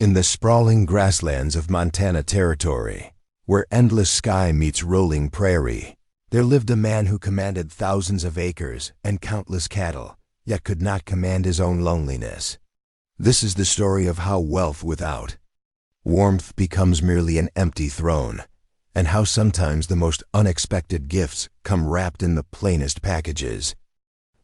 In the sprawling grasslands of Montana Territory, where endless sky meets rolling prairie, there lived a man who commanded thousands of acres and countless cattle, yet could not command his own loneliness. This is the story of how wealth without warmth becomes merely an empty throne, and how sometimes the most unexpected gifts come wrapped in the plainest packages.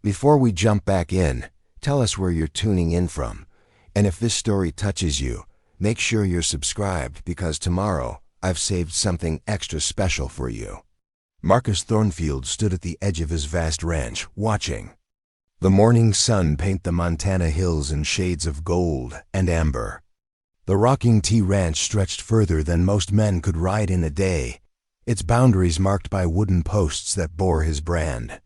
Before we jump back in, tell us where you're tuning in from, and if this story touches you, make sure you're subscribed because tomorrow I've saved something extra special for you. Marcus Thornfield stood at the edge of his vast ranch, watching the morning sun paint the Montana hills in shades of gold and amber. The Rocking T Ranch stretched further than most men could ride in a day, its boundaries marked by wooden posts that bore his brand.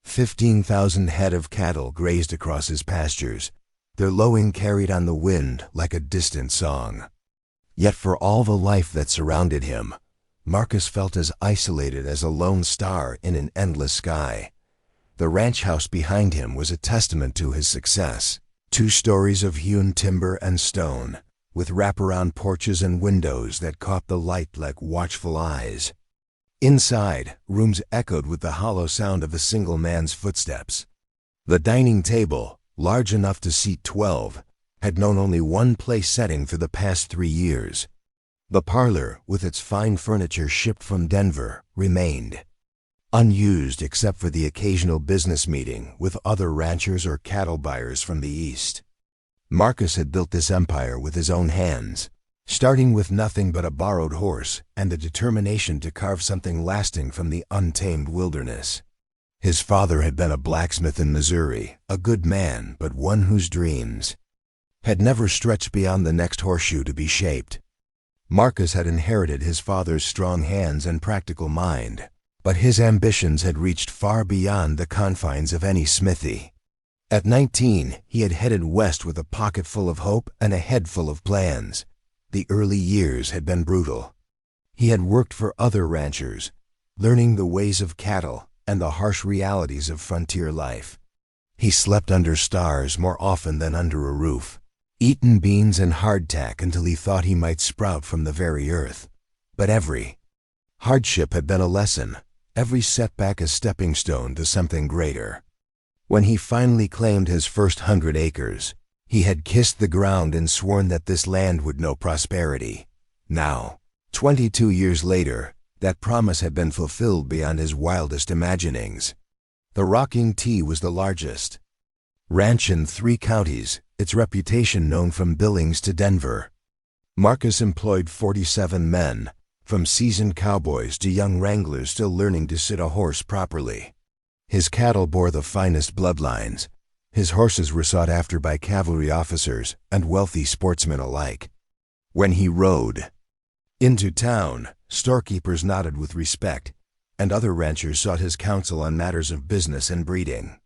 15,000 head of cattle grazed across his pastures, their lowing carried on the wind like a distant song. Yet for all the life that surrounded him, Marcus felt as isolated as a lone star in an endless sky. The ranch house behind him was a testament to his success. 2 stories of hewn timber and stone, with wraparound porches and windows that caught the light like watchful eyes. Inside, rooms echoed with the hollow sound of a single man's footsteps. The dining table, large enough to seat 12, had known only one place setting for the past 3 years. The parlor, with its fine furniture shipped from Denver, remained unused except for the occasional business meeting with other ranchers or cattle buyers from the east. Marcus had built this empire with his own hands, starting with nothing but a borrowed horse and the determination to carve something lasting from the untamed wilderness. His father had been a blacksmith in Missouri, a good man, but one whose dreams had never stretched beyond the next horseshoe to be shaped. Marcus had inherited his father's strong hands and practical mind, but his ambitions had reached far beyond the confines of any smithy. At 19, he had headed west with a pocket full of hope and a head full of plans. The early years had been brutal. He had worked for other ranchers, learning the ways of cattle and the harsh realities of frontier life. He slept under stars more often than under a roof, eaten beans and hardtack until he thought he might sprout from the very earth. But every hardship had been a lesson, every setback a stepping stone to something greater. When he finally claimed his first 100 acres, he had kissed the ground and sworn that this land would know prosperity. Now, 22 years later, that promise had been fulfilled beyond his wildest imaginings. The Rocking T was the largest ranch in 3 counties, its reputation known from Billings to Denver. Marcus employed 47 men, from seasoned cowboys to young wranglers still learning to sit a horse properly. His cattle bore the finest bloodlines. His horses were sought after by cavalry officers and wealthy sportsmen alike. When he rode into town, storekeepers nodded with respect, and other ranchers sought his counsel on matters of business and breeding.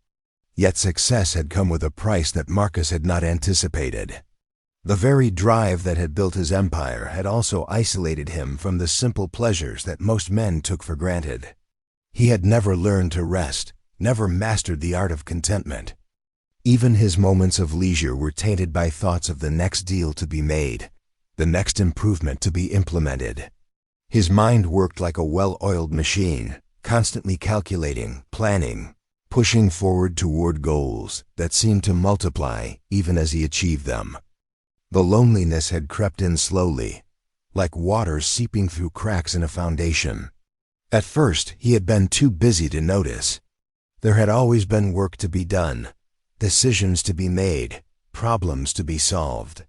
Yet success had come with a price that Marcus had not anticipated. The very drive that had built his empire had also isolated him from the simple pleasures that most men took for granted. He had never learned to rest, never mastered the art of contentment. Even his moments of leisure were tainted by thoughts of the next deal to be made, the next improvement to be implemented. His mind worked like a well-oiled machine, constantly calculating, planning, pushing forward toward goals that seemed to multiply even as he achieved them. The loneliness had crept in slowly, like water seeping through cracks in a foundation. At first, he had been too busy to notice. There had always been work to be done, decisions to be made, problems to be solved.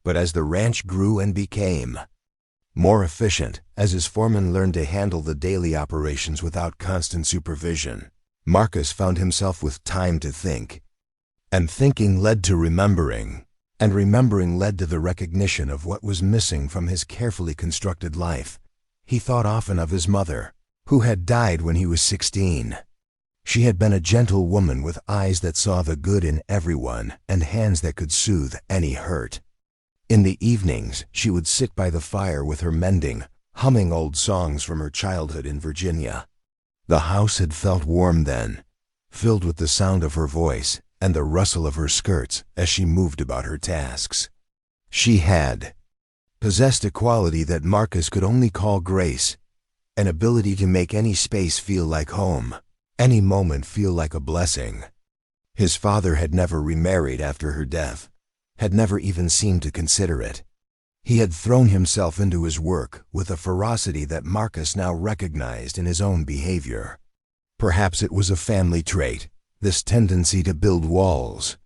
But as the ranch grew and became more efficient, as his foreman learned to handle the daily operations without constant supervision, Marcus found himself with time to think. And thinking led to remembering, and remembering led to the recognition of what was missing from his carefully constructed life. He thought often of his mother, who had died when he was 16. She had been a gentle woman with eyes that saw the good in everyone and hands that could soothe any hurt. In the evenings, she would sit by the fire with her mending, humming old songs from her childhood in Virginia. The house had felt warm then, filled with the sound of her voice and the rustle of her skirts as she moved about her tasks. She had possessed a quality that Marcus could only call grace, an ability to make any space feel like home, any moment feel like a blessing. His father had never remarried after her death, had never even seemed to consider it. He had thrown himself into his work with a ferocity that Marcus now recognized in his own behavior. Perhaps it was a family trait, this tendency to build walls,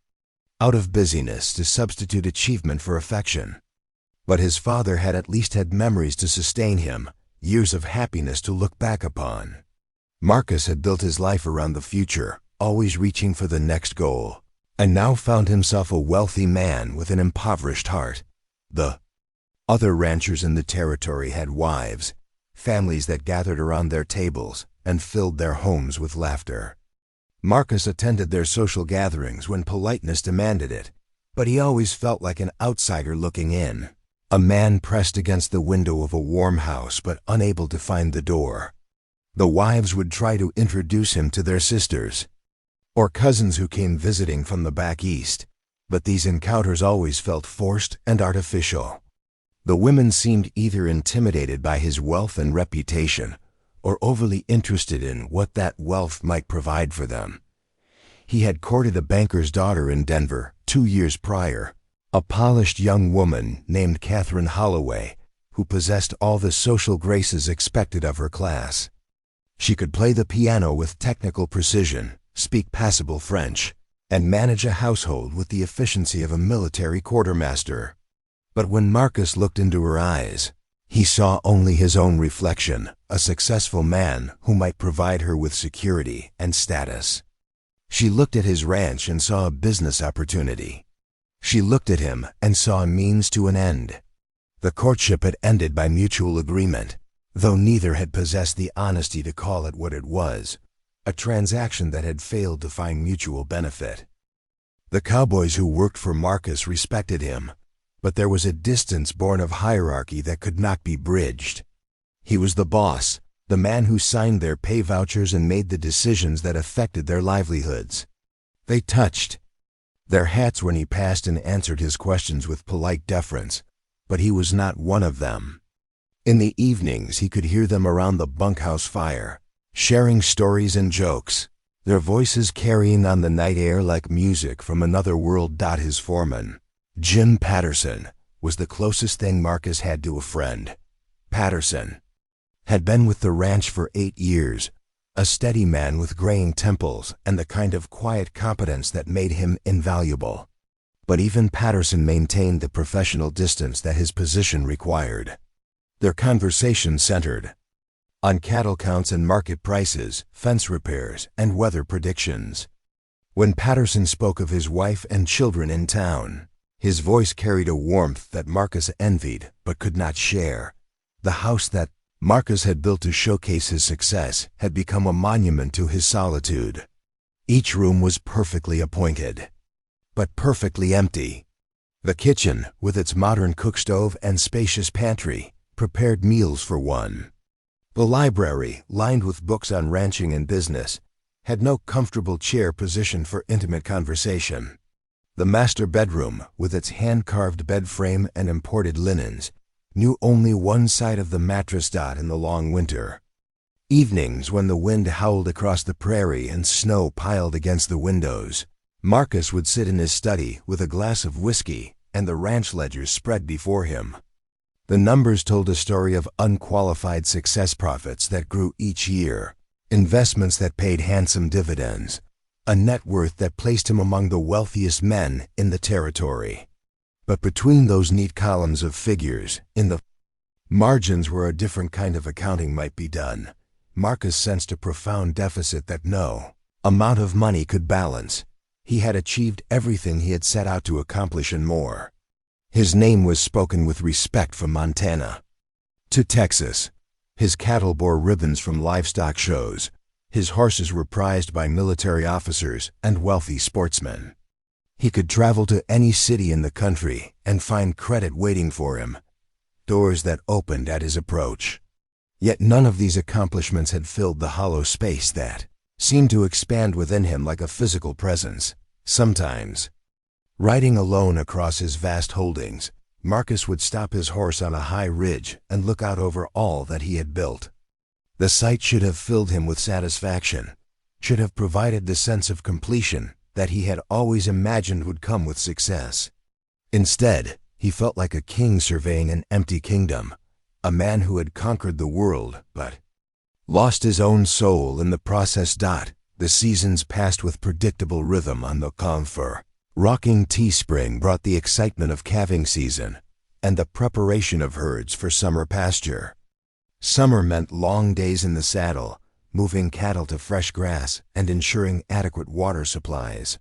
out of busyness to substitute achievement for affection. But his father had at least had memories to sustain him, years of happiness to look back upon. Marcus had built his life around the future, always reaching for the next goal, and now found himself a wealthy man with an impoverished heart. The other ranchers in the territory had wives, families that gathered around their tables and filled their homes with laughter. Marcus attended their social gatherings when politeness demanded it, but he always felt like an outsider looking in, a man pressed against the window of a warm house but unable to find the door. The wives would try to introduce him to their sisters, or cousins who came visiting from the back east, but these encounters always felt forced and artificial. The women seemed either intimidated by his wealth and reputation, or overly interested in what that wealth might provide for them. He had courted a banker's daughter in Denver 2 years prior, a polished young woman named Catherine Holloway, who possessed all the social graces expected of her class. She could play the piano with technical precision, speak passable French, and manage a household with the efficiency of a military quartermaster. But when Marcus looked into her eyes, he saw only his own reflection, a successful man who might provide her with security and status. She looked at his ranch and saw a business opportunity. She looked at him and saw a means to an end. The courtship had ended by mutual agreement, though neither had possessed the honesty to call it what it was, a transaction that had failed to find mutual benefit. The cowboys who worked for Marcus respected him, but there was a distance born of hierarchy that could not be bridged. He was the boss, the man who signed their pay vouchers and made the decisions that affected their livelihoods. They touched their hats when he passed and answered his questions with polite deference, but he was not one of them. In the evenings he could hear them around the bunkhouse fire, sharing stories and jokes, their voices carrying on the night air like music from another world. His foreman, Jim Patterson, was the closest thing Marcus had to a friend. Patterson had been with the ranch for 8 years, a steady man with graying temples and the kind of quiet competence that made him invaluable. But even Patterson maintained the professional distance that his position required. Their conversation centered on cattle counts and market prices, fence repairs, and weather predictions. When Patterson spoke of his wife and children in town, his voice carried a warmth that Marcus envied but could not share. The house that Marcus had built to showcase his success had become a monument to his solitude. Each room was perfectly appointed, but perfectly empty. The kitchen, with its modern cookstove and spacious pantry, prepared meals for one. The library, lined with books on ranching and business, had no comfortable chair positioned for intimate conversation. The master bedroom, with its hand-carved bed frame and imported linens, knew only one side of the mattress. In the long winter evenings, when the wind howled across the prairie and snow piled against the windows, Marcus would sit in his study with a glass of whiskey and the ranch ledgers spread before him. The numbers told a story of unqualified success profits that grew each year, investments that paid handsome dividends, a net worth that placed him among the wealthiest men in the territory. But between those neat columns of figures, in the margins where a different kind of accounting might be done, Marcus sensed a profound deficit that no amount of money could balance. He had achieved everything he had set out to accomplish and more. His name was spoken with respect from Montana to Texas. His cattle bore ribbons from livestock shows. His horses were prized by military officers and wealthy sportsmen. He could travel to any city in the country and find credit waiting for him, doors that opened at his approach. Yet none of these accomplishments had filled the hollow space that seemed to expand within him like a physical presence. Sometimes, riding alone across his vast holdings, Marcus would stop his horse on a high ridge and look out over all that he had built. The sight should have filled him with satisfaction, should have provided the sense of completion that he had always imagined would come with success. Instead, he felt like a king surveying an empty kingdom, a man who had conquered the world but lost his own soul in the process. The seasons passed with predictable rhythm on the camphor. Rocking tea spring brought the excitement of calving season and the preparation of herds for summer pasture. Summer meant long days in the saddle, moving cattle to fresh grass and ensuring adequate water supplies.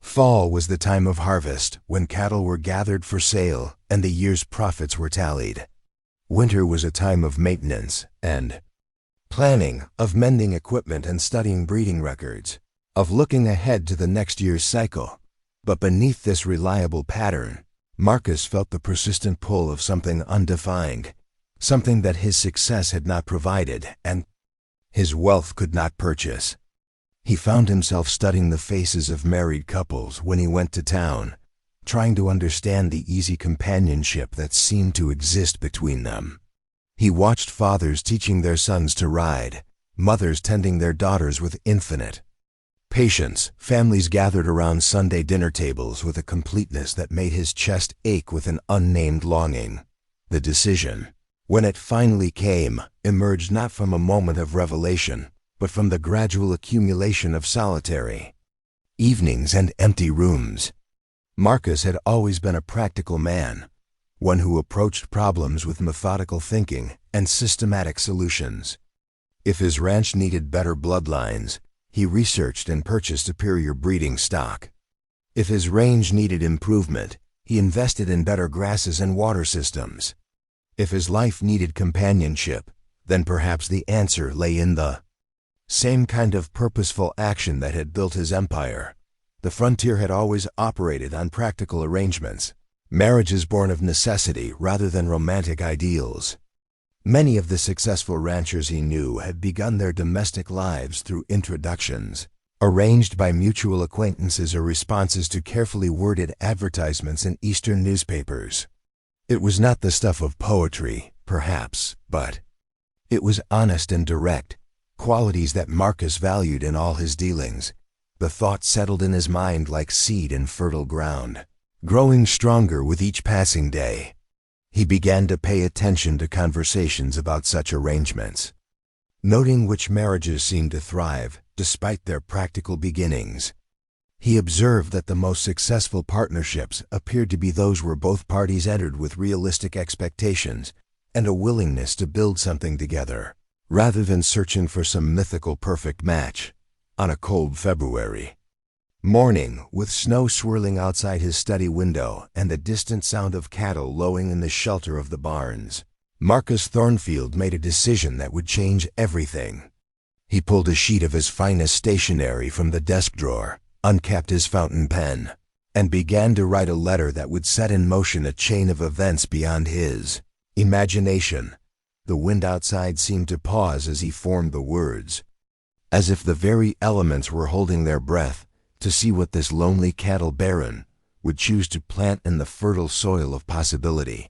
Fall was the time of harvest, when cattle were gathered for sale and the year's profits were tallied. Winter was a time of maintenance and planning, of mending equipment and studying breeding records, of looking ahead to the next year's cycle. But beneath this reliable pattern, Marcus felt the persistent pull of something undefined, something that his success had not provided and his wealth could not purchase. He found himself studying the faces of married couples when he went to town, trying to understand the easy companionship that seemed to exist between them. He watched fathers teaching their sons to ride, mothers tending their daughters with infinite patience, families gathered around Sunday dinner tables with a completeness that made his chest ache with an unnamed longing. The decision, when it finally came, emerged not from a moment of revelation, but from the gradual accumulation of solitary evenings and empty rooms. Marcus had always been a practical man, one who approached problems with methodical thinking and systematic solutions. If his ranch needed better bloodlines, he researched and purchased superior breeding stock. If his range needed improvement, he invested in better grasses and water systems. If his life needed companionship, then perhaps the answer lay in the same kind of purposeful action that had built his empire. The frontier had always operated on practical arrangements, marriages born of necessity rather than romantic ideals. Many of the successful ranchers he knew had begun their domestic lives through introductions, arranged by mutual acquaintances or responses to carefully worded advertisements in Eastern newspapers. It was not the stuff of poetry, perhaps, but it was honest and direct, qualities that Marcus valued in all his dealings. The thought settled in his mind like seed in fertile ground, growing stronger with each passing day. He began to pay attention to conversations about such arrangements, noting which marriages seemed to thrive despite their practical beginnings. He observed that the most successful partnerships appeared to be those where both parties entered with realistic expectations and a willingness to build something together, rather than searching for some mythical perfect match. On a cold February morning, with snow swirling outside his study window and the distant sound of cattle lowing in the shelter of the barns, Marcus Thornfield made a decision that would change everything. He pulled a sheet of his finest stationery from the desk drawer, uncapped his fountain pen, and began to write a letter that would set in motion a chain of events beyond his imagination. The wind outside seemed to pause as he formed the words, as if the very elements were holding their breath to see what this lonely cattle baron would choose to plant in the fertile soil of possibility.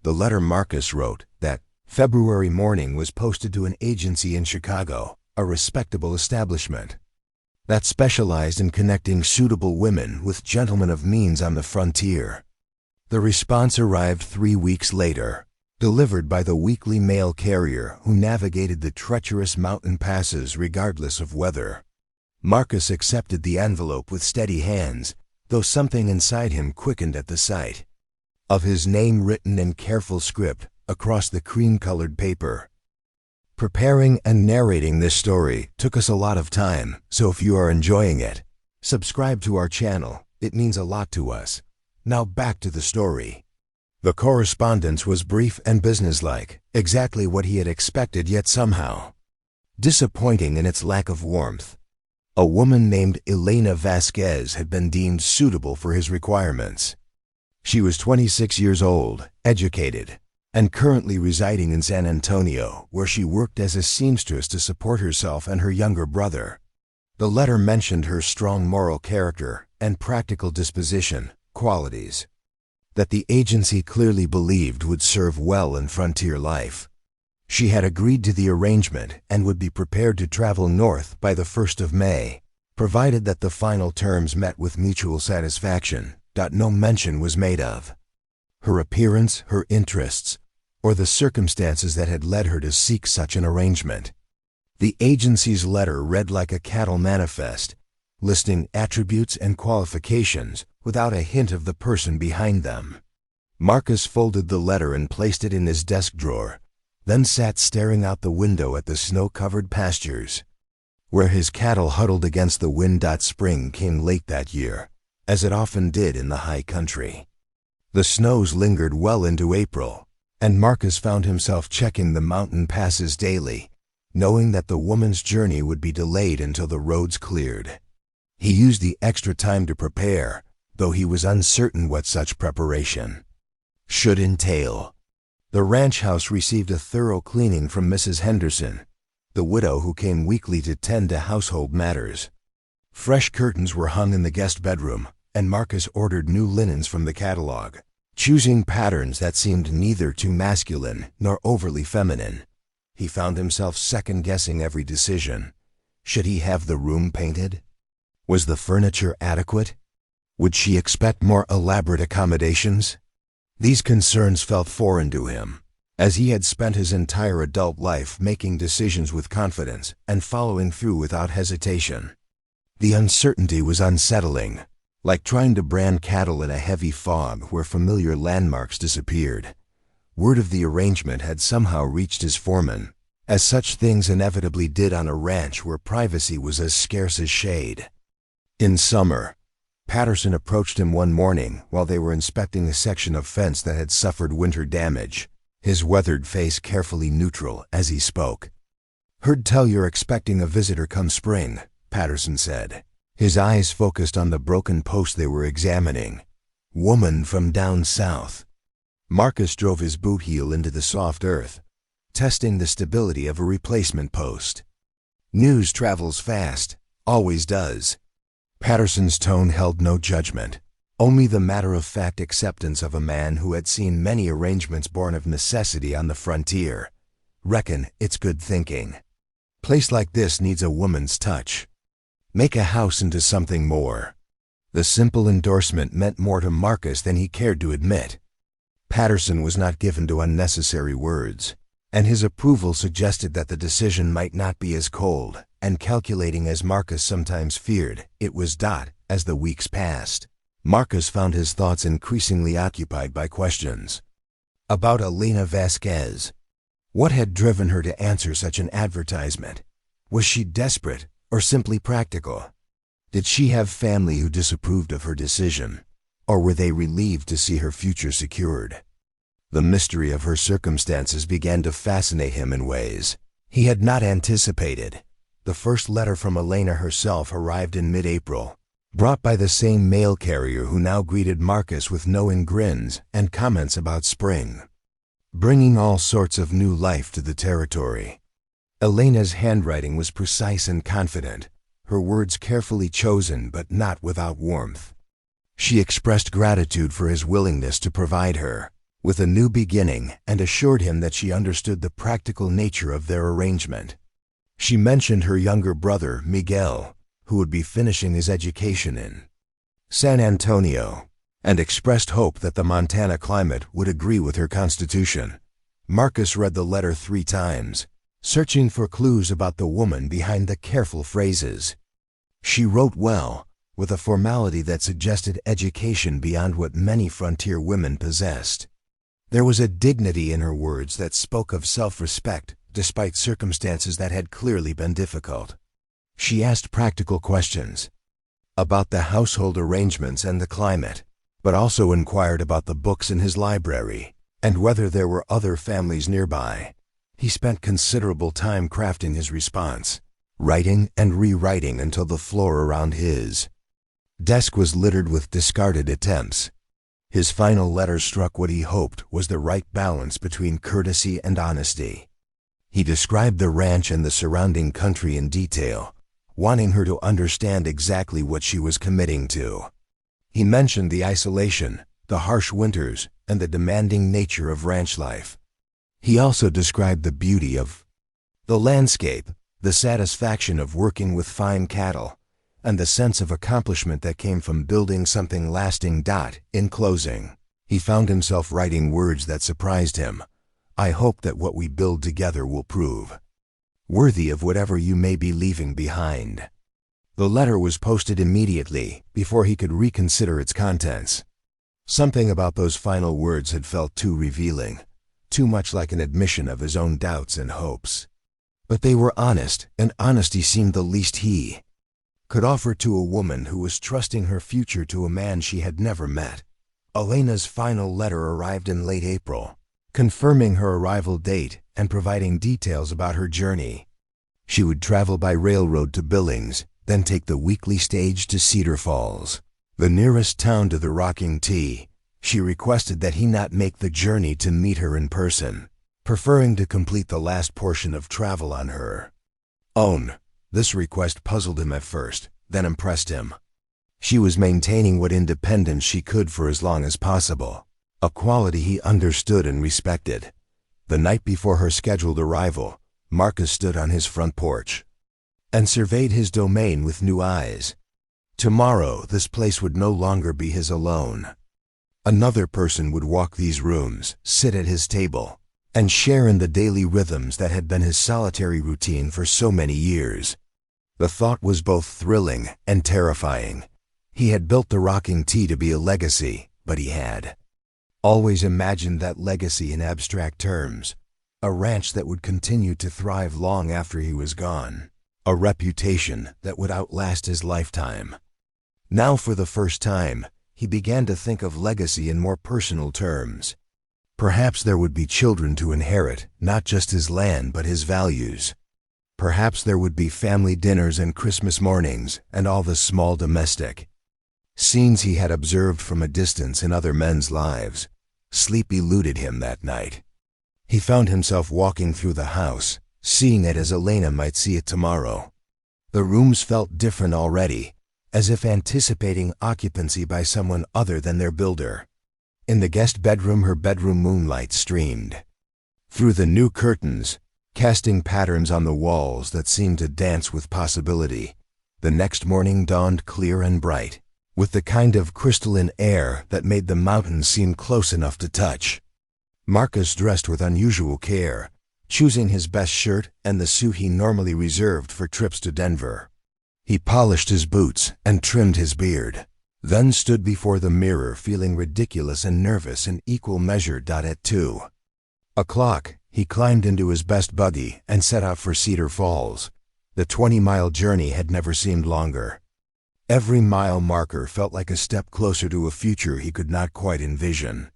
The letter Marcus wrote that February morning was posted to an agency in Chicago, a respectable establishment that specialized in connecting suitable women with gentlemen of means on the frontier. The response arrived 3 weeks later, delivered by the weekly mail carrier who navigated the treacherous mountain passes regardless of weather. Marcus accepted the envelope with steady hands, though something inside him quickened at the sight of his name written in careful script across the cream-colored paper. Preparing and narrating this story took us a lot of time, so if you are enjoying it, subscribe to our channel. It means a lot to us. Now back to the story. The correspondence was brief and businesslike, exactly what he had expected, yet somehow disappointing in its lack of warmth. A woman named Elena Vasquez had been deemed suitable for his requirements. She was 26 years old, educated, and currently residing in San Antonio, where she worked as a seamstress to support herself and her younger brother. The letter mentioned her strong moral character and practical disposition, qualities that the agency clearly believed would serve well in frontier life. She had agreed to the arrangement and would be prepared to travel north by the 1st of May, provided that the final terms met with mutual satisfaction. No mention was made of her appearance, her interests, or the circumstances that had led her to seek such an arrangement. The agency's letter read like a cattle manifest, listing attributes and qualifications without a hint of the person behind them. Marcus folded the letter and placed it in his desk drawer, then sat staring out the window at the snow-covered pastures, where his cattle huddled against the wind. Spring came late that year, as it often did in the high country. The snows lingered well into April, and Marcus found himself checking the mountain passes daily, knowing that the woman's journey would be delayed until the roads cleared. He used the extra time to prepare, though he was uncertain what such preparation should entail. The ranch house received a thorough cleaning from Mrs. Henderson, the widow who came weekly to tend to household matters. Fresh curtains were hung in the guest bedroom, and Marcus ordered new linens from the catalog, choosing patterns that seemed neither too masculine nor overly feminine. He found himself second-guessing every decision. Should he have the room painted? Was the furniture adequate? Would she expect more elaborate accommodations? These concerns felt foreign to him, as he had spent his entire adult life making decisions with confidence and following through without hesitation. The uncertainty was unsettling, like trying to brand cattle in a heavy fog where familiar landmarks disappeared. Word of the arrangement had somehow reached his foreman, as such things inevitably did on a ranch where privacy was as scarce as shade. In summer, Patterson approached him one morning while they were inspecting a section of fence that had suffered winter damage, his weathered face carefully neutral as he spoke. "Heard tell you're expecting a visitor come spring," Patterson said, his eyes focused on the broken post they were examining. "Woman from down south." Marcus drove his boot heel into the soft earth, testing the stability of a replacement post. "News travels fast, always does." Patterson's tone held no judgment, only the matter-of-fact acceptance of a man who had seen many arrangements born of necessity on the frontier. "Reckon it's good thinking. Place like this needs a woman's touch. Make a house into something more." The simple endorsement meant more to Marcus than he cared to admit. Patterson was not given to unnecessary words, and his approval suggested that the decision might not be as cold and calculating as Marcus sometimes feared it was. As the weeks passed, Marcus found his thoughts increasingly occupied by questions about Elena Vasquez. What had driven her to answer such an advertisement? Was she desperate or simply practical? Did she have family who disapproved of her decision, or were they relieved to see her future secured? The mystery of her circumstances began to fascinate him in ways he had not anticipated. The first letter from Elena herself arrived in mid-April, brought by the same mail carrier who now greeted Marcus with knowing grins and comments about spring, bringing all sorts of new life to the territory. Elena's handwriting was precise and confident, her words carefully chosen but not without warmth. She expressed gratitude for his willingness to provide her with a new beginning and assured him that she understood the practical nature of their arrangement. She mentioned her younger brother, Miguel, who would be finishing his education in San Antonio, and expressed hope that the Montana climate would agree with her constitution. Marcus read the letter 3 times, searching for clues about the woman behind the careful phrases. She wrote well, with a formality that suggested education beyond what many frontier women possessed. There was a dignity in her words that spoke of self-respect despite circumstances that had clearly been difficult. She asked practical questions about the household arrangements and the climate, but also inquired about the books in his library and whether there were other families nearby. He spent considerable time crafting his response, writing and rewriting until the floor around his desk was littered with discarded attempts. His final letter struck what he hoped was the right balance between courtesy and honesty. He described the ranch and the surrounding country in detail, wanting her to understand exactly what she was committing to. He mentioned the isolation, the harsh winters, and the demanding nature of ranch life. He also described the beauty of the landscape, the satisfaction of working with fine cattle, and the sense of accomplishment that came from building something lasting. In closing, he found himself writing words that surprised him. I hope that what we build together will prove worthy of whatever you may be leaving behind. The letter was posted immediately, before he could reconsider its contents. Something about those final words had felt too revealing, too much like an admission of his own doubts and hopes. But they were honest, and honesty seemed the least he could offer to a woman who was trusting her future to a man she had never met. Elena's final letter arrived in late April, confirming her arrival date and providing details about her journey. She would travel by railroad to Billings, then take the weekly stage to Cedar Falls, the nearest town to the Rocking T. She requested that he not make the journey to meet her in person, preferring to complete the last portion of travel on her own. This request puzzled him at first, then impressed him. She was maintaining what independence she could for as long as possible, a quality he understood and respected. The night before her scheduled arrival, Marcus stood on his front porch and surveyed his domain with new eyes. Tomorrow, this place would no longer be his alone. Another person would walk these rooms, sit at his table, and share in the daily rhythms that had been his solitary routine for so many years. The thought was both thrilling and terrifying. He had built the Rocking T to be a legacy, but he had always imagined that legacy in abstract terms, a ranch that would continue to thrive long after he was gone, a reputation that would outlast his lifetime. Now, for the first time, he began to think of legacy in more personal terms. Perhaps there would be children to inherit, not just his land but his values. Perhaps there would be family dinners and Christmas mornings, and all the small domestic scenes he had observed from a distance in other men's lives. Sleep eluded him that night. He found himself walking through the house, seeing it as Elena might see it tomorrow. The rooms felt different already, as if anticipating occupancy by someone other than their builder. In the guest bedroom, her bedroom moonlight streamed through the new curtains, casting patterns on the walls that seemed to dance with possibility. The next morning dawned clear and bright, with the kind of crystalline air that made the mountains seem close enough to touch. Marcus dressed with unusual care, choosing his best shirt and the suit he normally reserved for trips to Denver. He polished his boots and trimmed his beard, then stood before the mirror feeling ridiculous and nervous in equal measure. At 2:00, he climbed into his best buggy and set out for Cedar Falls. The 20-mile journey had never seemed longer. Every mile marker felt like a step closer to a future he could not quite envision.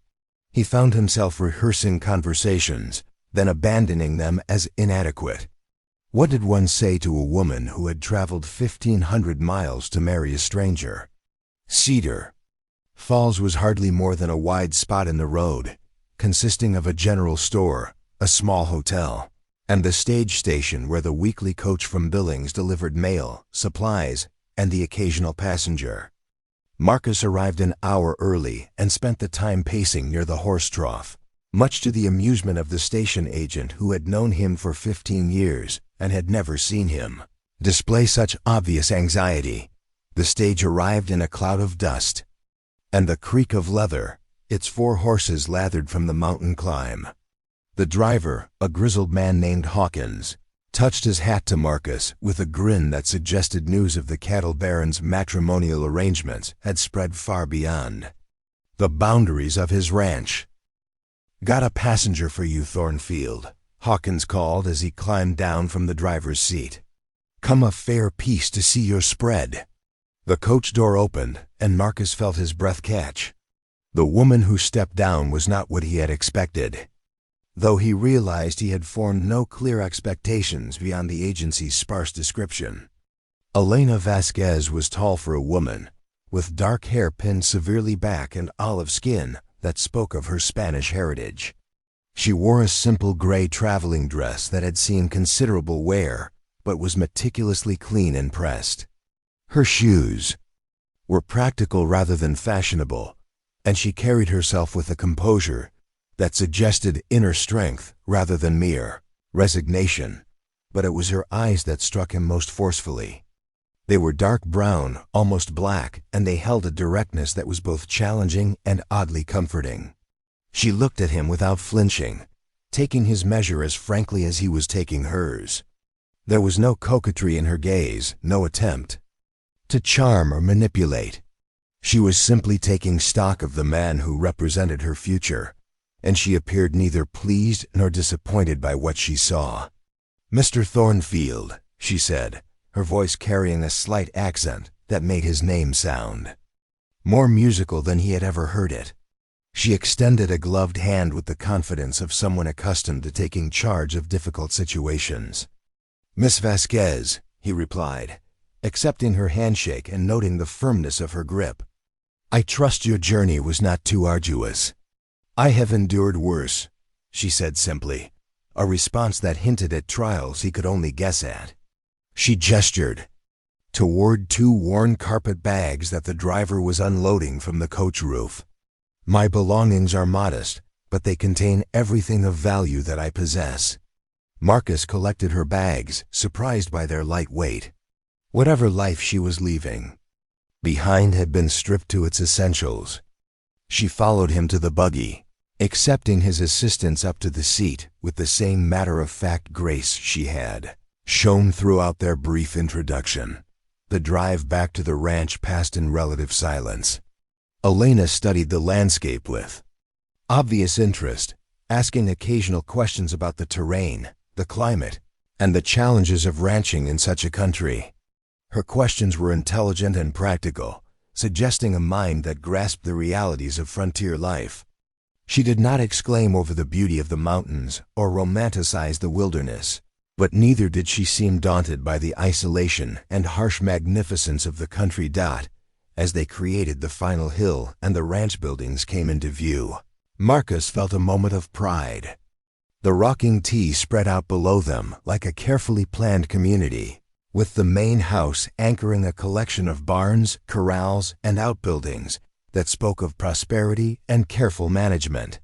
He found himself rehearsing conversations, then abandoning them as inadequate. What did one say to a woman who had traveled 1,500 miles to marry a stranger? Cedar Falls was hardly more than a wide spot in the road, consisting of a general store, a small hotel, and the stage station where the weekly coach from Billings delivered mail, supplies, and the occasional passenger. Marcus arrived an hour early and spent the time pacing near the horse trough, much to the amusement of the station agent who had known him for 15 years and had never seen him display such obvious anxiety. The stage arrived in a cloud of dust, and the creak of leather, its 4 horses lathered from the mountain climb. The driver, a grizzled man named Hawkins, touched his hat to Marcus with a grin that suggested news of the cattle baron's matrimonial arrangements had spread far beyond the boundaries of his ranch. "Got a passenger for you, Thornfield," Hawkins called as he climbed down from the driver's seat. "Come a fair piece to see your spread." The coach door opened, and Marcus felt his breath catch. The woman who stepped down was not what he had expected, though he realized he had formed no clear expectations beyond the agency's sparse description. Elena Vasquez was tall for a woman, with dark hair pinned severely back and olive skin that spoke of her Spanish heritage. She wore a simple gray traveling dress that had seen considerable wear, but was meticulously clean and pressed. Her shoes were practical rather than fashionable, and she carried herself with a composure that suggested inner strength rather than mere resignation. But it was her eyes that struck him most forcefully. They were dark brown, almost black, and they held a directness that was both challenging and oddly comforting. She looked at him without flinching, taking his measure as frankly as he was taking hers. There was no coquetry in her gaze, no attempt to charm or manipulate. She was simply taking stock of the man who represented her future, and she appeared neither pleased nor disappointed by what she saw. "Mr. Thornfield," she said, her voice carrying a slight accent that made his name sound more musical than he had ever heard it. She extended a gloved hand with the confidence of someone accustomed to taking charge of difficult situations. "Miss Vasquez," he replied, accepting her handshake and noting the firmness of her grip. "I trust your journey was not too arduous." "I have endured worse," she said simply, a response that hinted at trials he could only guess at. She gestured toward two worn carpet bags that the driver was unloading from the coach roof. "My belongings are modest, but they contain everything of value that I possess." Marcus collected her bags, surprised by their light weight. Whatever life she was leaving behind had been stripped to its essentials. She followed him to the buggy, accepting his assistance up to the seat with the same matter-of-fact grace she had shown throughout their brief introduction. The drive back to the ranch passed in relative silence. Elena studied the landscape with obvious interest, asking occasional questions about the terrain, the climate, and the challenges of ranching in such a country. Her questions were intelligent and practical, suggesting a mind that grasped the realities of frontier life. She did not exclaim over the beauty of the mountains or romanticize the wilderness, but neither did she seem daunted by the isolation and harsh magnificence of the country. As they created the final hill and the ranch buildings came into view, Marcus felt a moment of pride. The rocking T spread out below them like a carefully planned community, with the main house anchoring a collection of barns, corrals, and outbuildings that spoke of prosperity and careful management.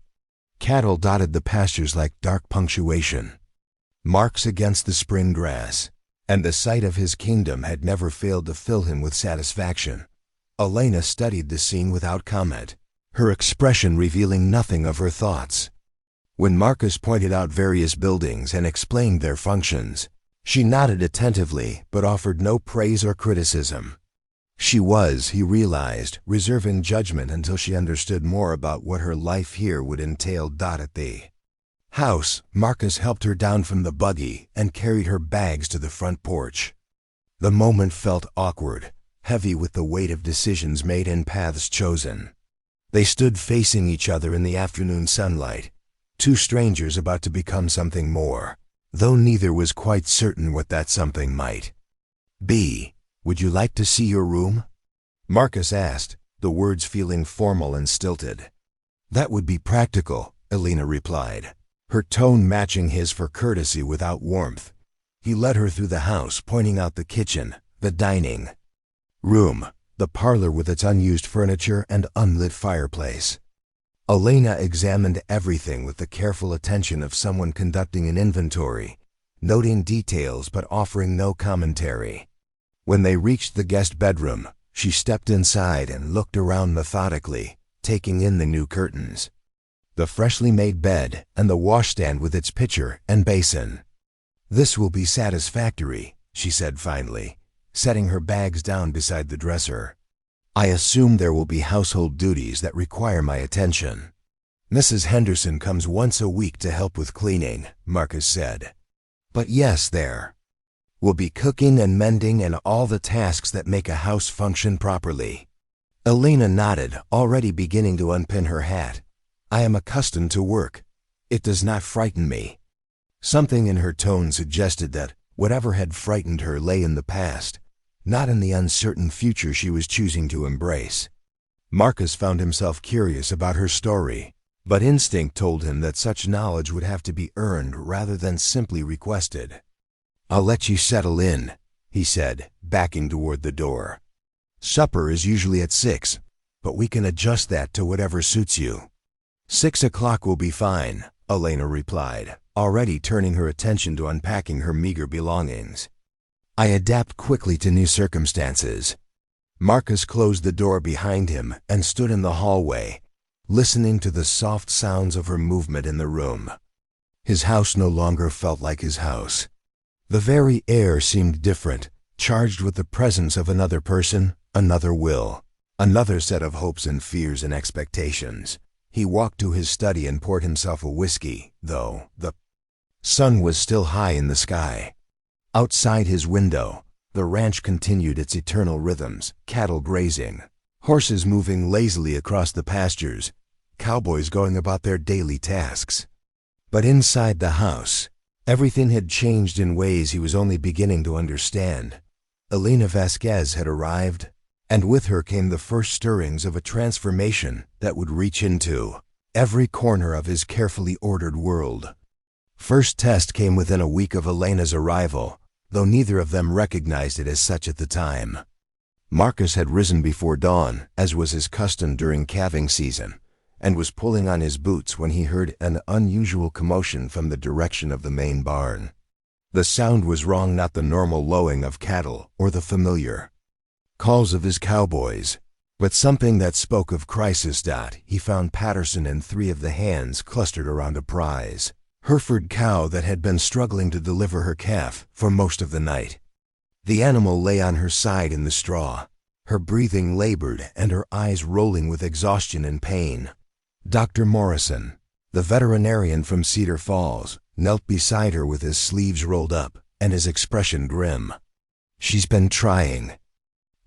Cattle dotted the pastures like dark punctuation, marks against the spring grass, and the sight of his kingdom had never failed to fill him with satisfaction. Elena studied the scene without comment, her expression revealing nothing of her thoughts. When Marcus pointed out various buildings and explained their functions, she nodded attentively but offered no praise or criticism. She was, he realized, reserving judgment until she understood more about what her life here would entail. At the house, Marcus helped her down from the buggy and carried her bags to the front porch. The moment felt awkward, heavy with the weight of decisions made and paths chosen. They stood facing each other in the afternoon sunlight, two strangers about to become something more, though neither was quite certain what that something might be. "Would you like to see your room?" Marcus asked, the words feeling formal and stilted. "That would be practical," Elena replied, her tone matching his for courtesy without warmth. He led her through the house, pointing out the kitchen, the dining room, the parlor with its unused furniture and unlit fireplace. Elena examined everything with the careful attention of someone conducting an inventory, noting details but offering no commentary. When they reached the guest bedroom, she stepped inside and looked around methodically, taking in the new curtains, the freshly made bed, and the washstand with its pitcher and basin. "This will be satisfactory," she said finally, setting her bags down beside the dresser. "I assume there will be household duties that require my attention." "Mrs. Henderson comes once a week to help with cleaning," Marcus said. "But yes, there will be cooking and mending and all the tasks that make a house function properly." Elena nodded, already beginning to unpin her hat. "I am accustomed to work. It does not frighten me." Something in her tone suggested that whatever had frightened her lay in the past, not in the uncertain future she was choosing to embrace. Marcus found himself curious about her story, but instinct told him that such knowledge would have to be earned rather than simply requested. "I'll let you settle in," he said, backing toward the door. "Supper is usually at 6, but we can adjust that to whatever suits you." 6 o'clock will be fine, Elena replied, already turning her attention to unpacking her meager belongings. "I adapt quickly to new circumstances." Marcus closed the door behind him and stood in the hallway, listening to the soft sounds of her movement in the room. His house no longer felt like his house. The very air seemed different, charged with the presence of another person, another will, another set of hopes and fears and expectations. He walked to his study and poured himself a whiskey, though the sun was still high in the sky. Outside his window, the ranch continued its eternal rhythms, cattle grazing, horses moving lazily across the pastures, cowboys going about their daily tasks. But inside the house, everything had changed in ways he was only beginning to understand. Elena Vasquez had arrived, and with her came the first stirrings of a transformation that would reach into every corner of his carefully ordered world. First test came within a week of Elena's arrival, though neither of them recognized it as such at the time. Marcus had risen before dawn, as was his custom during calving season, and was pulling on his boots when he heard an unusual commotion from the direction of the main barn. The sound was wrong, not the normal lowing of cattle or the familiar calls of his cowboys, but something that spoke of crisis. He found Patterson and 3 of the hands clustered around a prize Hereford cow that had been struggling to deliver her calf for most of the night. The animal lay on her side in the straw, her breathing labored and her eyes rolling with exhaustion and pain. Dr. Morrison, the veterinarian from Cedar Falls, knelt beside her with his sleeves rolled up and his expression grim. "She's been trying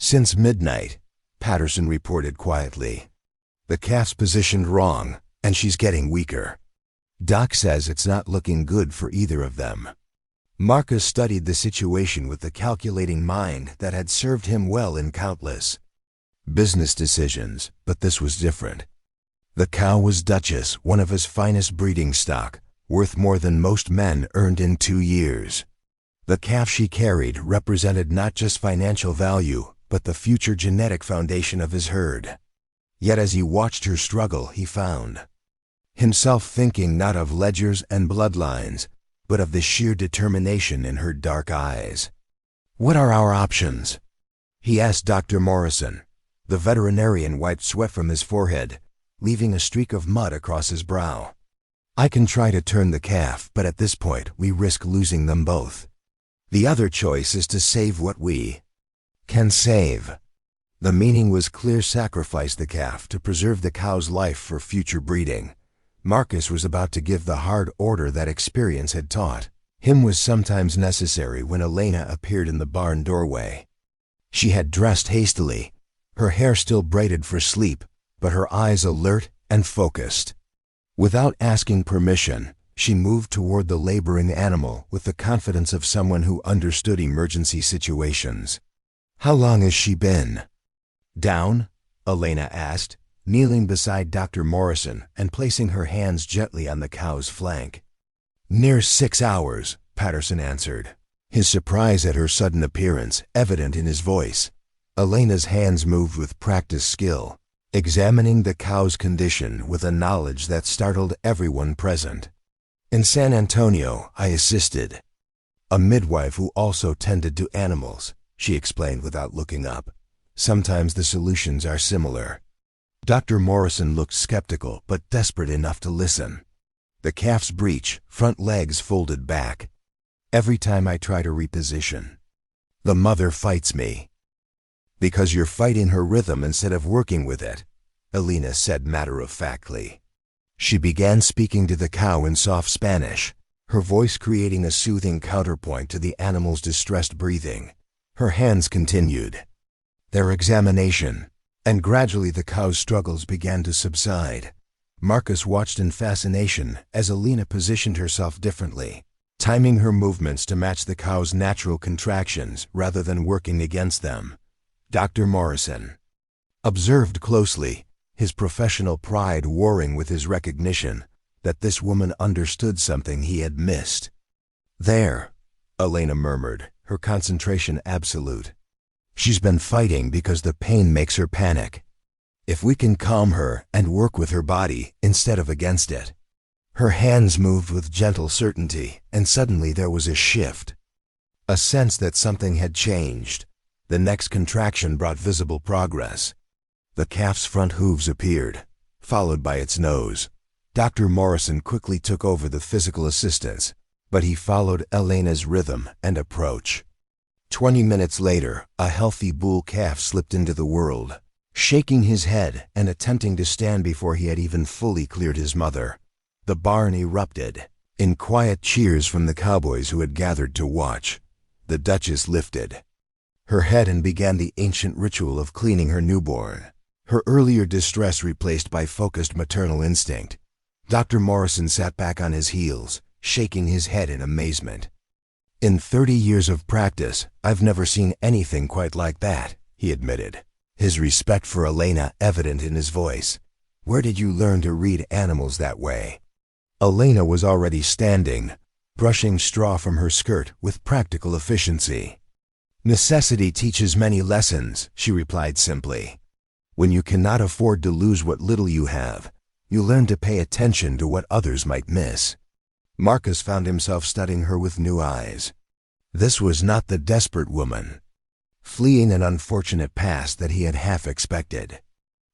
since midnight," Patterson reported quietly. "The calf's positioned wrong, and she's getting weaker. Doc says it's not looking good for either of them." Marcus studied the situation with the calculating mind that had served him well in countless business decisions, but this was different. The cow was Duchess, one of his finest breeding stock, worth more than most men earned in 2 years. The calf she carried represented not just financial value, but the future genetic foundation of his herd. Yet as he watched her struggle, he found himself thinking not of ledgers and bloodlines, but of the sheer determination in her dark eyes. "What are our options?" he asked Dr. Morrison. The veterinarian wiped sweat from his forehead, leaving a streak of mud across his brow. "I can try to turn the calf, but at this point we risk losing them both. The other choice is to save what we can save." The meaning was clear: sacrifice the calf to preserve the cow's life for future breeding. Marcus was about to give the hard order that experience had taught him was sometimes necessary when Elena appeared in the barn doorway. She had dressed hastily, her hair still braided for sleep, but her eyes alert and focused. Without asking permission, she moved toward the laboring animal with the confidence of someone who understood emergency situations. "How long has she been down?" Elena asked, kneeling beside Dr. Morrison and placing her hands gently on the cow's flank. "Near 6 hours, Patterson answered, his surprise at her sudden appearance evident in his voice. Elena's hands moved with practiced skill, examining the cow's condition with a knowledge that startled everyone present. "In San Antonio, I assisted a midwife who also tended to animals," she explained without looking up. "Sometimes the solutions are similar." Dr. Morrison looked skeptical but desperate enough to listen. "The calf's breech, front legs folded back. Every time I try to reposition, the mother fights me." "Because you're fighting her rhythm instead of working with it," Elena said matter-of-factly. She began speaking to the cow in soft Spanish, her voice creating a soothing counterpoint to the animal's distressed breathing. Her hands continued their examination, and gradually the cow's struggles began to subside. Marcus watched in fascination as Elena positioned herself differently, timing her movements to match the cow's natural contractions rather than working against them. Dr. Morrison observed closely, his professional pride warring with his recognition that this woman understood something he had missed. "There," Elena murmured, her concentration absolute. "She's been fighting because the pain makes her panic. If we can calm her and work with her body instead of against it. Her hands moved with gentle certainty, and suddenly there was a shift. A sense that something had changed. The next contraction brought visible progress. The calf's front hooves appeared, followed by its nose. Dr. Morrison quickly took over the physical assistance, but he followed Elena's rhythm and approach. 20 minutes later, a healthy bull calf slipped into the world, shaking his head and attempting to stand before he had even fully cleared his mother. The barn erupted, in quiet cheers from the cowboys who had gathered to watch. The Duchess lifted her head and began the ancient ritual of cleaning her newborn, her earlier distress replaced by focused maternal instinct. Dr. Morrison sat back on his heels, shaking his head in amazement. In 30 years of practice, I've never seen anything quite like that, he admitted, his respect for Elena evident in his voice. Where did you learn to read animals that way? Elena was already standing, brushing straw from her skirt with practical efficiency. Necessity teaches many lessons, she replied simply. When you cannot afford to lose what little you have, you learn to pay attention to what others might miss. Marcus found himself studying her with new eyes. This was not the desperate woman, fleeing an unfortunate past that he had half expected.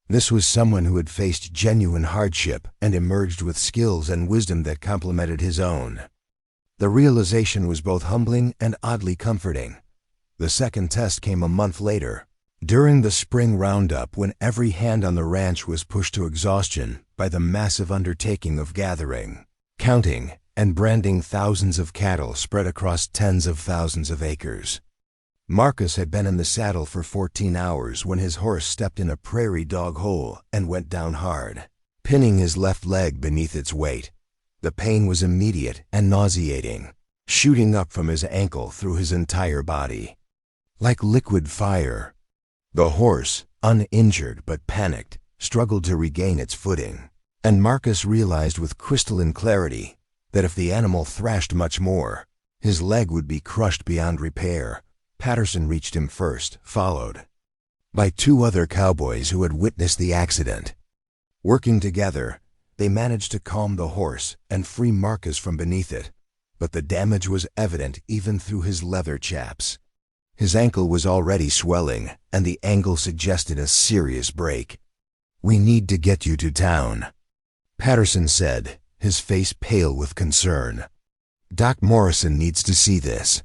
This was someone who had faced genuine hardship and emerged with skills and wisdom that complemented his own. The realization was both humbling and oddly comforting. The second test came a month later, during the spring roundup, when every hand on the ranch was pushed to exhaustion by the massive undertaking of gathering, counting, and branding thousands of cattle spread across tens of thousands of acres. Marcus had been in the saddle for 14 hours when his horse stepped in a prairie dog hole and went down hard, pinning his left leg beneath its weight. The pain was immediate and nauseating, shooting up from his ankle through his entire body. Like liquid fire. The horse, uninjured but panicked, struggled to regain its footing, and Marcus realized with crystalline clarity that if the animal thrashed much more, his leg would be crushed beyond repair. Patterson reached him first, followed by 2 other cowboys who had witnessed the accident. Working together, they managed to calm the horse and free Marcus from beneath it, but the damage was evident even through his leather chaps. His ankle was already swelling, and the angle suggested a serious break. "We need to get you to town," Patterson said, his face pale with concern. "Doc Morrison needs to see this."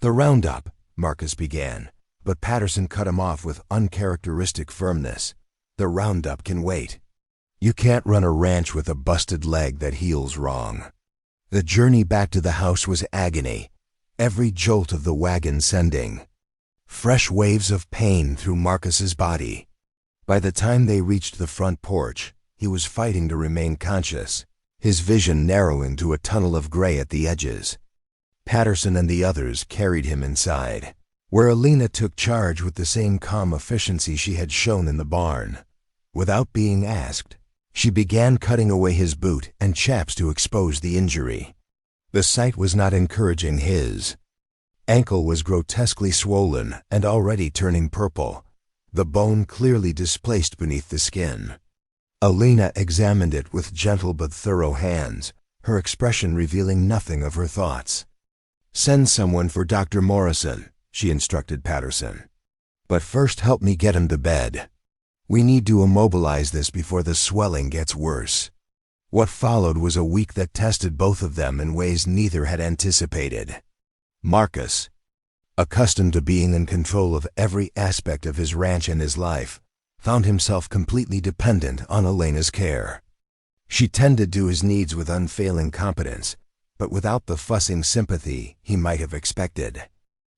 "The roundup," Marcus began, but Patterson cut him off with uncharacteristic firmness. "The roundup can wait. You can't run a ranch with a busted leg that heals wrong." The journey back to the house was agony, every jolt of the wagon sending fresh waves of pain through Marcus's body. By the time they reached the front porch, he was fighting to remain conscious, his vision narrowing to a tunnel of gray at the edges. Patterson and the others carried him inside, where Elena took charge with the same calm efficiency she had shown in the barn. Without being asked, she began cutting away his boot and chaps to expose the injury. The sight was not encouraging. His ankle was grotesquely swollen and already turning purple, the bone clearly displaced beneath the skin. Elena examined it with gentle but thorough hands, her expression revealing nothing of her thoughts. "Send someone for Dr. Morrison," she instructed Patterson. "But first help me get him to bed. We need to immobilize this before the swelling gets worse." What followed was a week that tested both of them in ways neither had anticipated. Marcus, accustomed to being in control of every aspect of his ranch and his life, found himself completely dependent on Elena's care. She tended to his needs with unfailing competence, but without the fussing sympathy he might have expected.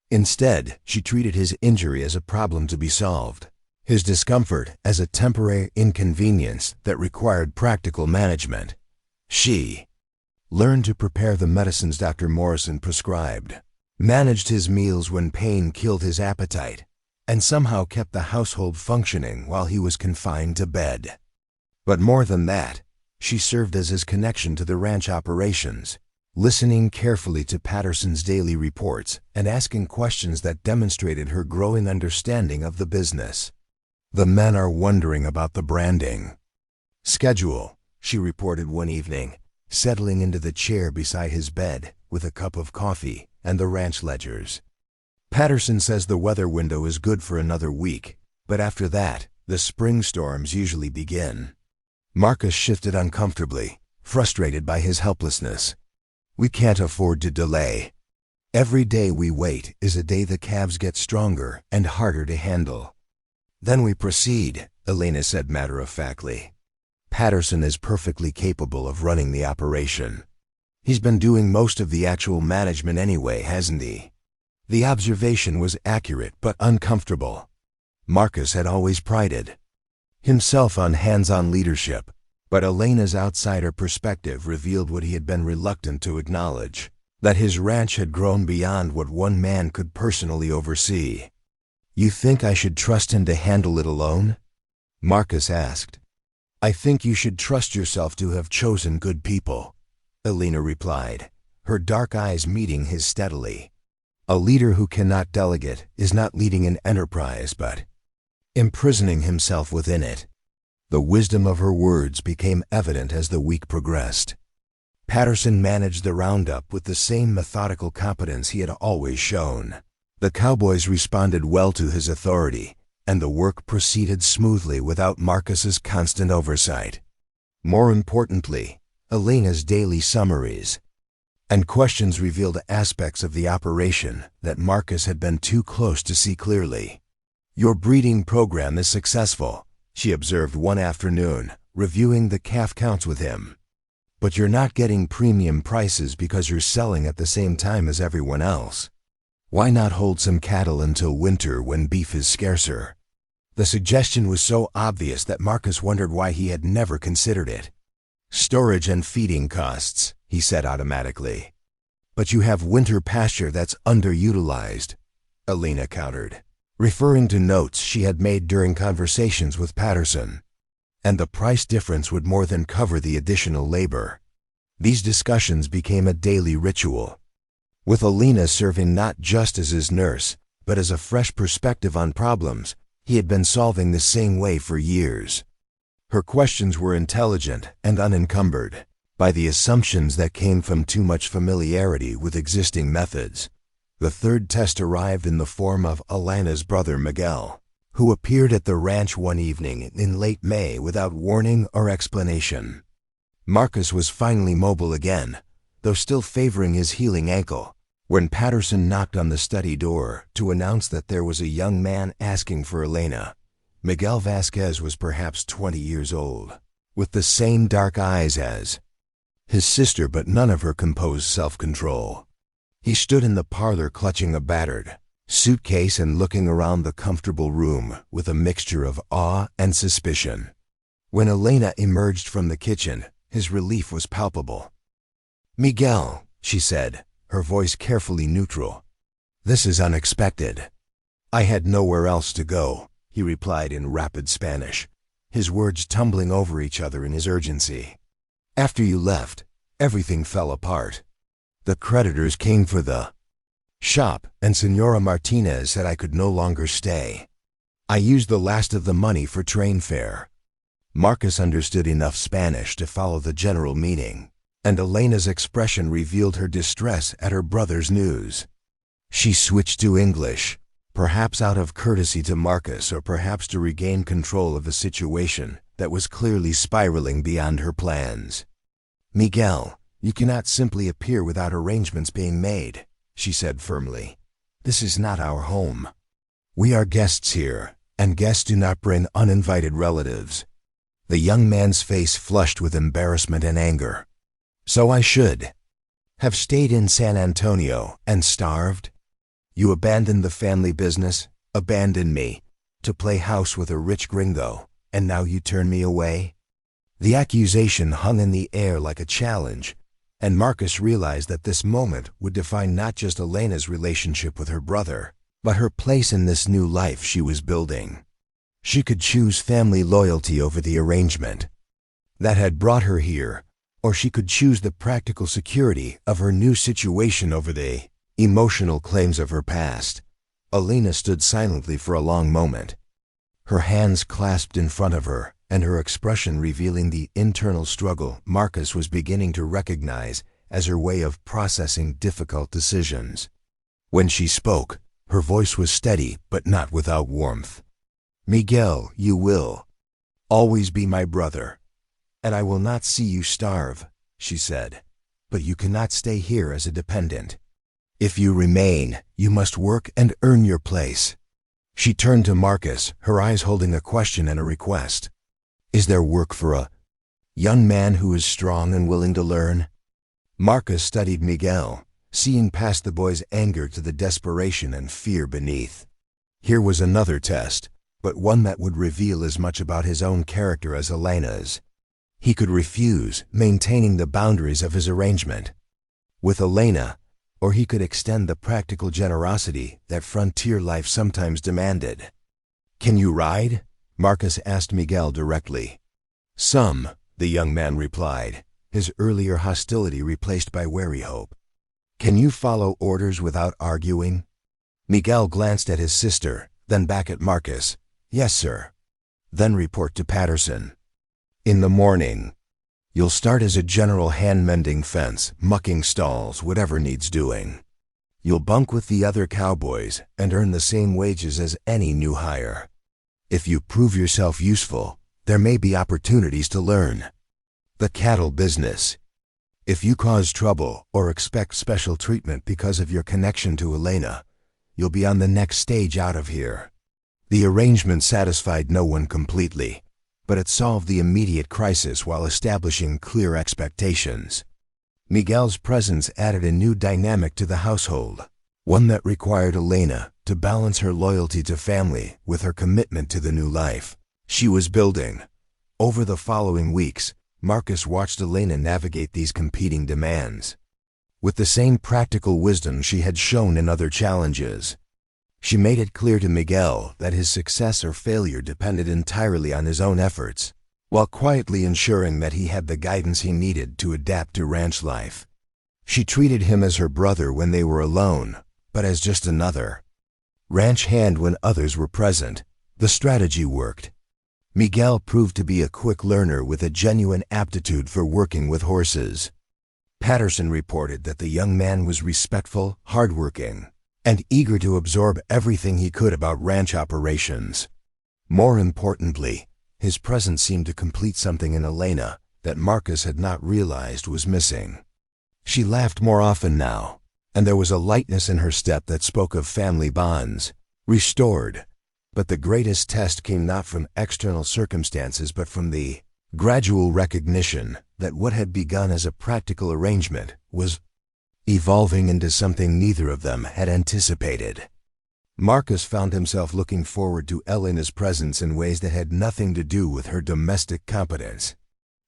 Instead, she treated his injury as a problem to be solved, his discomfort as a temporary inconvenience that required practical management. She learned to prepare the medicines Dr. Morrison prescribed, managed his meals when pain killed his appetite, and somehow kept the household functioning while he was confined to bed. But more than that, she served as his connection to the ranch operations, listening carefully to Patterson's daily reports and asking questions that demonstrated her growing understanding of the business. The men are wondering about the branding. Schedule, she reported one evening, settling into the chair beside his bed with a cup of coffee and the ranch ledgers. Patterson says the weather window is good for another week, but after that, the spring storms usually begin. Marcus shifted uncomfortably, frustrated by his helplessness. We can't afford to delay. Every day we wait is a day the calves get stronger and harder to handle. Then we proceed, Elena said matter-of-factly. Patterson is perfectly capable of running the operation. He's been doing most of the actual management anyway, hasn't he? The observation was accurate but uncomfortable. Marcus had always prided himself on hands-on leadership, but Elena's outsider perspective revealed what he had been reluctant to acknowledge, that his ranch had grown beyond what one man could personally oversee. You think I should trust him to handle it alone? Marcus asked. I think you should trust yourself to have chosen good people, Elena replied, her dark eyes meeting his steadily. A leader who cannot delegate is not leading an enterprise but imprisoning himself within it. The wisdom of her words became evident as the week progressed. Patterson managed the roundup with the same methodical competence he had always shown. The cowboys responded well to his authority, and the work proceeded smoothly without Marcus's constant oversight. More importantly, Elena's daily summaries and questions revealed aspects of the operation that Marcus had been too close to see clearly. Your breeding program is successful, she observed one afternoon, reviewing the calf counts with him. But you're not getting premium prices because you're selling at the same time as everyone else. Why not hold some cattle until winter when beef is scarcer? The suggestion was so obvious that Marcus wondered why he had never considered it. Storage and feeding costs, he said automatically. But you have winter pasture that's underutilized, Elena countered, referring to notes she had made during conversations with Patterson. And the price difference would more than cover the additional labor. These discussions became a daily ritual, with Elena serving not just as his nurse, but as a fresh perspective on problems he had been solving the same way for years. Her questions were intelligent and unencumbered by the assumptions that came from too much familiarity with existing methods. The third test arrived in the form of Elena's brother Miguel, who appeared at the ranch one evening in late May without warning or explanation. Marcus was finally mobile again, though still favoring his healing ankle, when Patterson knocked on the study door to announce that there was a young man asking for Elena. Miguel Vasquez was perhaps 20 years old, with the same dark eyes as his sister but none of her composed self-control. He stood in the parlor clutching a battered suitcase and looking around the comfortable room with a mixture of awe and suspicion. When Elena emerged from the kitchen, his relief was palpable. Miguel, she said, her voice carefully neutral. This is unexpected. I had nowhere else to go, he replied in rapid Spanish, his words tumbling over each other in his urgency. After you left, everything fell apart. The creditors came for the shop, and Senora Martinez said I could no longer stay. I used the last of the money for train fare. Marcus understood enough Spanish to follow the general meaning, and Elena's expression revealed her distress at her brother's news. She switched to English, perhaps out of courtesy to Marcus or perhaps to regain control of the situation that was clearly spiraling beyond her plans. Miguel, you cannot simply appear without arrangements being made, she said firmly. This is not our home. We are guests here, and guests do not bring uninvited relatives. The young man's face flushed with embarrassment and anger. So I should have stayed in San Antonio and starved? You abandoned the family business, abandoned me, to play house with a rich gringo, and now you turn me away? The accusation hung in the air like a challenge, and Marcus realized that this moment would define not just Elena's relationship with her brother, but her place in this new life she was building. She could choose family loyalty over the arrangement that had brought her here, or she could choose the practical security of her new situation over the emotional claims of her past. Elena stood silently for a long moment. her hands clasped in front of her, and her expression revealing the internal struggle Marcus was beginning to recognize as her way of processing difficult decisions. When she spoke, her voice was steady but not without warmth. "Miguel, you will always be my brother, and I will not see you starve," she said. "But you cannot stay here as a dependent. If you remain, you must work and earn your place." She turned to Marcus, her eyes holding a question and a request. "Is there work for a young man who is strong and willing to learn?" Marcus studied Miguel, seeing past the boy's anger to the desperation and fear beneath. Here was another test, but one that would reveal as much about his own character as Elena's. He could refuse, maintaining the boundaries of his arrangement with Elena, or he could extend the practical generosity that frontier life sometimes demanded. "Can you ride?" Marcus asked Miguel directly. "Some," the young man replied, his earlier hostility replaced by wary hope. "Can you follow orders without arguing?" Miguel glanced at his sister, then back at Marcus. "Yes, sir." "Then report to Patterson. In the morning. You'll start as a general hand-mending fence, mucking stalls, whatever needs doing. You'll bunk with the other cowboys and earn the same wages as any new hire. If you prove yourself useful, there may be opportunities to learn the cattle business. If you cause trouble or expect special treatment because of your connection to Elena, you'll be on the next stage out of here." The arrangement satisfied no one completely, but it solved the immediate crisis while establishing clear expectations. Miguel's presence added a new dynamic to the household, one that required Elena to balance her loyalty to family with her commitment to the new life she was building. Over the following weeks, Marcus watched Elena navigate these competing demands with the same practical wisdom she had shown in other challenges. She made it clear to Miguel that his success or failure depended entirely on his own efforts, while quietly ensuring that he had the guidance he needed to adapt to ranch life. She treated him as her brother when they were alone, but as just another ranch hand when others were present. The strategy worked. Miguel proved to be a quick learner with a genuine aptitude for working with horses. Patterson reported that the young man was respectful, hardworking, and eager to absorb everything he could about ranch operations. More importantly, his presence seemed to complete something in Elena that Marcus had not realized was missing. She laughed more often now, and there was a lightness in her step that spoke of family bonds restored. But the greatest test came not from external circumstances but from the gradual recognition that what had begun as a practical arrangement was evolving into something neither of them had anticipated. Marcus found himself looking forward to Elena's presence in ways that had nothing to do with her domestic competence.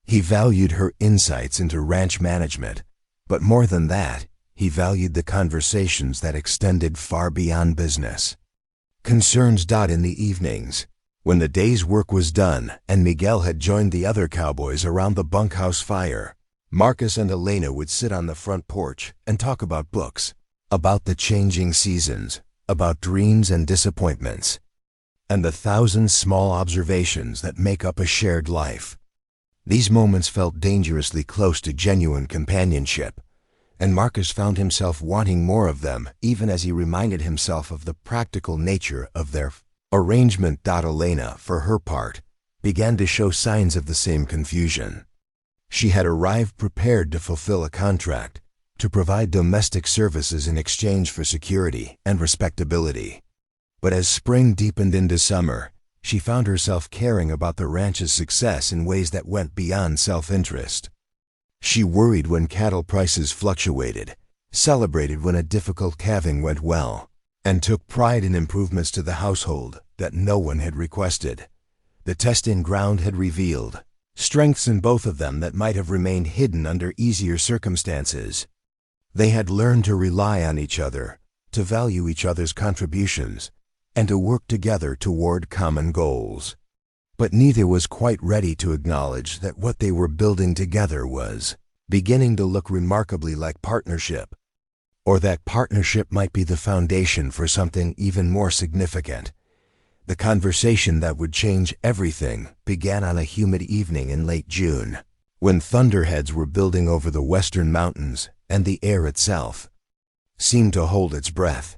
He valued her insights into ranch management, but more than that, he valued the conversations that extended far beyond business. Concerns. In the evenings, when the day's work was done and Miguel had joined the other cowboys around the bunkhouse fire, Marcus and Elena would sit on the front porch and talk about books, about the changing seasons, about dreams and disappointments, and the thousand small observations that make up a shared life. These moments felt dangerously close to genuine companionship, and Marcus found himself wanting more of them even as he reminded himself of the practical nature of their arrangement. Elena, for her part, began to show signs of the same confusion. She had arrived prepared to fulfill a contract, to provide domestic services in exchange for security and respectability. But as spring deepened into summer, she found herself caring about the ranch's success in ways that went beyond self-interest. She worried when cattle prices fluctuated, celebrated when a difficult calving went well, and took pride in improvements to the household that no one had requested. The testing ground had revealed strengths in both of them that might have remained hidden under easier circumstances. They had learned to rely on each other, to value each other's contributions, and to work together toward common goals. But neither was quite ready to acknowledge that what they were building together was beginning to look remarkably like partnership, or that partnership might be the foundation for something even more significant. The conversation that would change everything began on a humid evening in late June, when thunderheads were building over the western mountains and the air itself seemed to hold its breath.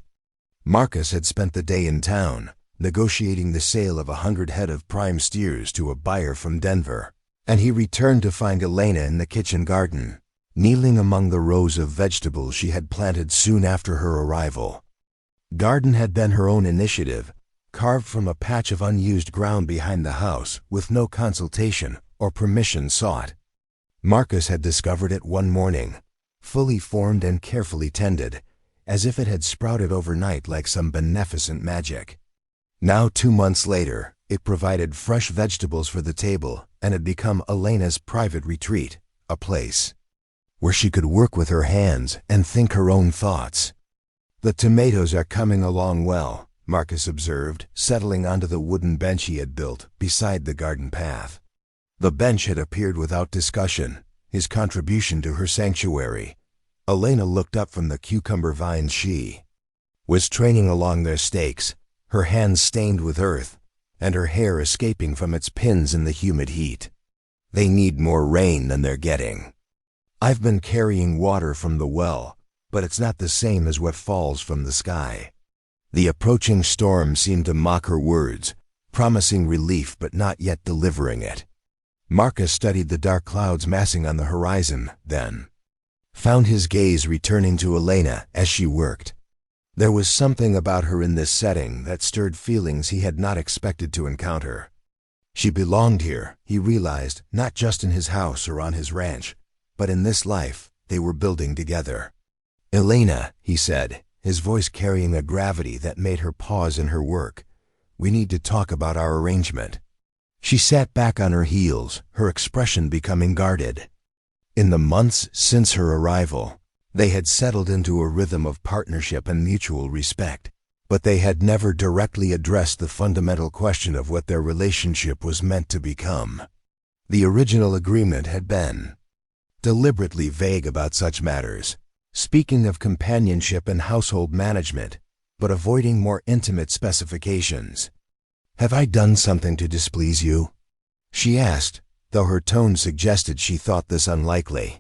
Marcus had spent the day in town, negotiating the sale of 100 head of prime steers to a buyer from Denver, and he returned to find Elena in the kitchen garden, kneeling among the rows of vegetables she had planted soon after her arrival. Garden had been her own initiative, carved from a patch of unused ground behind the house with no consultation or permission sought. Marcus had discovered it one morning, fully formed and carefully tended, as if it had sprouted overnight like some beneficent magic. Now, 2 months later, it provided fresh vegetables for the table and had become Elena's private retreat, a place where she could work with her hands and think her own thoughts. "The tomatoes are coming along well," Marcus observed, settling onto the wooden bench he had built beside the garden path. The bench had appeared without discussion, his contribution to her sanctuary. Elena looked up from the cucumber vines she was training along their stakes, her hands stained with earth, and her hair escaping from its pins in the humid heat. "They need more rain than they're getting. I've been carrying water from the well, but it's not the same as what falls from the sky." The approaching storm seemed to mock her words, promising relief but not yet delivering it. Marcus studied the dark clouds massing on the horizon, then found his gaze returning to Elena as she worked. There was something about her in this setting that stirred feelings he had not expected to encounter. She belonged here, he realized, not just in his house or on his ranch, but in this life they were building together. "Elena," he said, his voice carrying a gravity that made her pause in her work, "we need to talk about our arrangement." She sat back on her heels, her expression becoming guarded. In the months since her arrival, they had settled into a rhythm of partnership and mutual respect, but they had never directly addressed the fundamental question of what their relationship was meant to become. The original agreement had been deliberately vague about such matters, speaking of companionship and household management, but avoiding more intimate specifications. "Have I done something to displease you?" she asked, though her tone suggested she thought this unlikely.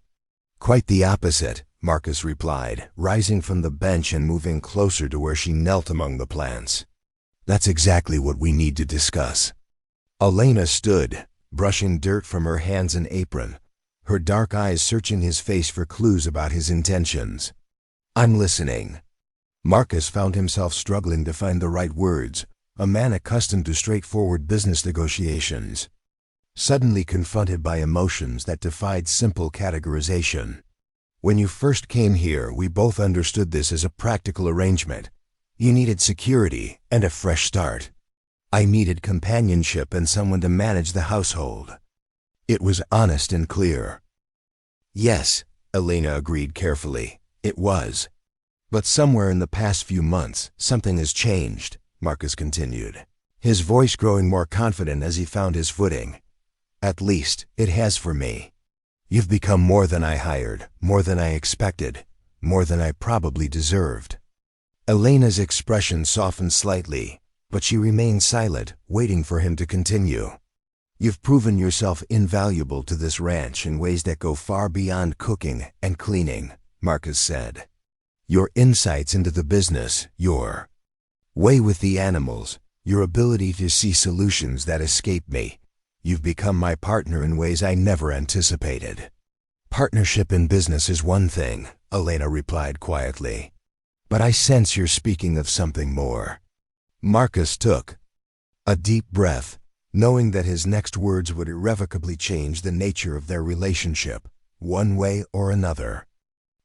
"Quite the opposite," Marcus replied, rising from the bench and moving closer to where she knelt among the plants. "That's exactly what we need to discuss." Elena stood, brushing dirt from her hands and apron, her dark eyes searching his face for clues about his intentions. "I'm listening." Marcus found himself struggling to find the right words, a man accustomed to straightforward business negotiations, suddenly confronted by emotions that defied simple categorization. "When you first came here, we both understood this as a practical arrangement. You needed security and a fresh start. I needed companionship and someone to manage the household." It was honest and clear. "Yes," Elena agreed carefully, "it was. But somewhere in the past few months, something has changed," Marcus continued, his voice growing more confident as he found his footing. "At least, it has for me. You've become more than I hired, more than I expected, more than I probably deserved." Elena's expression softened slightly, but she remained silent, waiting for him to continue. "You've proven yourself invaluable to this ranch in ways that go far beyond cooking and cleaning," Marcus said. "Your insights into the business, your way with the animals, your ability to see solutions that escape me. You've become my partner in ways I never anticipated." "Partnership in business is one thing," Elena replied quietly, "but I sense you're speaking of something more." Marcus took a deep breath, knowing that his next words would irrevocably change the nature of their relationship, one way or another.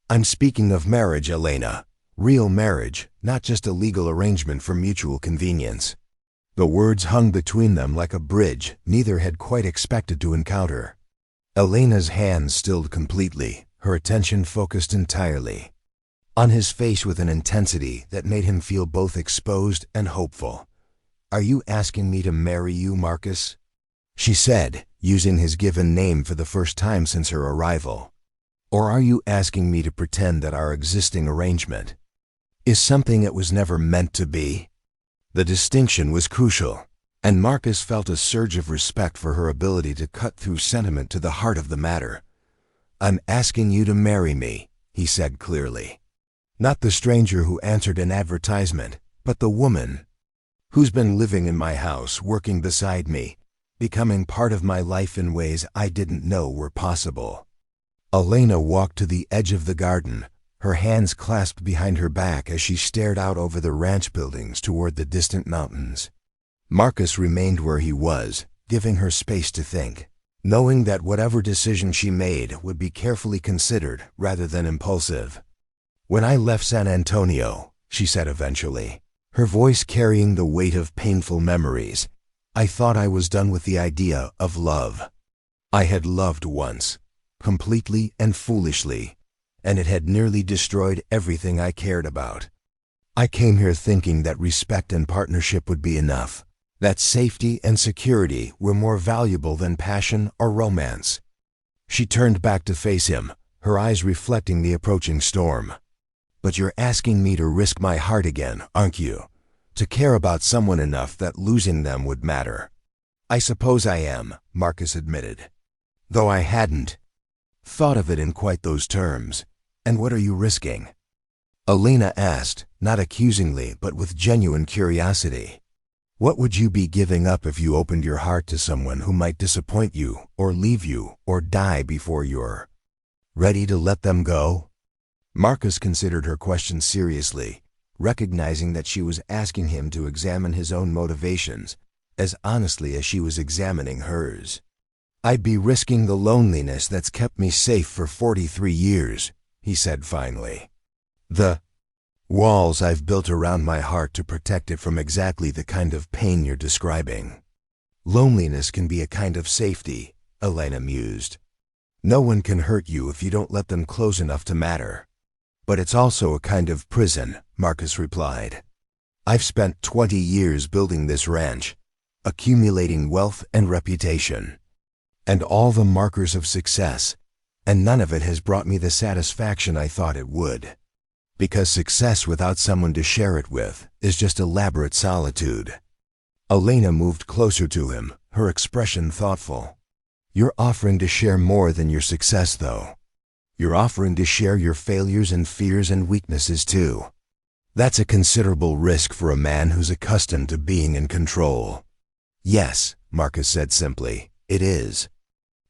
"I'm speaking of marriage, Elena. Real marriage, not just a legal arrangement for mutual convenience." The words hung between them like a bridge neither had quite expected to encounter. Elena's hands stilled completely, her attention focused entirely on his face with an intensity that made him feel both exposed and hopeful. "Are you asking me to marry you, Marcus?" she said, using his given name for the first time since her arrival. "Or are you asking me to pretend that our existing arrangement is something it was never meant to be?" The distinction was crucial, and Marcus felt a surge of respect for her ability to cut through sentiment to the heart of the matter. "I'm asking you to marry me," he said clearly. "Not the stranger who answered an advertisement, but the woman who's been living in my house, working beside me, becoming part of my life in ways I didn't know were possible." Elena walked to the edge of the garden, her hands clasped behind her back as she stared out over the ranch buildings toward the distant mountains. Marcus remained where he was, giving her space to think, knowing that whatever decision she made would be carefully considered rather than impulsive. "When I left San Antonio," she said eventually, her voice carrying the weight of painful memories, "I thought I was done with the idea of love. I had loved once, completely and foolishly, and it had nearly destroyed everything I cared about. I came here thinking that respect and partnership would be enough, that safety and security were more valuable than passion or romance." She turned back to face him, her eyes reflecting the approaching storm. "But you're asking me to risk my heart again, aren't you? To care about someone enough that losing them would matter." "I suppose I am," Marcus admitted, "though I hadn't thought of it in quite those terms. And what are you risking?" Elena asked, not accusingly but with genuine curiosity. "What would you be giving up if you opened your heart to someone who might disappoint you or leave you or die before you're ready to let them go?" Marcus considered her question seriously, recognizing that she was asking him to examine his own motivations as honestly as she was examining hers. "I'd be risking the loneliness that's kept me safe for 43 years, he said finally. "The walls I've built around my heart to protect it from exactly the kind of pain you're describing." "Loneliness can be a kind of safety," Elena mused. "No one can hurt you if you don't let them close enough to matter." "But it's also a kind of prison," Marcus replied. "I've spent 20 years building this ranch, accumulating wealth and reputation, and all the markers of success, and none of it has brought me the satisfaction I thought it would. Because success without someone to share it with is just elaborate solitude." Elena moved closer to him, her expression thoughtful. "You're offering to share more than your success, though. You're offering to share your failures and fears and weaknesses, too. That's a considerable risk for a man who's accustomed to being in control." "Yes," Marcus said simply, "it is."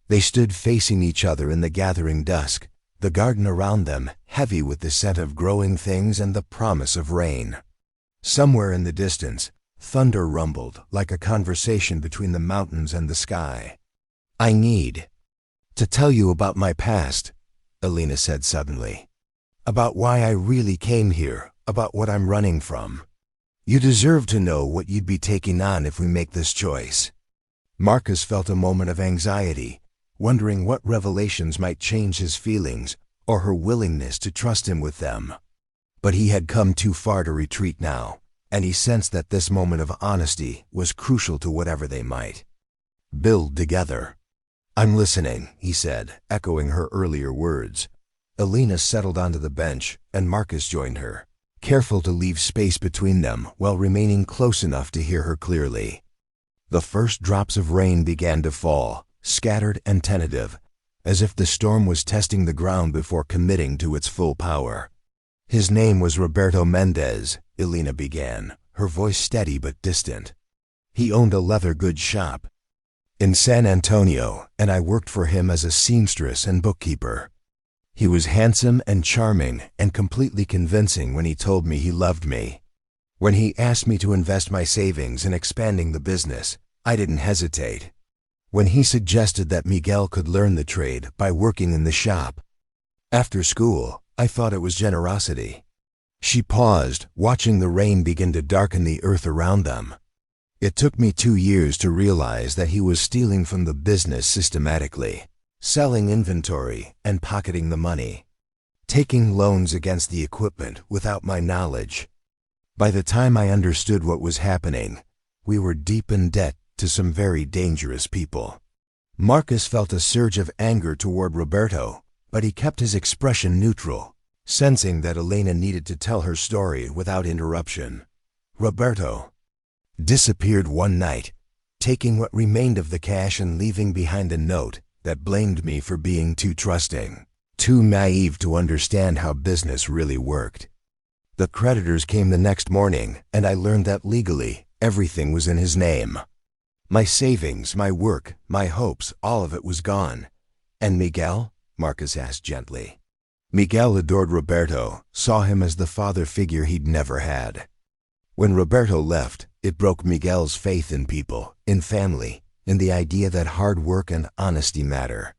They stood facing each other in the gathering dusk, the garden around them heavy with the scent of growing things and the promise of rain. Somewhere in the distance, thunder rumbled like a conversation between the mountains and the sky. "I need to tell you about my past," Elena said suddenly. "About why I really came here, about what I'm running from. You deserve to know what you'd be taking on if we make this choice." Marcus felt a moment of anxiety, wondering what revelations might change his feelings or her willingness to trust him with them. But he had come too far to retreat now, and he sensed that this moment of honesty was crucial to whatever they might build together. "I'm listening," he said, echoing her earlier words. Elena settled onto the bench, and Marcus joined her, careful to leave space between them while remaining close enough to hear her clearly. The first drops of rain began to fall, scattered and tentative, as if the storm was testing the ground before committing to its full power. "His name was Roberto Mendez," Elena began, her voice steady but distant. "He owned a leather goods shop in San Antonio, and I worked for him as a seamstress and bookkeeper. He was handsome and charming and completely convincing when he told me he loved me. When he asked me to invest my savings in expanding the business, I didn't hesitate. When he suggested that Miguel could learn the trade by working in the shop after school, I thought it was generosity." She paused, watching the rain begin to darken the earth around them. "It took me 2 years to realize that he was stealing from the business systematically, selling inventory and pocketing the money, taking loans against the equipment without my knowledge. By the time I understood what was happening, we were deep in debt to some very dangerous people." Marcus felt a surge of anger toward Roberto, but he kept his expression neutral, sensing that Elena needed to tell her story without interruption. "Roberto, disappeared one night, taking what remained of the cash and leaving behind a note that blamed me for being too trusting, too naive to understand how business really worked. The creditors came the next morning, and I learned that legally, everything was in his name. My savings, my work, my hopes, all of it was gone. And Miguel? Marcus asked gently. Miguel adored Roberto, saw him as the father figure he'd never had. When Roberto left, it broke Miguel's faith in people, in family, in the idea that hard work and honesty matter.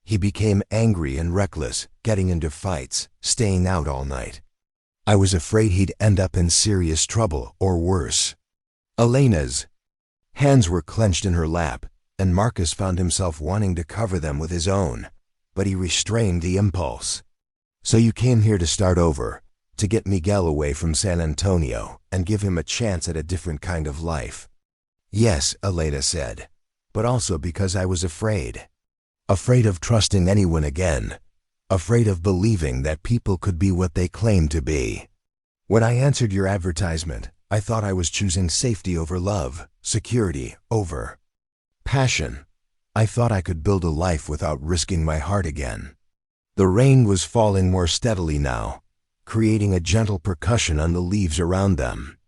He became angry and reckless, getting into fights, staying out all night. I was afraid he'd end up in serious trouble, or worse. Elena's hands were clenched in her lap, and Marcus found himself wanting to cover them with his own, but he restrained the impulse. So you came here to start over, to get Miguel away from San Antonio and give him a chance at a different kind of life. Yes, Elena said, but also because I was afraid. Afraid of trusting anyone again. Afraid of believing that people could be what they claimed to be. When I answered your advertisement, I thought I was choosing safety over love, security over passion. I thought I could build a life without risking my heart again. The rain was falling more steadily now, creating a gentle percussion on the leaves around them.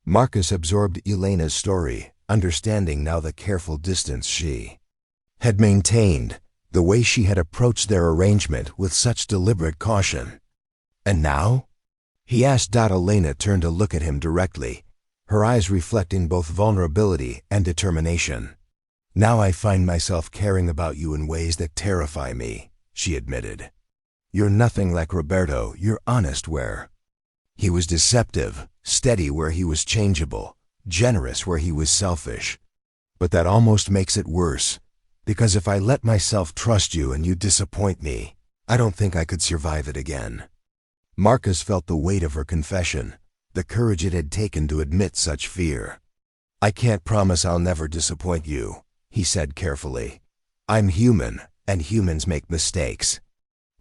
Marcus absorbed Elena's story, understanding now the careful distance she had maintained, the way she had approached their arrangement with such deliberate caution. And now? He asked. Elena turned to look at him directly, her eyes reflecting both vulnerability and determination. Now I find myself caring about you in ways that terrify me, she admitted. You're nothing like Roberto. You're honest where he was deceptive, steady where he was changeable, generous where he was selfish. But that almost makes it worse, because if I let myself trust you and you disappoint me, I don't think I could survive it again. Marcus felt the weight of her confession, the courage it had taken to admit such fear. I can't promise I'll never disappoint you, he said carefully. I'm human, and humans make mistakes.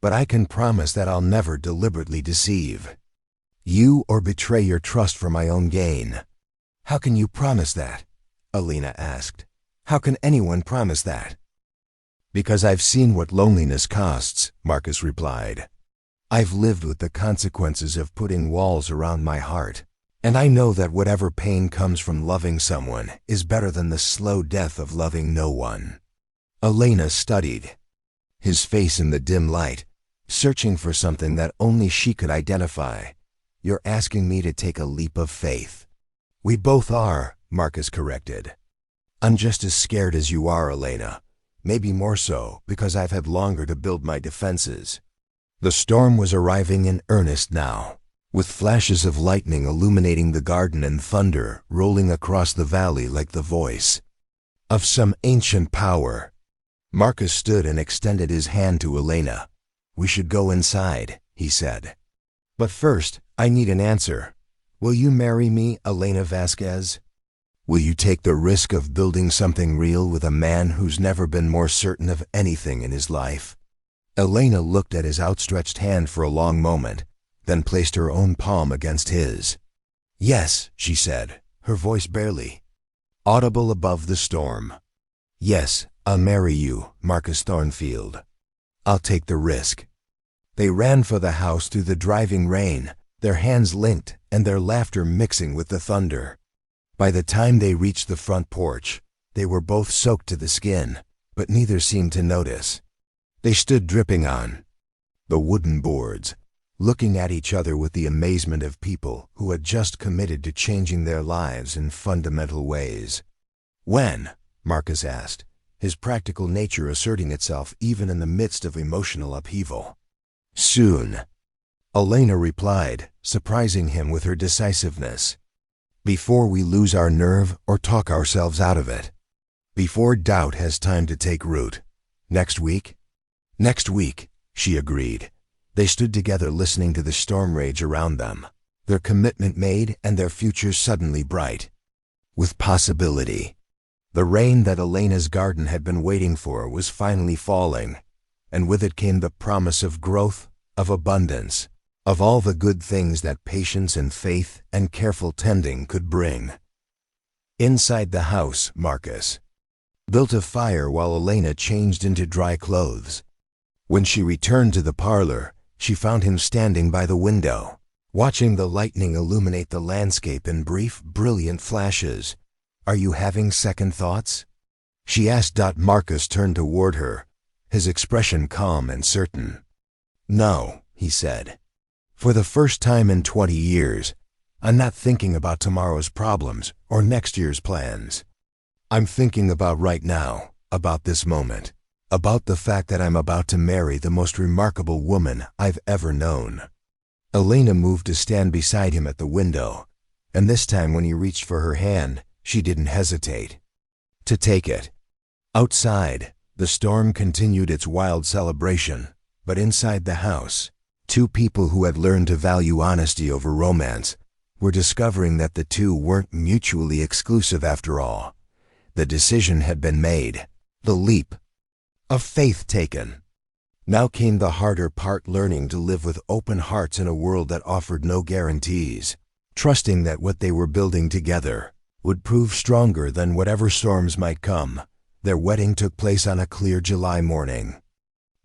But I can promise that I'll never deliberately deceive you or betray your trust for my own gain. How can you promise that? Elena asked. How can anyone promise that? Because I've seen what loneliness costs, Marcus replied. I've lived with the consequences of putting walls around my heart, and I know that whatever pain comes from loving someone is better than the slow death of loving no one. Elena studied his face in the dim light, searching for something that only she could identify. You're asking me to take a leap of faith. We both are, Marcus corrected. I'm just as scared as you are, Elena. Maybe more so, because I've had longer to build my defenses. The storm was arriving in earnest now, with flashes of lightning illuminating the garden and thunder rolling across the valley like the voice of some ancient power. Marcus stood and extended his hand to Elena. We should go inside, he said. But first, I need an answer. Will you marry me, Elena Vasquez? Will you take the risk of building something real with a man who's never been more certain of anything in his life? Elena looked at his outstretched hand for a long moment, then placed her own palm against his. Yes, she said, her voice barely audible above the storm. Yes, I'll marry you, Marcus Thornfield. I'll take the risk. They ran for the house through the driving rain, their hands linked and their laughter mixing with the thunder. By the time they reached the front porch, they were both soaked to the skin, but neither seemed to notice. They stood dripping on the wooden boards, looking at each other with the amazement of people who had just committed to changing their lives in fundamental ways. When? Marcus asked, his practical nature asserting itself even in the midst of emotional upheaval. Soon, Elena replied, surprising him with her decisiveness. Before we lose our nerve or talk ourselves out of it. Before doubt has time to take root. Next week? Next week, she agreed. They stood together listening to the storm rage around them, their commitment made and their future suddenly bright with possibility. The rain that Elena's garden had been waiting for was finally falling, and with it came the promise of growth, of abundance, of all the good things that patience and faith and careful tending could bring. Inside the house, Marcus built a fire while Elena changed into dry clothes. When she returned to the parlor, she found him standing by the window, watching the lightning illuminate the landscape in brief, brilliant flashes. "Are you having second thoughts?" she asked. Marcus turned toward her, his expression calm and certain. "No," he said. "For the first time in 20 years, I'm not thinking about tomorrow's problems or next year's plans. I'm thinking about right now, about this moment, about the fact that I'm about to marry the most remarkable woman I've ever known." Elena moved to stand beside him at the window, and this time when he reached for her hand, she didn't hesitate to take it. Outside, the storm continued its wild celebration, but inside the house, two people who had learned to value honesty over romance were discovering that the two weren't mutually exclusive after all. The decision had been made, the leap of faith taken. Now came the harder part, learning to live with open hearts in a world that offered no guarantees, trusting that what they were building together would prove stronger than whatever storms might come. Their wedding took place on a clear July morning,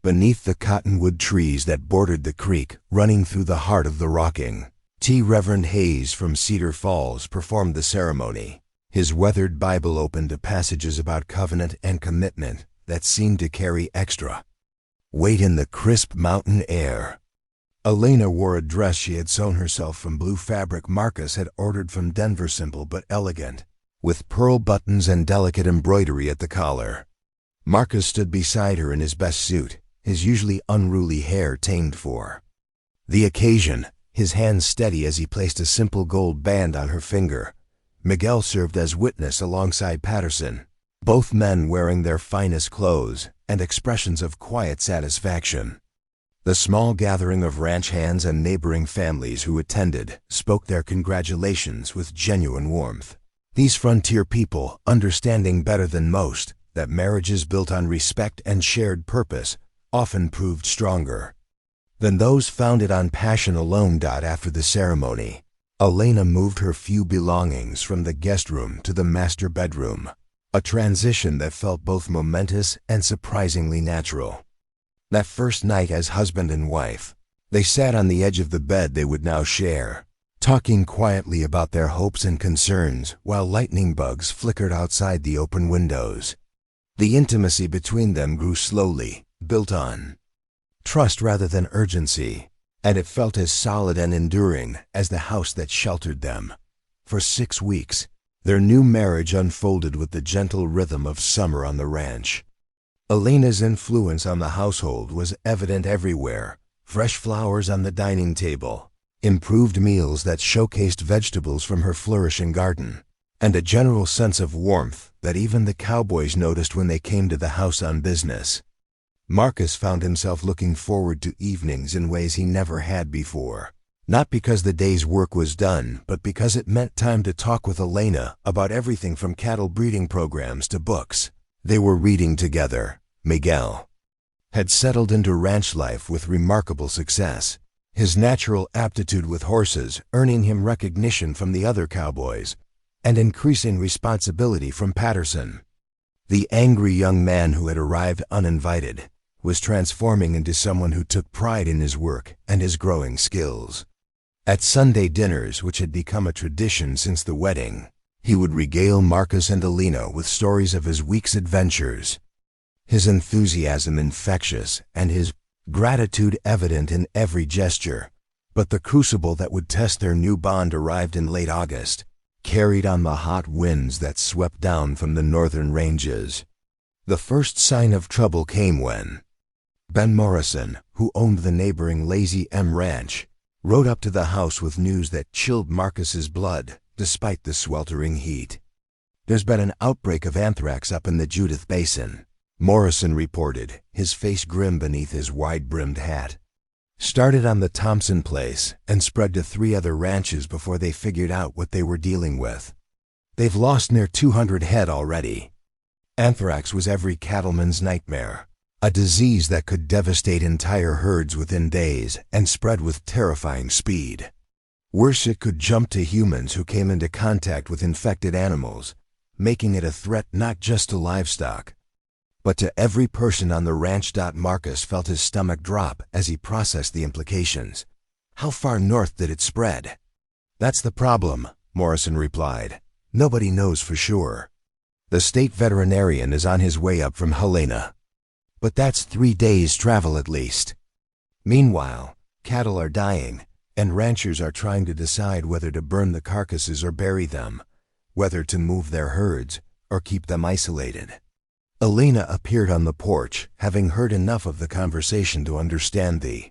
beneath the cottonwood trees that bordered the creek running through the heart of the rocking. Reverend Hayes from Cedar Falls performed the ceremony, his weathered Bible open to passages about covenant and commitment that seemed to carry extra weight in the crisp mountain air. Elena wore a dress she had sewn herself from blue fabric Marcus had ordered from Denver, simple but elegant, with pearl buttons and delicate embroidery at the collar. Marcus stood beside her in his best suit, his usually unruly hair tamed for the occasion, his hands steady as he placed a simple gold band on her finger. Miguel served as witness alongside Patterson, both men wearing their finest clothes and expressions of quiet satisfaction. The small gathering of ranch hands and neighboring families who attended spoke their congratulations with genuine warmth. These frontier people, understanding better than most that marriages built on respect and shared purpose often proved stronger than those founded on passion alone. After the ceremony, Elena moved her few belongings from the guest room to the master bedroom, a transition that felt both momentous and surprisingly natural. That first night as husband and wife, they sat on the edge of the bed they would now share, talking quietly about their hopes and concerns while lightning bugs flickered outside the open windows. The intimacy between them grew slowly, built on trust rather than urgency, and it felt as solid and enduring as the house that sheltered them. For 6 weeks, their new marriage unfolded with the gentle rhythm of summer on the ranch. Elena's influence on the household was evident everywhere: fresh flowers on the dining table, improved meals that showcased vegetables from her flourishing garden, and a general sense of warmth that even the cowboys noticed when they came to the house on business. Marcus found himself looking forward to evenings in ways he never had before, not because the day's work was done, but because it meant time to talk with Elena about everything from cattle breeding programs to books they were reading together. Miguel had settled into ranch life with remarkable success, his natural aptitude with horses earning him recognition from the other cowboys and increasing responsibility from Patterson. The angry young man who had arrived uninvited was transforming into someone who took pride in his work and his growing skills. At Sunday dinners, which had become a tradition since the wedding, he would regale Marcus and Elena with stories of his week's adventures, his enthusiasm infectious and his gratitude evident in every gesture. But the crucible that would test their new bond arrived in late August, carried on the hot winds that swept down from the northern ranges. The first sign of trouble came when Ben Morrison, who owned the neighboring Lazy M Ranch, rode up to the house with news that chilled Marcus's blood despite the sweltering heat. "There's been an outbreak of anthrax up in the Judith Basin," Morrison reported, his face grim beneath his wide-brimmed hat. "Started on the Thompson place and spread to 3 other ranches before they figured out what they were dealing with. They've lost near 200 head already." Anthrax was every cattleman's nightmare, a disease that could devastate entire herds within days and spread with terrifying speed. Worse, it could jump to humans who came into contact with infected animals, making it a threat not just to livestock, but to every person on the ranch. Marcus felt his stomach drop as he processed the implications. How far north did it spread? That's the problem, Morrison replied. Nobody knows for sure. The state veterinarian is on his way up from Helena. But that's 3 days' travel at least. Meanwhile, cattle are dying, and ranchers are trying to decide whether to burn the carcasses or bury them, whether to move their herds or keep them isolated. Elena appeared on the porch, having heard enough of the conversation to understand the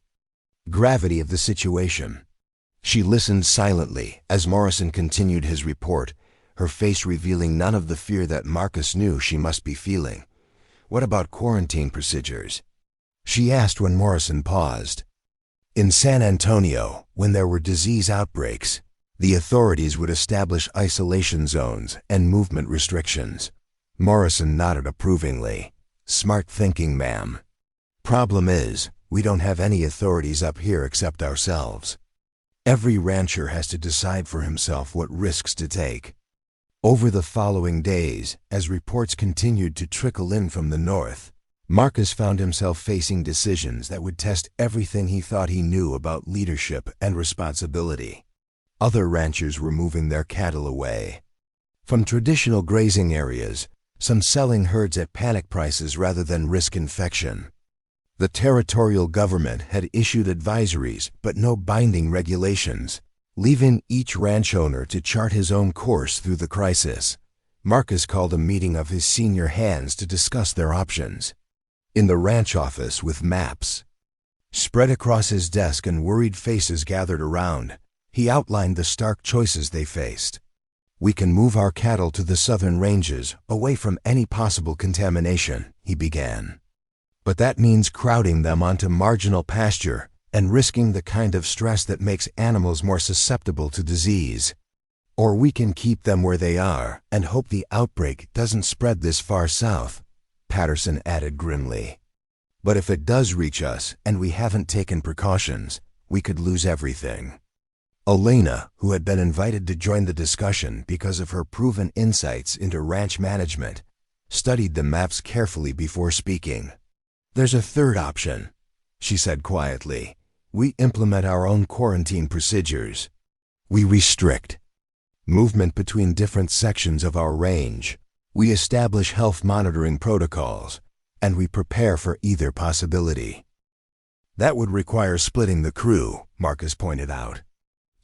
gravity of the situation. She listened silently as Morrison continued his report, her face revealing none of the fear that Marcus knew she must be feeling. What about quarantine procedures? She asked when Morrison paused. In San Antonio, when there were disease outbreaks, the authorities would establish isolation zones and movement restrictions. Morrison nodded approvingly. Smart thinking, ma'am. Problem is, we don't have any authorities up here except ourselves. Every rancher has to decide for himself what risks to take. Over the following days, as reports continued to trickle in from the north, Marcus found himself facing decisions that would test everything he thought he knew about leadership and responsibility. Other ranchers were moving their cattle away from traditional grazing areas, some selling herds at panic prices rather than risk infection. The territorial government had issued advisories but no binding regulations, leaving each ranch owner to chart his own course through the crisis. Marcus called a meeting of his senior hands to discuss their options. In the ranch office, with maps spread across his desk and worried faces gathered around, he outlined the stark choices they faced. We can move our cattle to the southern ranges, away from any possible contamination, he began. But that means crowding them onto marginal pasture and risking the kind of stress that makes animals more susceptible to disease. Or we can keep them where they are and hope the outbreak doesn't spread this far south, Patterson added grimly. But if it does reach us and we haven't taken precautions, we could lose everything. Elena, who had been invited to join the discussion because of her proven insights into ranch management, studied the maps carefully before speaking. There's a third option, she said quietly. We implement our own quarantine procedures. We restrict movement between different sections of our range. We establish health monitoring protocols, and we prepare for either possibility. That would require splitting the crew, Marcus pointed out.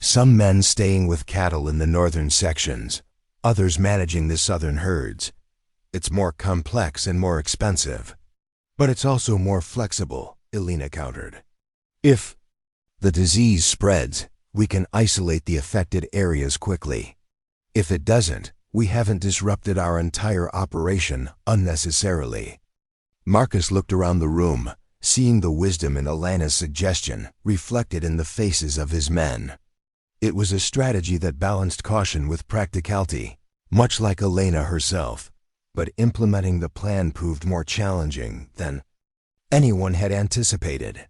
Some men staying with cattle in the northern sections, others managing the southern herds. It's more complex and more expensive. But it's also more flexible, Elena countered. If the disease spreads, we can isolate the affected areas quickly. If it doesn't, we haven't disrupted our entire operation unnecessarily. Marcus looked around the room, seeing the wisdom in Elena's suggestion reflected in the faces of his men. It was a strategy that balanced caution with practicality, much like Elena herself, but implementing the plan proved more challenging than anyone had anticipated.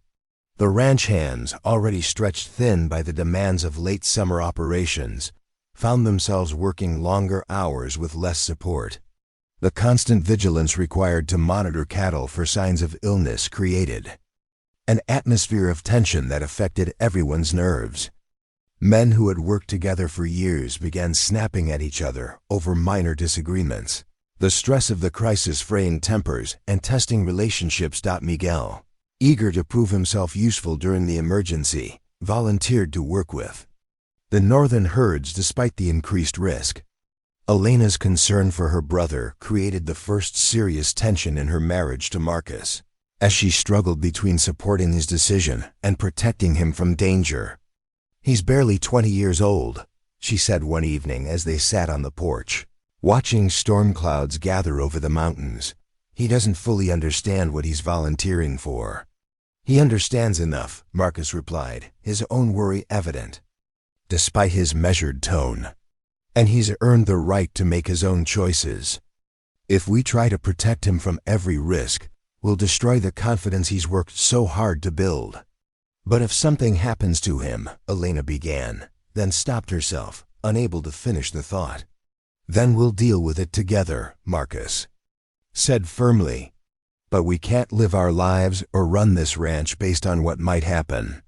The ranch hands, already stretched thin by the demands of late summer operations, found themselves working longer hours with less support. The constant vigilance required to monitor cattle for signs of illness created an atmosphere of tension that affected everyone's nerves. Men who had worked together for years began snapping at each other over minor disagreements. The stress of the crisis fraying tempers and testing relationships. Miguel, eager to prove himself useful during the emergency, volunteered to work with the northern herds despite the increased risk. Elena's concern for her brother created the first serious tension in her marriage to Marcus, as she struggled between supporting his decision and protecting him from danger. He's barely 20 years old, she said one evening as they sat on the porch, watching storm clouds gather over the mountains. He doesn't fully understand what he's volunteering for. He understands enough, Marcus replied, his own worry evident, despite his measured tone. And he's earned the right to make his own choices. If we try to protect him from every risk, we'll destroy the confidence he's worked so hard to build. But if something happens to him, Elena began, then stopped herself, unable to finish the thought. Then we'll deal with it together, Marcus said firmly. But we can't live our lives or run this ranch based on what might happen.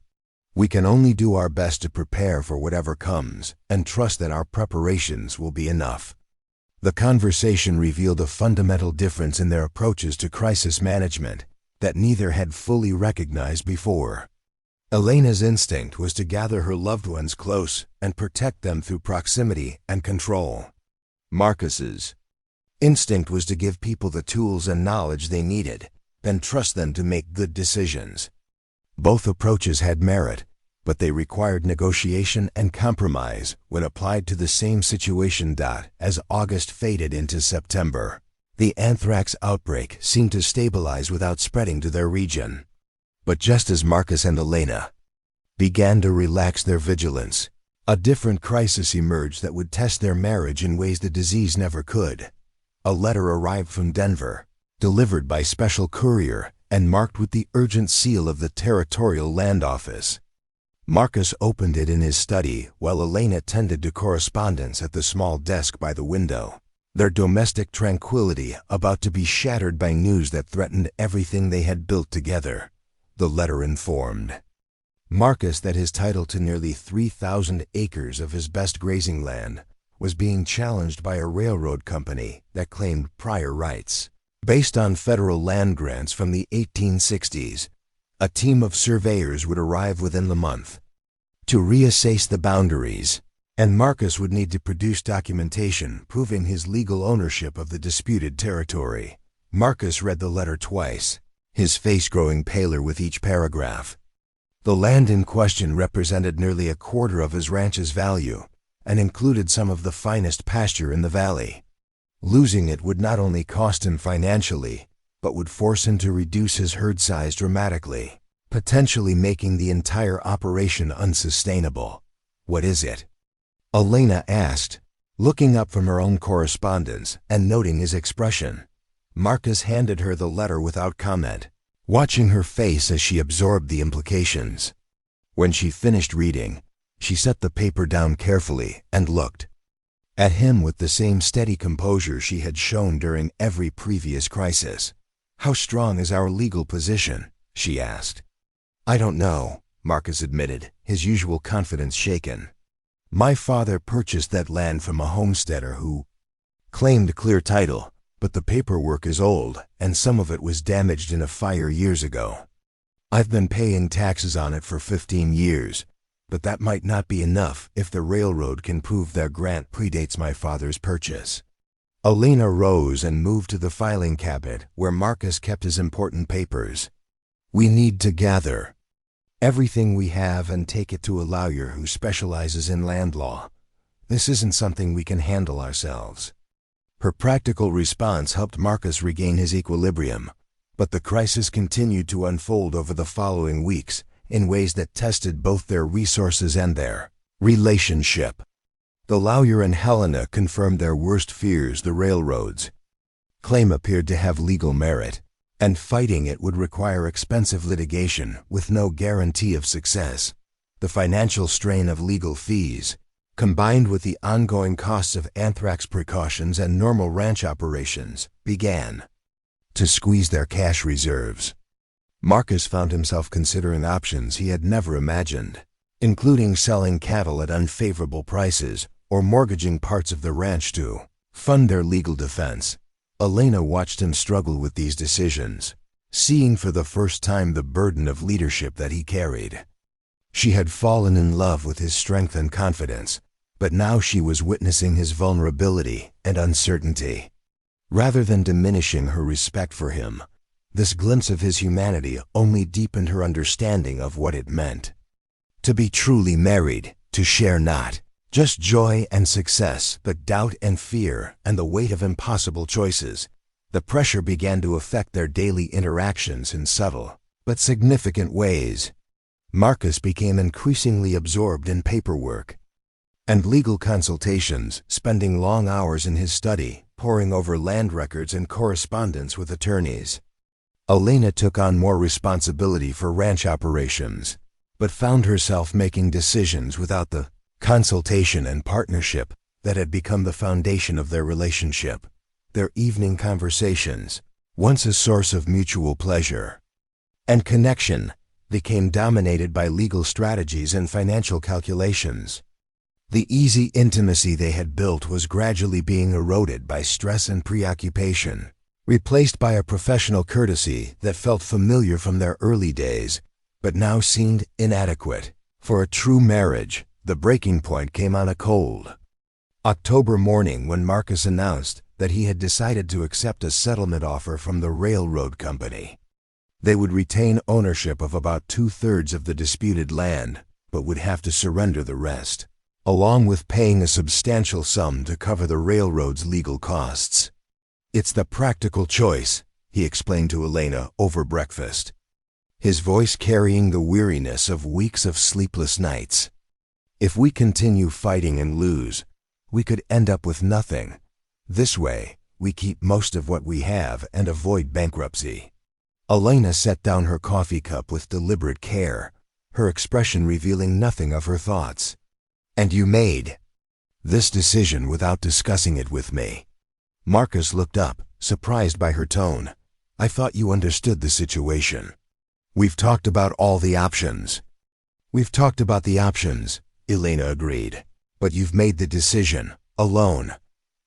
We can only do our best to prepare for whatever comes and trust that our preparations will be enough. The conversation revealed a fundamental difference in their approaches to crisis management that neither had fully recognized before. Elena's instinct was to gather her loved ones close and protect them through proximity and control. Marcus's instinct was to give people the tools and knowledge they needed, then trust them to make good decisions. Both approaches had merit, but they required negotiation and compromise when applied to the same situation. As August faded into September, the anthrax outbreak seemed to stabilize without spreading to their region. But just as Marcus and Elena began to relax their vigilance, a different crisis emerged that would test their marriage in ways the disease never could. A letter arrived from Denver, delivered by special courier and marked with the urgent seal of the Territorial Land Office. Marcus opened it in his study while Elena tended to correspondence at the small desk by the window, their domestic tranquility about to be shattered by news that threatened everything they had built together. The letter informed Marcus that his title to nearly 3,000 acres of his best grazing land was being challenged by a railroad company that claimed prior rights. Based on federal land grants from the 1860s, a team of surveyors would arrive within the month to reassess the boundaries, and Marcus would need to produce documentation proving his legal ownership of the disputed territory. Marcus read the letter twice, his face growing paler with each paragraph. The land in question represented nearly a quarter of his ranch's value and included some of the finest pasture in the valley. Losing it would not only cost him financially, but would force him to reduce his herd size dramatically, potentially making the entire operation unsustainable. "What is it?" Elena asked, looking up from her own correspondence and noting his expression. Marcus handed her the letter without comment, watching her face as she absorbed the implications. When she finished reading, she set the paper down carefully and looked at him with the same steady composure she had shown during every previous crisis. "How strong is our legal position?" she asked. "I don't know," Marcus admitted, his usual confidence shaken. "My father purchased that land from a homesteader who claimed clear title, but the paperwork is old and some of it was damaged in a fire years ago. I've been paying taxes on it for 15 years, but that might not be enough if the railroad can prove their grant predates my father's purchase." Elena rose and moved to the filing cabinet where Marcus kept his important papers. "We need to gather everything we have and take it to a lawyer who specializes in land law. This isn't something we can handle ourselves." Her practical response helped Marcus regain his equilibrium, but the crisis continued to unfold over the following weeks in ways that tested both their resources and their relationship. The lawyer and Helena confirmed their worst fears. The railroad's claim appeared to have legal merit, and fighting it would require expensive litigation with no guarantee of success. The financial strain of legal fees, combined with the ongoing costs of anthrax precautions and normal ranch operations, began to squeeze their cash reserves. Marcus found himself considering options he had never imagined, including selling cattle at unfavorable prices or mortgaging parts of the ranch to fund their legal defense. Elena watched him struggle with these decisions, seeing for the first time the burden of leadership that he carried. She had fallen in love with his strength and confidence, but now she was witnessing his vulnerability and uncertainty. Rather than diminishing her respect for him, this glimpse of his humanity only deepened her understanding of what it meant to be truly married, to share not just joy and success, but doubt and fear and the weight of impossible choices. The pressure began to affect their daily interactions in subtle but significant ways. Marcus became increasingly absorbed in paperwork and legal consultations, spending long hours in his study, poring over land records and correspondence with attorneys. Elena took on more responsibility for ranch operations, but found herself making decisions without the consultation and partnership that had become the foundation of their relationship. Their evening conversations, once a source of mutual pleasure and connection, became dominated by legal strategies and financial calculations. The easy intimacy they had built was gradually being eroded by stress and preoccupation, replaced by a professional courtesy that felt familiar from their early days, but now seemed inadequate. For a true marriage, the breaking point came on a cold October morning when Marcus announced that he had decided to accept a settlement offer from the railroad company. They would retain ownership of about 2/3 of the disputed land, but would have to surrender the rest, along with paying a substantial sum to cover the railroad's legal costs. "It's the practical choice," he explained to Elena over breakfast, his voice carrying the weariness of weeks of sleepless nights. "If we continue fighting and lose, we could end up with nothing. This way, we keep most of what we have and avoid bankruptcy." Elena set down her coffee cup with deliberate care, her expression revealing nothing of her thoughts. "And you made this decision without discussing it with me?" Marcus looked up, surprised by her tone. "I thought you understood the situation." "We've talked about all the options." "We've talked about the options," Elena agreed. "But you've made the decision, alone,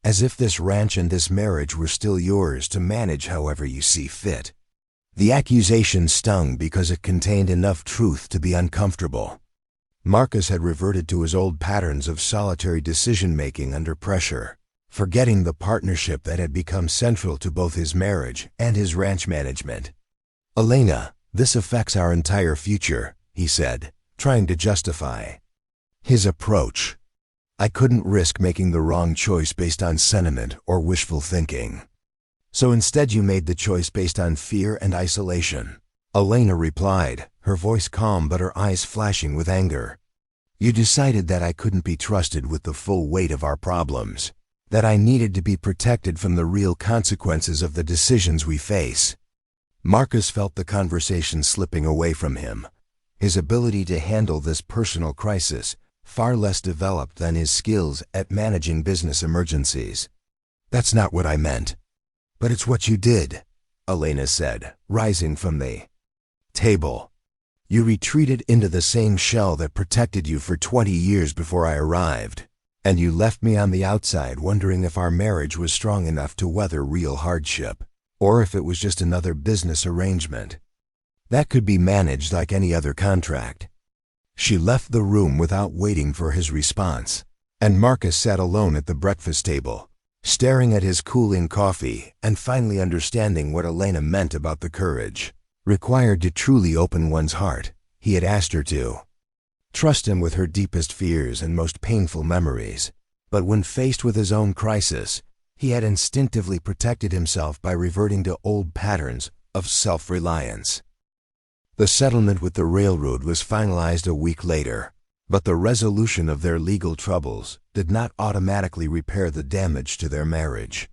as if this ranch and this marriage were still yours to manage however you see fit." The accusation stung because it contained enough truth to be uncomfortable. Marcus had reverted to his old patterns of solitary decision-making under pressure, forgetting the partnership that had become central to both his marriage and his ranch management. "Elena, this affects our entire future," he said, trying to justify his approach. "I couldn't risk making the wrong choice based on sentiment or wishful thinking." "So instead you made the choice based on fear and isolation," Elena replied, her voice calm but her eyes flashing with anger. "You decided that I couldn't be trusted with the full weight of our problems, that I needed to be protected from the real consequences of the decisions we face." Marcus felt the conversation slipping away from him, his ability to handle this personal crisis far less developed than his skills at managing business emergencies. "That's not what I meant." "But it's what you did," Elena said, rising from the table. "You retreated into the same shell that protected you for 20 years before I arrived, and you left me on the outside wondering if our marriage was strong enough to weather real hardship, or if it was just another business arrangement that could be managed like any other contract." She left the room without waiting for his response, and Marcus sat alone at the breakfast table, staring at his cooling coffee and finally understanding what Elena meant about the courage required to truly open one's heart. He had asked her to trust him with her deepest fears and most painful memories, but when faced with his own crisis, he had instinctively protected himself by reverting to old patterns of self-reliance. The settlement with the railroad was finalized a week later, but the resolution of their legal troubles did not automatically repair the damage to their marriage.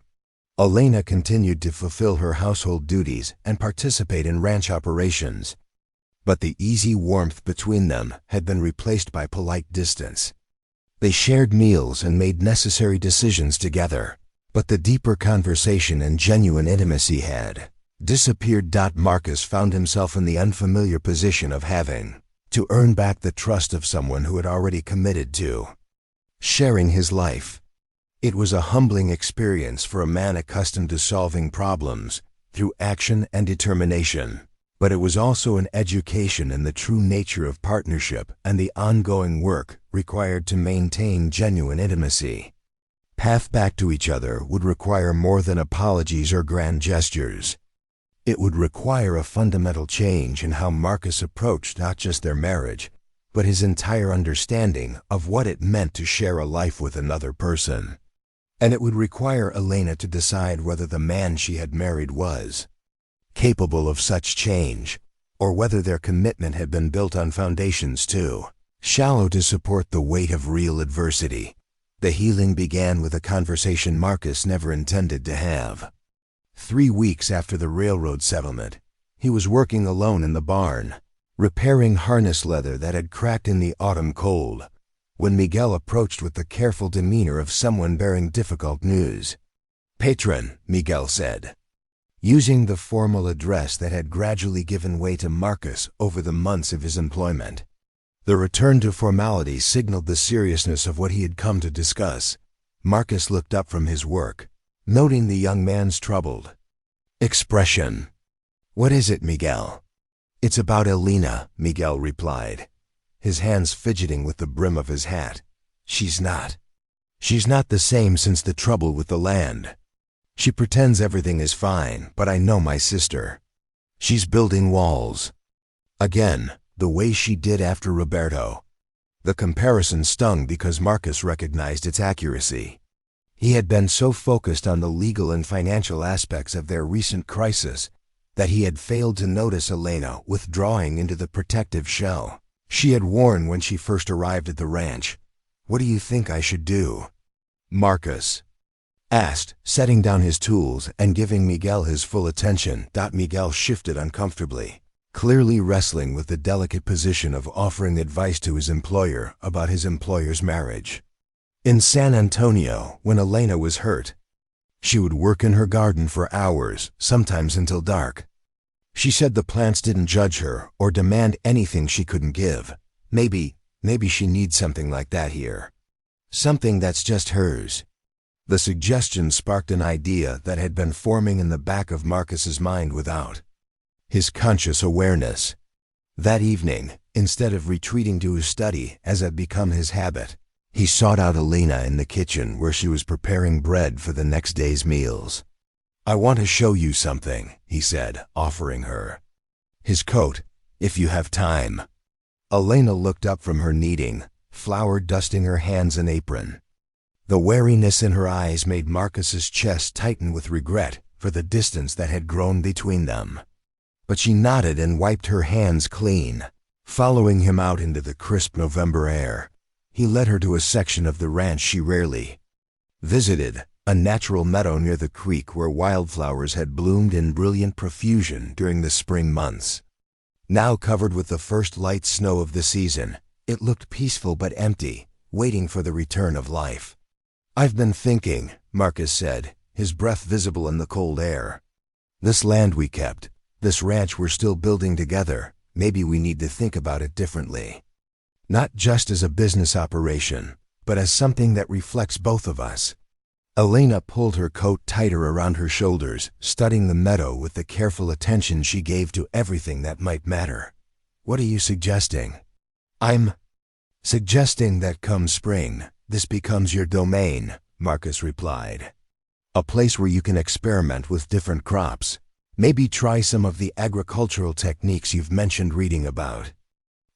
Elena continued to fulfill her household duties and participate in ranch operations, but the easy warmth between them had been replaced by polite distance. They shared meals and made necessary decisions together, but the deeper conversation and genuine intimacy had disappeared. Marcus found himself in the unfamiliar position of having to earn back the trust of someone who had already committed to sharing his life. It was a humbling experience for a man accustomed to solving problems through action and determination, but it was also an education in the true nature of partnership and the ongoing work required to maintain genuine intimacy. Path back to each other would require more than apologies or grand gestures. It would require a fundamental change in how Marcus approached not just their marriage, but his entire understanding of what it meant to share a life with another person. And it would require Elena to decide whether the man she had married was capable of such change, or whether their commitment had been built on foundations too shallow to support the weight of real adversity. The healing began with a conversation Marcus never intended to have. 3 weeks after the railroad settlement, he was working alone in the barn, repairing harness leather that had cracked in the autumn cold, when Miguel approached with the careful demeanor of someone bearing difficult news. "Patron," Miguel said, using the formal address that had gradually given way to Marcus over the months of his employment. The return to formality signaled the seriousness of what he had come to discuss. Marcus looked up from his work, noting the young man's troubled expression. "What is it, Miguel?" "It's about Elena," Miguel replied, his hands fidgeting with the brim of his hat. She's not the same since the trouble with the land. She pretends everything is fine, but I know my sister. She's building walls. Again, the way she did after Roberto." The comparison stung because Marcus recognized its accuracy. He had been so focused on the legal and financial aspects of their recent crisis that he had failed to notice Elena withdrawing into the protective shell she had worn when she first arrived at the ranch. "What do you think I should do?" Marcus asked, setting down his tools and giving Miguel his full attention. Miguel shifted uncomfortably, clearly wrestling with the delicate position of offering advice to his employer about his employer's marriage. In San Antonio, when Elena was hurt, she would work in her garden for hours, sometimes until dark. She said the plants didn't judge her or demand anything she couldn't give. Maybe she needs something like that here. Something that's just hers. The suggestion sparked an idea that had been forming in the back of Marcus's mind without his conscious awareness. That evening, instead of retreating to his study as had become his habit, he sought out Elena in the kitchen where she was preparing bread for the next day's meals. "I want to show you something," he said, offering her his coat, "if you have time." Elena looked up from her kneading, flour dusting her hands and apron. The wariness in her eyes made Marcus's chest tighten with regret for the distance that had grown between them. But she nodded and wiped her hands clean. Following him out into the crisp November air, he led her to a section of the ranch she rarely visited, a natural meadow near the creek where wildflowers had bloomed in brilliant profusion during the spring months. Now covered with the first light snow of the season, it looked peaceful but empty, waiting for the return of life. "I've been thinking," Marcus said, his breath visible in the cold air. "This land we kept, this ranch we're still building together, maybe we need to think about it differently. Not just as a business operation, but as something that reflects both of us." Elena pulled her coat tighter around her shoulders, studying the meadow with the careful attention she gave to everything that might matter. "What are you suggesting?" "I'm suggesting that come spring, this becomes your domain," Marcus replied. "A place where you can experiment with different crops. Maybe try some of the agricultural techniques you've mentioned reading about.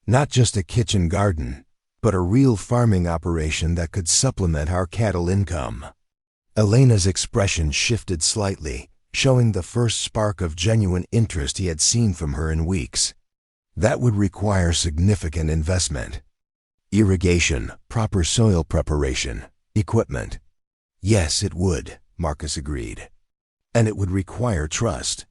Not just a kitchen garden, but a real farming operation that could supplement our cattle income." Elena's expression shifted slightly, showing the first spark of genuine interest he had seen from her in weeks. "That would require significant investment. Irrigation, proper soil preparation, equipment." "Yes, it would," Marcus agreed. "And it would require trust.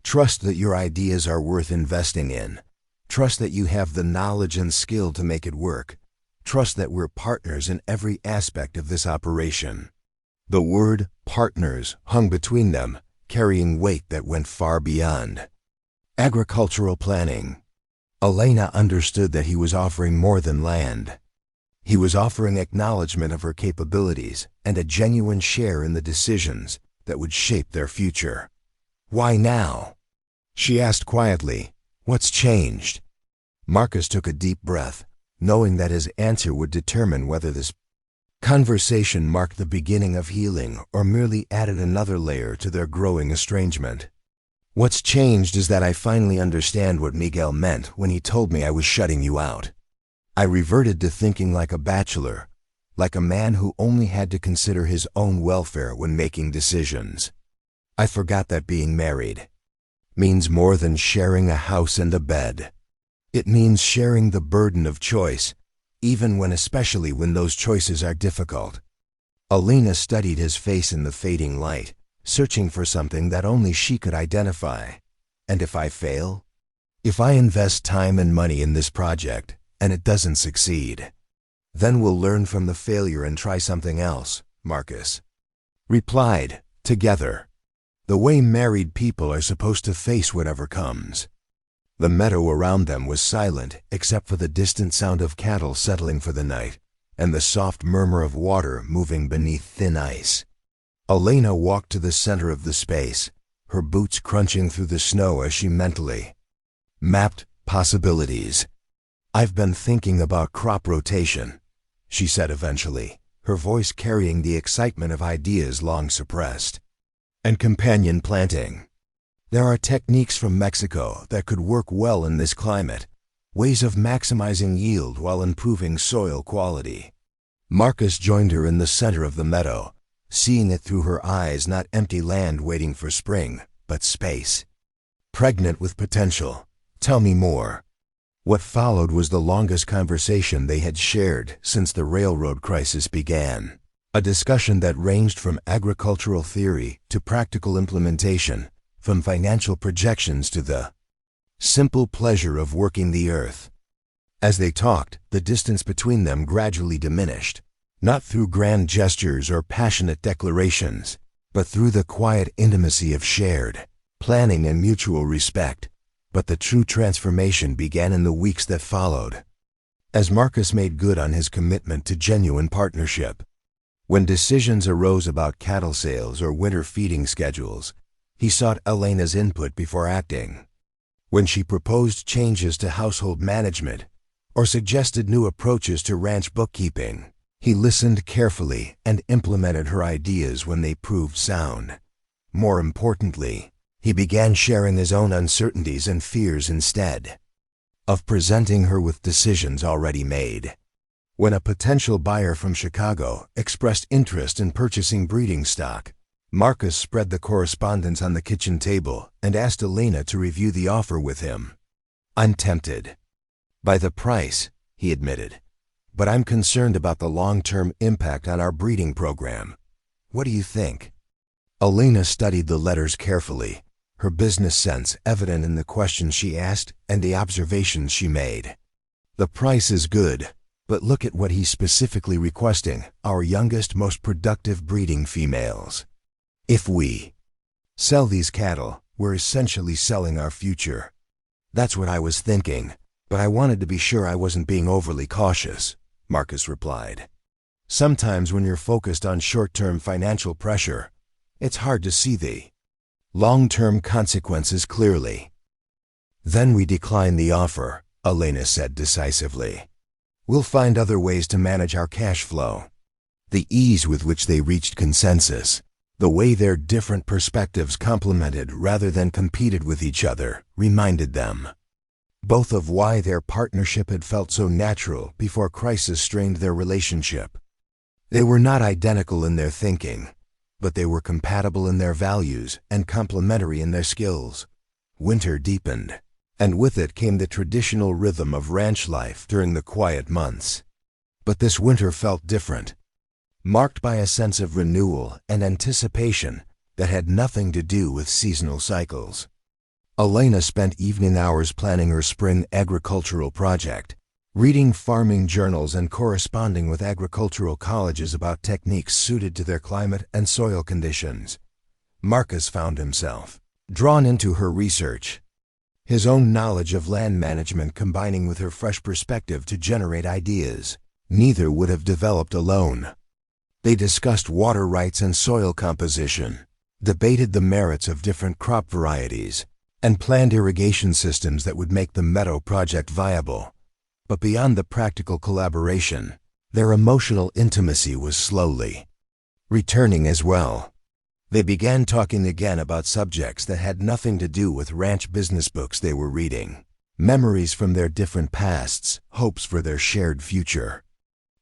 Trust that your ideas are worth investing in. Trust that you have the knowledge and skill to make it work. Trust that we're partners in every aspect of this operation." The word partners hung between them, carrying weight that went far beyond agricultural planning. Elena understood that he was offering more than land. He was offering acknowledgement of her capabilities and a genuine share in the decisions that would shape their future. "Why now?" she asked quietly. "What's changed?" Marcus took a deep breath, knowing that his answer would determine whether this conversation marked the beginning of healing or merely added another layer to their growing estrangement. "What's changed is that I finally understand what Miguel meant when he told me I was shutting you out. I reverted to thinking like a bachelor, like a man who only had to consider his own welfare when making decisions. I forgot that being married means more than sharing a house and a bed. It means sharing the burden of choice, especially when those choices are difficult." Elena studied his face in the fading light, searching for something that only she could identify. "And if I fail? If I invest time and money in this project, and it doesn't succeed? Then we'll learn from the failure and try something else, Marcus replied, together, the way married people are supposed to face whatever comes. The meadow around them was silent except for the distant sound of cattle settling for the night and the soft murmur of water moving beneath thin ice. Elena walked to the center of the space, her boots crunching through the snow as she mentally mapped possibilities. I've been thinking about crop rotation, she said eventually, her voice carrying the excitement of ideas long suppressed. And companion planting. There are techniques from Mexico that could work well in this climate, ways of maximizing yield while improving soil quality. Marcus joined her in the center of the meadow, seeing it through her eyes, not empty land waiting for spring, but space. Pregnant with potential. Tell me more. What followed was the longest conversation they had shared since the railroad crisis began. A discussion that ranged from agricultural theory to practical implementation, from financial projections to the simple pleasure of working the earth. As they talked, the distance between them gradually diminished, not through grand gestures or passionate declarations, but through the quiet intimacy of shared planning and mutual respect. But the true transformation began in the weeks that followed, as Marcus made good on his commitment to genuine partnership. When decisions arose about cattle sales or winter feeding schedules, he sought Elena's input before acting. When she proposed changes to household management or suggested new approaches to ranch bookkeeping, he listened carefully and implemented her ideas when they proved sound. More importantly, he began sharing his own uncertainties and fears instead of presenting her with decisions already made. When a potential buyer from Chicago expressed interest in purchasing breeding stock, Marcus spread the correspondence on the kitchen table and asked Elena to review the offer with him. I'm tempted by the price, he admitted, but I'm concerned about the long-term impact on our breeding program. What do you think? Elena studied the letters carefully, her business sense evident in the questions she asked and the observations she made. The price is good, but look at what he's specifically requesting, our youngest, most productive breeding females. If we sell these cattle, we're essentially selling our future. That's what I was thinking, but I wanted to be sure I wasn't being overly cautious, Marcus replied. Sometimes when you're focused on short-term financial pressure, it's hard to see the long-term consequences clearly. Then we decline the offer, Elena said decisively. We'll find other ways to manage our cash flow. The ease with which they reached consensus, the way their different perspectives complemented rather than competed with each other, reminded them both of why their partnership had felt so natural before crisis strained their relationship. They were not identical in their thinking, but they were compatible in their values and complementary in their skills. Winter deepened, and with it came the traditional rhythm of ranch life during the quiet months. But this winter felt different, marked by a sense of renewal and anticipation that had nothing to do with seasonal cycles. Elena spent evening hours planning her spring agricultural project, reading farming journals and corresponding with agricultural colleges about techniques suited to their climate and soil conditions. Marcus found himself drawn into her research, his own knowledge of land management combining with her fresh perspective to generate ideas neither would have developed alone. They discussed water rights and soil composition, debated the merits of different crop varieties, and planned irrigation systems that would make the meadow project viable. But beyond the practical collaboration, their emotional intimacy was slowly returning as well. They began talking again about subjects that had nothing to do with ranch business books they were reading, memories from their different pasts, hopes for their shared future.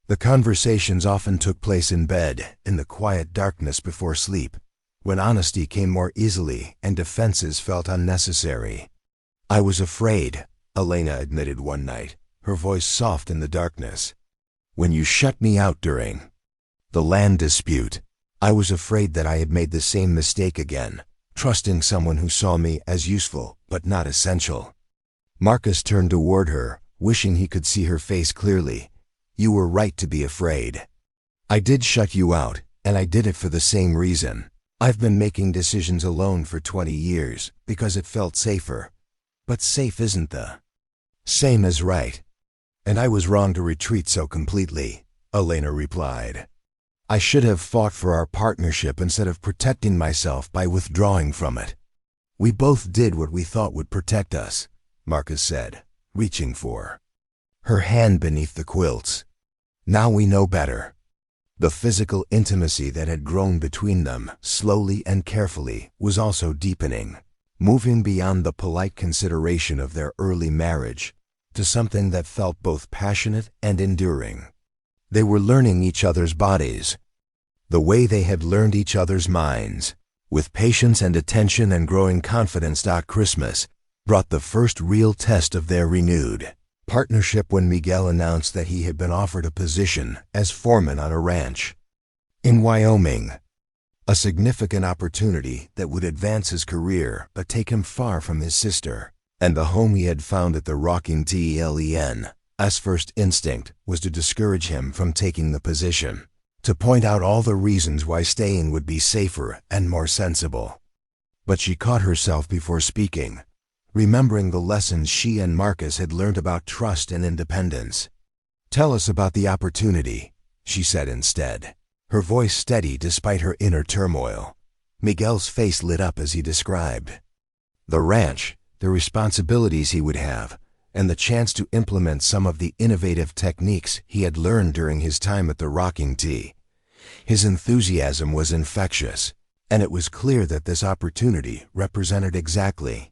The conversations often took place in bed, in the quiet darkness before sleep, when honesty came more easily and defenses felt unnecessary. I was afraid, Elena admitted one night, her voice soft in the darkness. When you shut me out during the land dispute, I was afraid that I had made the same mistake again, trusting someone who saw me as useful but not essential. Marcus turned toward her, wishing he could see her face clearly, You were right to be afraid. I did shut you out, and I did it for the same reason. I've been making decisions alone for 20 years because it felt safer. But safe isn't the same as right. And I was wrong to retreat so completely, Elena replied. I should have fought for our partnership instead of protecting myself by withdrawing from it. We both did what we thought would protect us, Marcus said, reaching for her hand beneath the quilts. Now we know better. The physical intimacy that had grown between them, slowly and carefully, was also deepening, moving beyond the polite consideration of their early marriage to something that felt both passionate and enduring. They were learning each other's bodies, the way they had learned each other's minds. With patience and attention and growing confidence. Christmas brought the first real test of their renewed partnership when Miguel announced that he had been offered a position as foreman on a ranch in Wyoming, a significant opportunity that would advance his career but take him far from his sister and the home he had found at the Rocking Tlen. His first instinct was to discourage him from taking the position, to point out all the reasons why staying would be safer and more sensible. But she caught herself before speaking, remembering the lessons she and Marcus had learned about trust and independence. Tell us about the opportunity, she said instead, her voice steady despite her inner turmoil. Miguel's face lit up as he described the ranch, the responsibilities he would have, and the chance to implement some of the innovative techniques he had learned during his time at the Rocking T. His enthusiasm was infectious, and it was clear that this opportunity represented exactly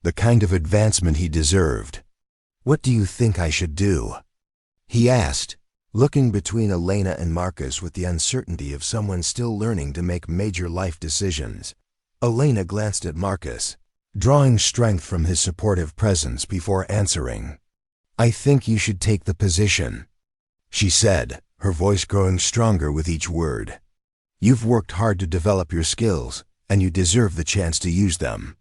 the kind of advancement he deserved. What do you think I should do? He asked, looking between Elena and Marcus with the uncertainty of someone still learning to make major life decisions. Elena glanced at Marcus, drawing strength from his supportive presence before answering. I think you should take the position, she said, her voice growing stronger with each word. You've worked hard to develop your skills, and you deserve the chance to use them.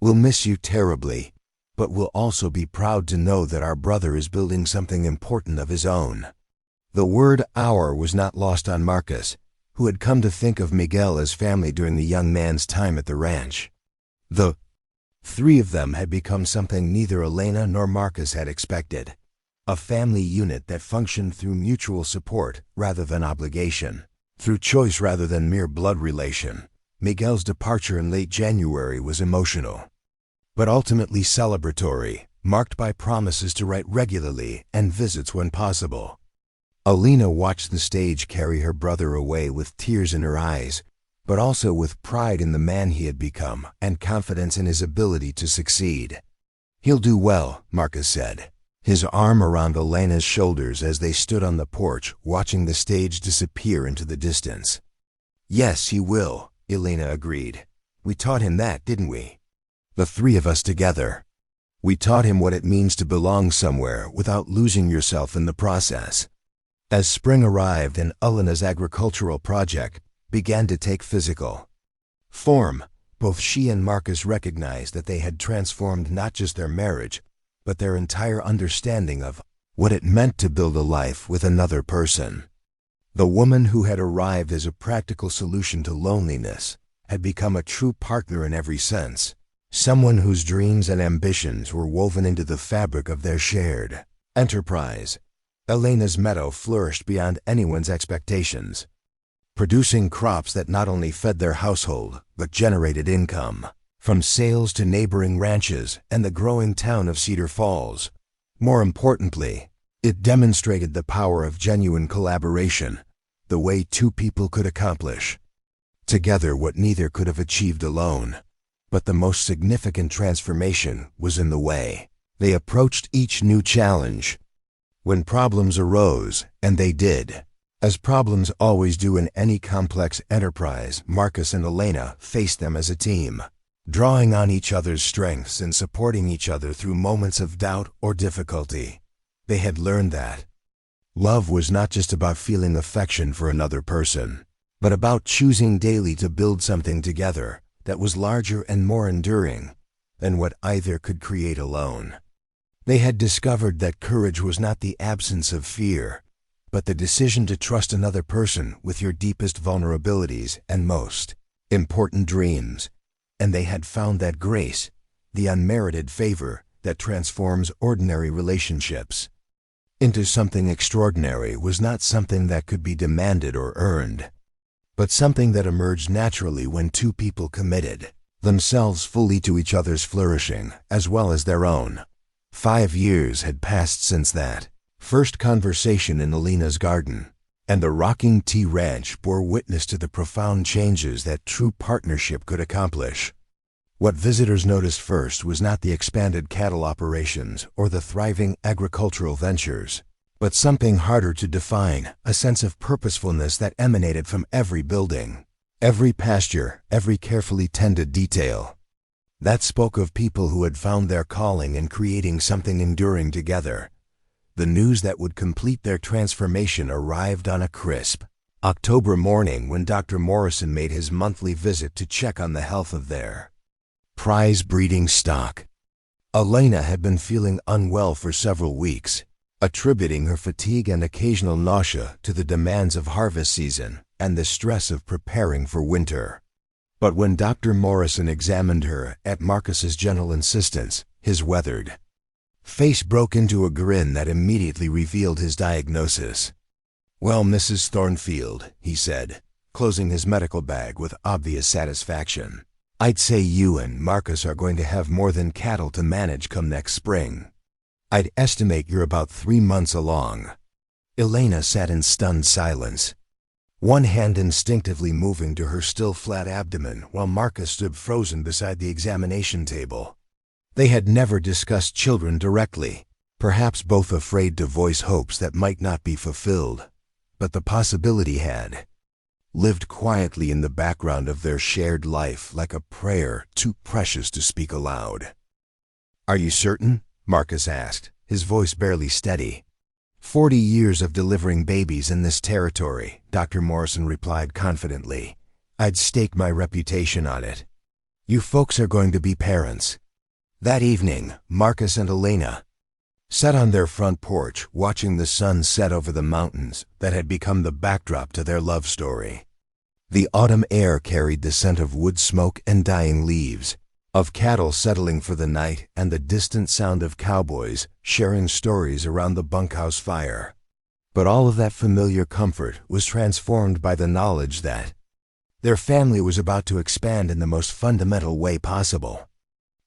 We'll miss you terribly, but we'll also be proud to know that our brother is building something important of his own. The word "our" was not lost on Marcus, who had come to think of Miguel as family during the young man's time at the ranch. The three of them had become something neither Elena nor Marcus had expected. A family unit that functioned through mutual support rather than obligation, through choice rather than mere blood relation. Miguel's departure in late January was emotional, but ultimately celebratory, marked by promises to write regularly and visits when possible. Elena watched the stage carry her brother away with tears in her eyes, but also with pride in the man he had become and confidence in his ability to succeed. He'll do well, Marcus said, his arm around Elena's shoulders as they stood on the porch watching the stage disappear into the distance. Yes, he will, Elena agreed. We taught him that, didn't we? The three of us together. We taught him what it means to belong somewhere without losing yourself in the process. As spring arrived and Elena's agricultural project began to take physical form, both she and Marcus recognized that they had transformed not just their marriage, but their entire understanding of what it meant to build a life with another person. The woman who had arrived as a practical solution to loneliness had become a true partner in every sense, someone whose dreams and ambitions were woven into the fabric of their shared enterprise. Elena's meadow flourished beyond anyone's expectations, producing crops that not only fed their household but generated income, from sales to neighboring ranches and the growing town of Cedar Falls. More importantly, it demonstrated the power of genuine collaboration, the way two people could accomplish together what neither could have achieved alone. But the most significant transformation was in the way they approached each new challenge. When problems arose, and they did, as problems always do in any complex enterprise, Marcus and Elena faced them as a team, drawing on each other's strengths and supporting each other through moments of doubt or difficulty. They had learned that love was not just about feeling affection for another person, but about choosing daily to build something together that was larger and more enduring than what either could create alone. They had discovered that courage was not the absence of fear, but the decision to trust another person with your deepest vulnerabilities and most important dreams. And they had found that grace, the unmerited favor that transforms ordinary relationships into something extraordinary, was not something that could be demanded or earned, but something that emerged naturally when two people committed themselves fully to each other's flourishing as well as their own. 5 years had passed since that first conversation in Elena's garden, and the rocking tea ranch bore witness to the profound changes that true partnership could accomplish. What visitors noticed first was not the expanded cattle operations or the thriving agricultural ventures, but something harder to define, a sense of purposefulness that emanated from every building, every pasture, every carefully tended detail. That spoke of people who had found their calling in creating something enduring together. The news that would complete their transformation arrived on a crisp October morning when Dr. Morrison made his monthly visit to check on the health of their prize breeding stock. Elena had been feeling unwell for several weeks, attributing her fatigue and occasional nausea to the demands of harvest season and the stress of preparing for winter. But when Dr. Morrison examined her at Marcus's gentle insistence, his weathered face broke into a grin that immediately revealed his diagnosis. "Well, Mrs. Thornfield," he said, closing his medical bag with obvious satisfaction, "I'd say you and Marcus are going to have more than cattle to manage come next spring. I'd estimate you're about 3 months along." Elena sat in stunned silence, one hand instinctively moving to her still flat abdomen while Marcus stood frozen beside the examination table. They had never discussed children directly, perhaps both afraid to voice hopes that might not be fulfilled, but the possibility had lived quietly in the background of their shared life like a prayer too precious to speak aloud. "Are you certain?" Marcus asked, his voice barely steady. 40 years of delivering babies in this territory," Dr. Morrison replied confidently. "I'd stake my reputation on it. You folks are going to be parents." That evening, Marcus and Elena sat on their front porch watching the sun set over the mountains that had become the backdrop to their love story. The autumn air carried the scent of wood smoke and dying leaves, of cattle settling for the night, and the distant sound of cowboys sharing stories around the bunkhouse fire. But all of that familiar comfort was transformed by the knowledge that their family was about to expand in the most fundamental way possible.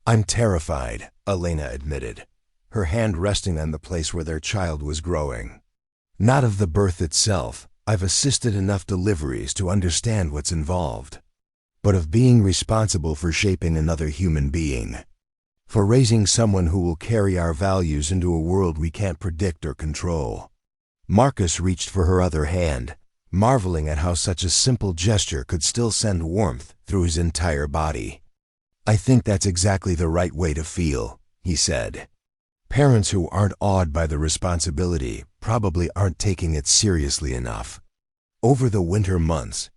"I'm terrified," Elena admitted, her hand resting on the place where their child was growing. "Not of the birth itself. I've assisted enough deliveries to understand what's involved, but of being responsible for shaping another human being, for raising someone who will carry our values into a world we can't predict or control." Marcus reached for her other hand, marveling at how such a simple gesture could still send warmth through his entire body. "I think that's exactly the right way to feel," he said. "Parents who aren't awed by the responsibility probably aren't taking it seriously enough." Over the winter months,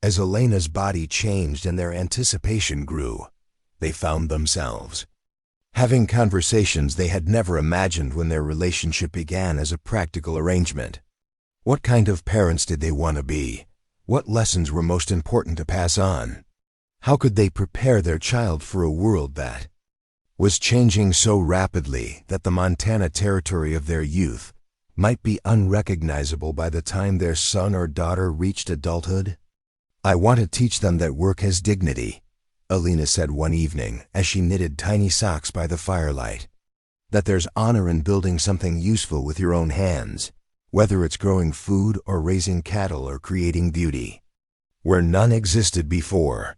as Elena's body changed and their anticipation grew, they found themselves having conversations they had never imagined when their relationship began as a practical arrangement. What kind of parents did they want to be? What lessons were most important to pass on? How could they prepare their child for a world that was changing so rapidly that the Montana territory of their youth might be unrecognizable by the time their son or daughter reached adulthood? "I want to teach them that work has dignity," Elena said one evening as she knitted tiny socks by the firelight. "That there's honor in building something useful with your own hands, whether it's growing food or raising cattle or creating beauty, where none existed before.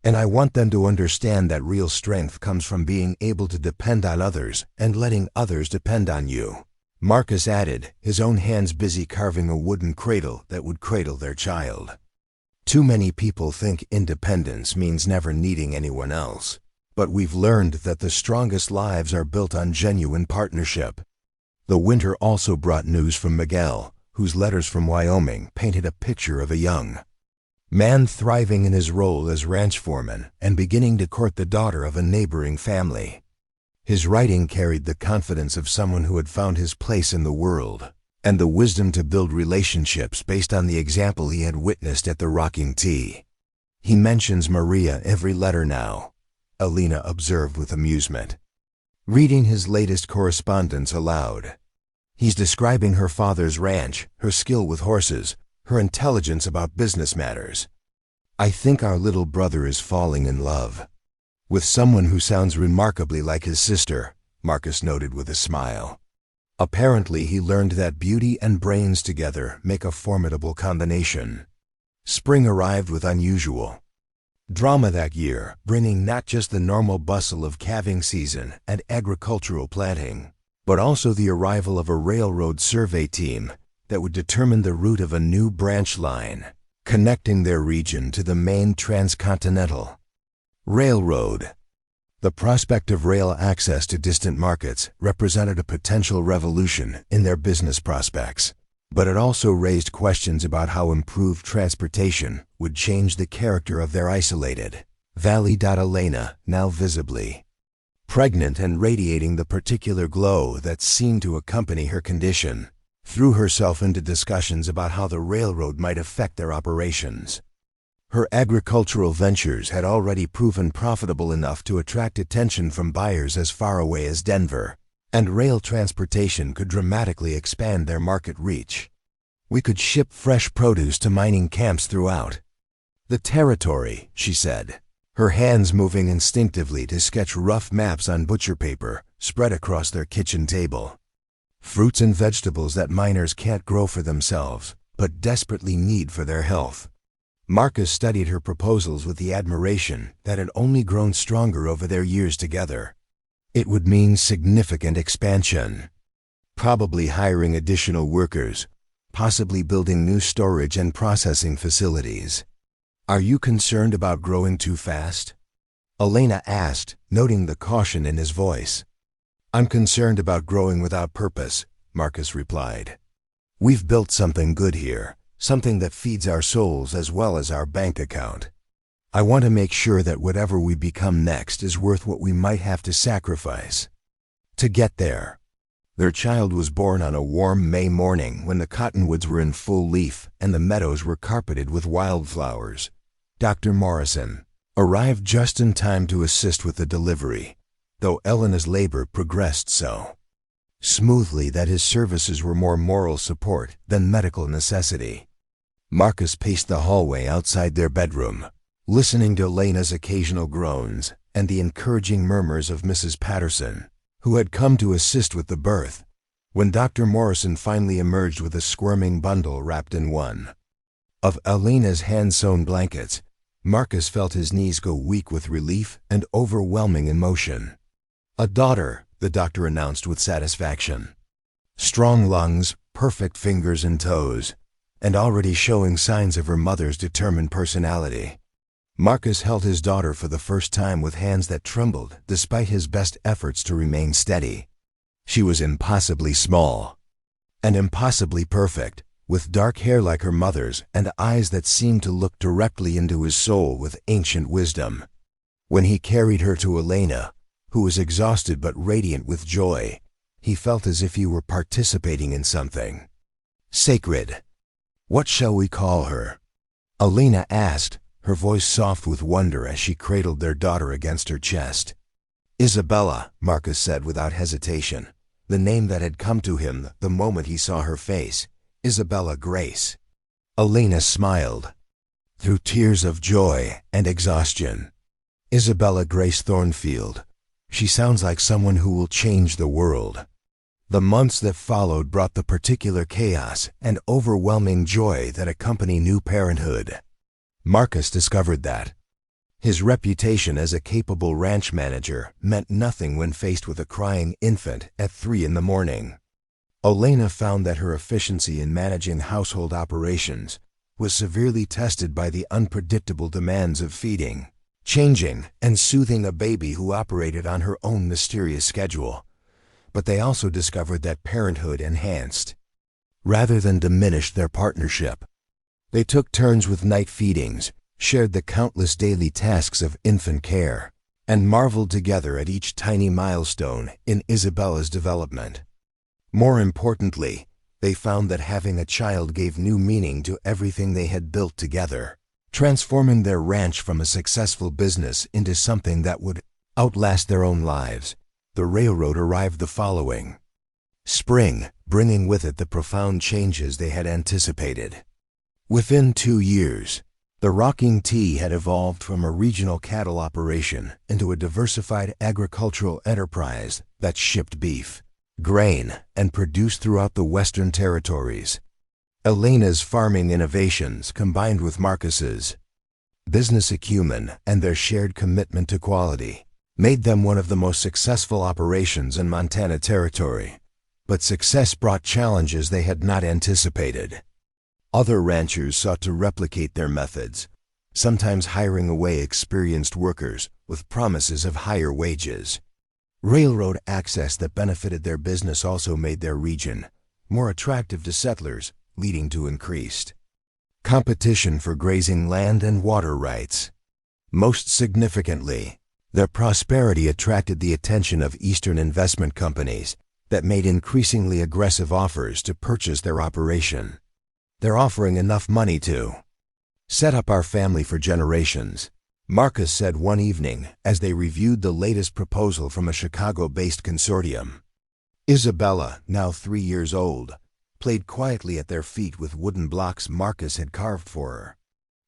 And I want them to understand that real strength comes from being able to depend on others and letting others depend on you." Marcus added, his own hands busy carving a wooden cradle that would cradle their child. "Too many people think independence means never needing anyone else, but we've learned that the strongest lives are built on genuine partnership." The winter also brought news from Miguel, whose letters from Wyoming painted a picture of a young man thriving in his role as ranch foreman and beginning to court the daughter of a neighboring family. His writing carried the confidence of someone who had found his place in the world and the wisdom to build relationships based on the example he had witnessed at the rocking tea. He mentions Maria every letter now, Alina observed with amusement, reading his latest correspondence aloud. He's describing her father's ranch, her skill with horses, her intelligence about business matters. I think our little brother is falling in love with someone who sounds remarkably like his sister, Marcus noted with a smile. Apparently he learned that beauty and brains together make a formidable combination. Spring arrived with unusual drama that year, bringing not just the normal bustle of calving season and agricultural planting, but also the arrival of a railroad survey team that would determine the route of a new branch line, connecting their region to the main transcontinental railroad. The prospect of rail access to distant markets represented a potential revolution in their business prospects, but it also raised questions about how improved transportation would change the character of their isolated valley. Elena, now visibly pregnant and radiating the particular glow that seemed to accompany her condition, threw herself into discussions about how the railroad might affect their operations. Her agricultural ventures had already proven profitable enough to attract attention from buyers as far away as Denver, and rail transportation could dramatically expand their market reach. We could ship fresh produce to mining camps throughout the territory, she said, her hands moving instinctively to sketch rough maps on butcher paper spread across their kitchen table. Fruits and vegetables that miners can't grow for themselves, but desperately need for their health. Marcus studied her proposals with the admiration that had only grown stronger over their years together. It would mean significant expansion, probably hiring additional workers, possibly building new storage and processing facilities. Are you concerned about growing too fast? Elena asked, noting the caution in his voice. I'm concerned about growing without purpose, Marcus replied. We've built something good here, something that feeds our souls as well as our bank account. I want to make sure that whatever we become next is worth what we might have to sacrifice to get there. Their child was born on a warm May morning when the cottonwoods were in full leaf and the meadows were carpeted with wildflowers. Dr. Morrison arrived just in time to assist with the delivery, though Elena's labor progressed so smoothly that his services were more moral support than medical necessity. Marcus paced the hallway outside their bedroom, listening to Elena's occasional groans and the encouraging murmurs of Mrs. Patterson, who had come to assist with the birth, when Dr. Morrison finally emerged with a squirming bundle wrapped in one of Elena's hand-sewn blankets. Marcus felt his knees go weak with relief and overwhelming emotion. A daughter, the doctor announced with satisfaction. Strong lungs, perfect fingers and toes, and already showing signs of her mother's determined personality. Marcus held his daughter for the first time with hands that trembled despite his best efforts to remain steady. She was impossibly small and impossibly perfect, with dark hair like her mother's and eyes that seemed to look directly into his soul with ancient wisdom. When he carried her to Elena, who was exhausted but radiant with joy, he felt as if he were participating in something sacred. What shall we call her? Elena asked, her voice soft with wonder as she cradled their daughter against her chest. Isabella, Marcus said without hesitation, the name that had come to him the moment he saw her face. Isabella Grace. Elena smiled through tears of joy and exhaustion. Isabella Grace Thornfield. She sounds like someone who will change the world. The months that followed brought the particular chaos and overwhelming joy that accompany new parenthood. Marcus discovered that his reputation as a capable ranch manager meant nothing when faced with a crying infant at 3 a.m. Elena found that her efficiency in managing household operations was severely tested by the unpredictable demands of feeding, changing, and soothing a baby who operated on her own mysterious schedule. But they also discovered that parenthood enhanced, rather than diminished, their partnership. They took turns with night feedings, shared the countless daily tasks of infant care, and marveled together at each tiny milestone in Isabella's development. More importantly, They found that having a child gave new meaning to everything they had built together, transforming their ranch from a successful business into something that would outlast their own lives. The railroad arrived the following spring, bringing with it the profound changes they had anticipated. Within 2 years, the Rocking T had evolved from a regional cattle operation into a diversified agricultural enterprise that shipped beef, grain, and produce throughout the Western Territories. Elena's farming innovations, combined with Marcus's business acumen and their shared commitment to quality, made them one of the most successful operations in Montana Territory. But success brought challenges they had not anticipated. Other ranchers sought to replicate their methods, sometimes hiring away experienced workers with promises of higher wages. Railroad access that benefited their business also made their region more attractive to settlers, leading to increased competition for grazing land and water rights. Most significantly, their prosperity attracted the attention of Eastern investment companies that made increasingly aggressive offers to purchase their operation. They're offering enough money to set up our family for generations, Marcus said one evening as they reviewed the latest proposal from a Chicago-based consortium. Isabella, now 3 years old, played quietly at their feet with wooden blocks Marcus had carved for her.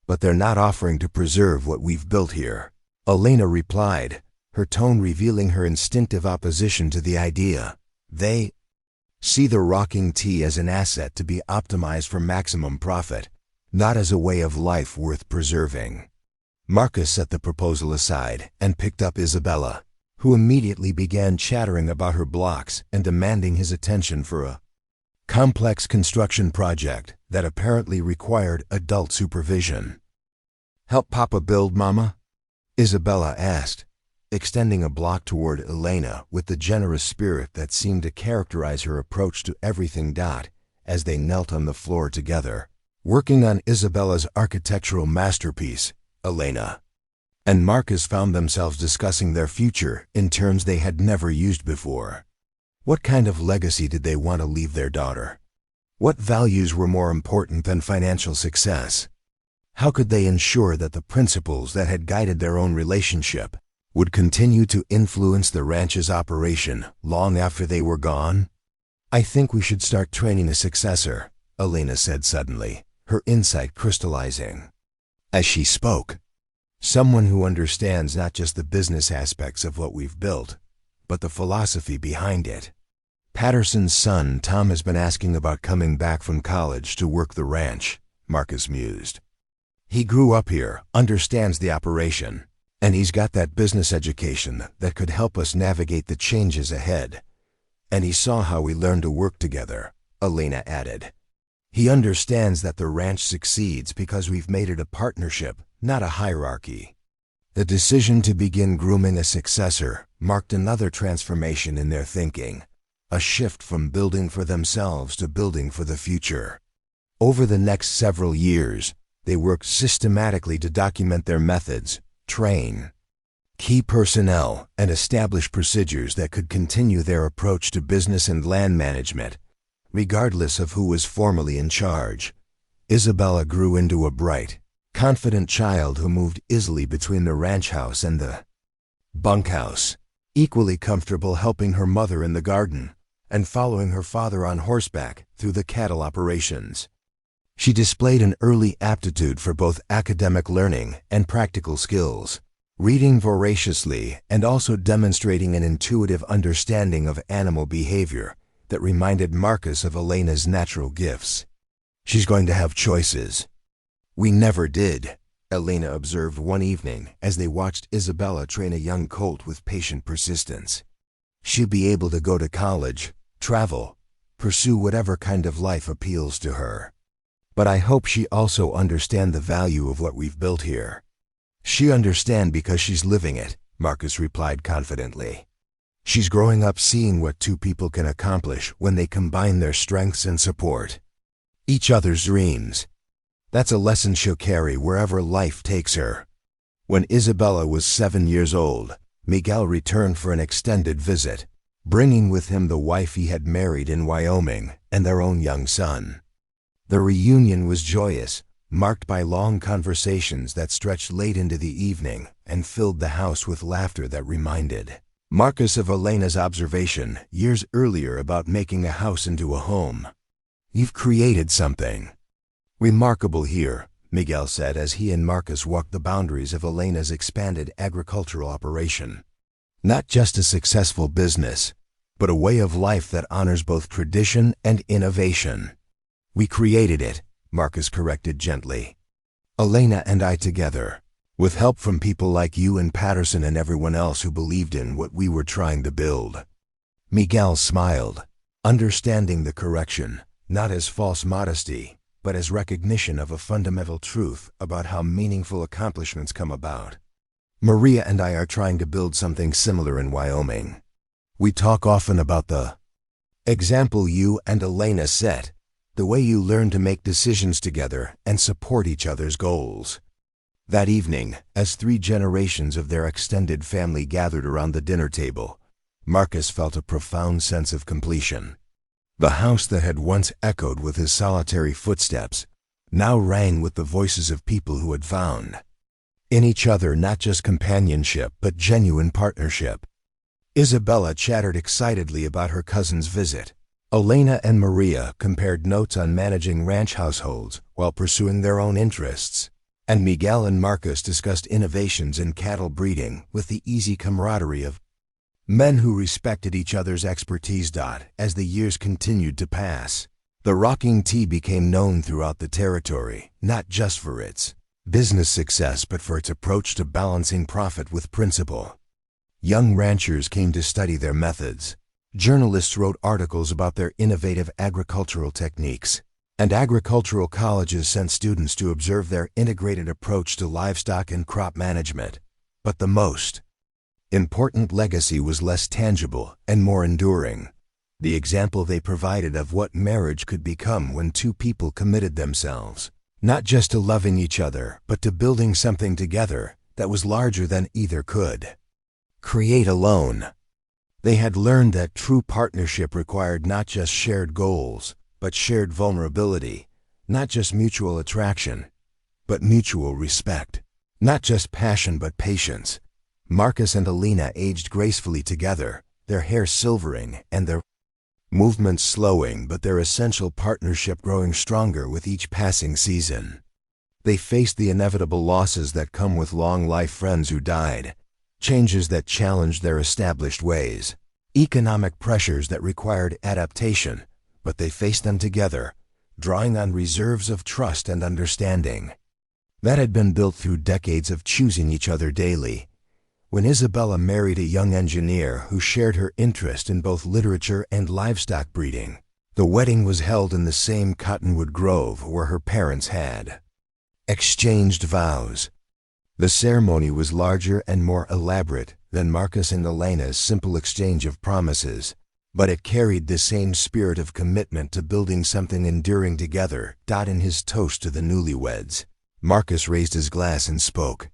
But they're not offering to preserve what we've built here, Elena replied, her tone revealing her instinctive opposition to the idea. They see the Rocking T as an asset to be optimized for maximum profit, not as a way of life worth preserving. Marcus set the proposal aside and picked up Isabella, who immediately began chattering about her blocks and demanding his attention for a complex construction project that apparently required adult supervision. "Help Papa build, Mama?" Isabella asked, extending a block toward Elena with the generous spirit that seemed to characterize her approach to everything. As they knelt on the floor together, working on Isabella's architectural masterpiece, Elena and Marcus found themselves discussing their future in terms they had never used before. What kind of legacy did they want to leave their daughter? What values were more important than financial success? How could they ensure that the principles that had guided their own relationship would continue to influence the ranch's operation long after they were gone? "I think we should start training a successor," Elena said suddenly, her insight crystallizing. As she spoke, "Someone who understands not just the business aspects of what we've built, but the philosophy behind it. Patterson's son, Tom, has been asking about coming back from college to work the ranch," Marcus mused. "He grew up here, understands the operation, and he's got that business education that could help us navigate the changes ahead. And he saw how we learned to work together," Elena added. "He understands that the ranch succeeds because we've made it a partnership, not a hierarchy." The decision to begin grooming a successor marked another transformation in their thinking, a shift from building for themselves to building for the future. Over the next several years, they worked systematically to document their methods, train key personnel, and establish procedures that could continue their approach to business and land management, regardless of who was formally in charge. Isabella grew into a bright, confident child who moved easily between the ranch house and the bunkhouse, equally comfortable helping her mother in the garden and following her father on horseback through the cattle operations. She displayed an early aptitude for both academic learning and practical skills, reading voraciously and also demonstrating an intuitive understanding of animal behavior that reminded Marcus of Elena's natural gifts. "She's going to have choices." "We never did," Elena observed one evening as they watched Isabella train a young colt with patient persistence. "She'll be able to go to college, travel, pursue whatever kind of life appeals to her. But I hope she also understand the value of what we've built here." "She understand because she's living it," Marcus replied confidently. "She's growing up seeing what two people can accomplish when they combine their strengths and support each other's dreams. That's a lesson she'll carry wherever life takes her." When Isabella was 7 years old, Miguel returned for an extended visit. bringing with him the wife he had married in Wyoming and their own young son. The reunion was joyous, marked by long conversations that stretched late into the evening and filled the house with laughter that reminded Marcus of Elena's observation years earlier about making a house into a home. "You've created something remarkable here," Miguel said as he and Marcus walked the boundaries of Elena's expanded agricultural operation. "Not just a successful business, but a way of life that honors both tradition and innovation." "We created it," Marcus corrected gently. "Elena and I together, with help from people like you and Patterson and everyone else who believed in what we were trying to build." Miguel smiled, understanding the correction, not as false modesty, but as recognition of a fundamental truth about how meaningful accomplishments come about. "Maria and I are trying to build something similar in Wyoming. We talk often about the example you and Elena set, the way you learn to make decisions together and support each other's goals." That evening, as 3 generations of their extended family gathered around the dinner table, Marcus felt a profound sense of completion. The house that had once echoed with his solitary footsteps now rang with the voices of people who had found in each other not just companionship but genuine partnership. Isabella chattered excitedly about her cousin's visit. Elena and Maria compared notes on managing ranch households while pursuing their own interests. And Miguel and Marcus discussed innovations in cattle breeding with the easy camaraderie of men who respected each other's expertise. As the years continued to pass, the Rocking Tea became known throughout the territory, not just for its business success but for its approach to balancing profit with principle. Young ranchers came to study their methods. Journalists wrote articles about their innovative agricultural techniques. And agricultural colleges sent students to observe their integrated approach to livestock and crop management. But the most important legacy was less tangible and more enduring. The example they provided of what marriage could become when 2 people committed themselves, not just to loving each other, but to building something together that was larger than either could create alone. They had learned that true partnership required not just shared goals, but shared vulnerability, not just mutual attraction, but mutual respect, not just passion but patience. Marcus and Elena aged gracefully together, their hair silvering and their movements slowing, but their essential partnership growing stronger with each passing season. They faced the inevitable losses that come with long-life friends who died, changes that challenged their established ways, economic pressures that required adaptation, but they faced them together, drawing on reserves of trust and understanding that had been built through decades of choosing each other daily. When Isabella married a young engineer who shared her interest in both literature and livestock breeding, the wedding was held in the same cottonwood grove where her parents had exchanged vows. The ceremony was larger and more elaborate than Marcus and Elena's simple exchange of promises, but it carried the same spirit of commitment to building something enduring together. In his toast to the newlyweds, Marcus raised his glass and spoke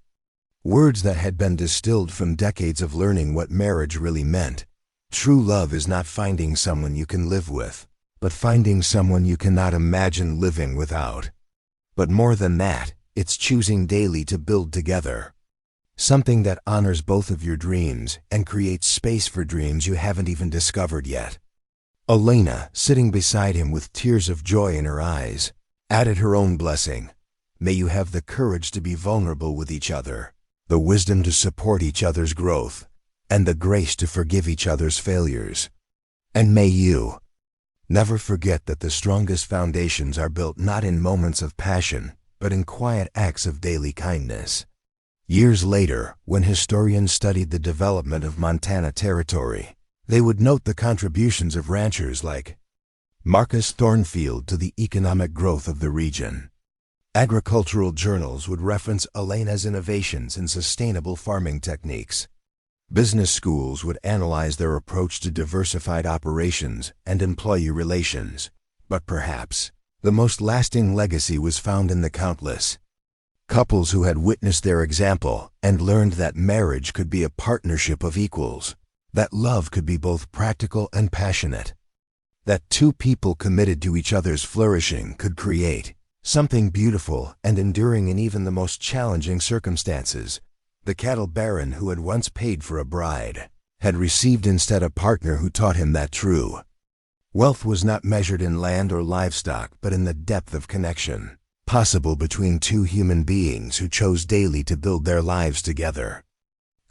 words that had been distilled from decades of learning what marriage really meant. True love is not finding someone you can live with, but finding someone you cannot imagine living without. But more than that, it's choosing daily to build together something that honors both of your dreams and creates space for dreams you haven't even discovered yet. Elena, sitting beside him with tears of joy in her eyes, added her own blessing. May you have the courage to be vulnerable with each other, the wisdom to support each other's growth, and the grace to forgive each other's failures. And may you never forget that the strongest foundations are built not in moments of passion, but in quiet acts of daily kindness. Years later, when historians studied the development of Montana Territory, they would note the contributions of ranchers like Marcus Thornfield to the economic growth of the region. Agricultural journals would reference Elena's innovations in sustainable farming techniques. Business schools would analyze their approach to diversified operations and employee relations. But perhaps the most lasting legacy was found in the countless couples who had witnessed their example and learned that marriage could be a partnership of equals. That love could be both practical and passionate. That two people committed to each other's flourishing could create something beautiful and enduring in even the most challenging circumstances. The cattle baron who had once paid for a bride had received instead a partner who taught him that true wealth was not measured in land or livestock, but in the depth of connection possible between two human beings who chose daily to build their lives together.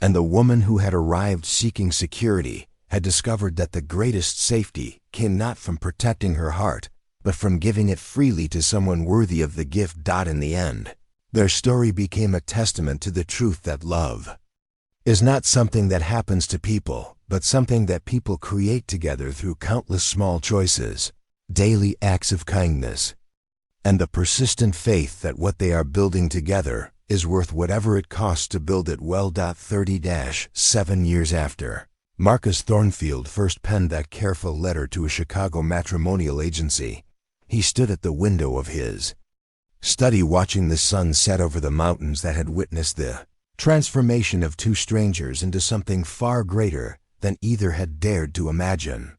And the woman who had arrived seeking security had discovered that the greatest safety came not from protecting her heart, but from giving it freely to someone worthy of the gift. In the end, their story became a testament to the truth that love is not something that happens to people, but something that people create together through countless small choices, daily acts of kindness, and the persistent faith that what they are building together is worth whatever it costs to build it well. 30-7 years after Marcus Thornfield first penned that careful letter to a Chicago matrimonial agency, he stood at the window of his study watching the sun set over the mountains that had witnessed the transformation of two strangers into something far greater than either had dared to imagine.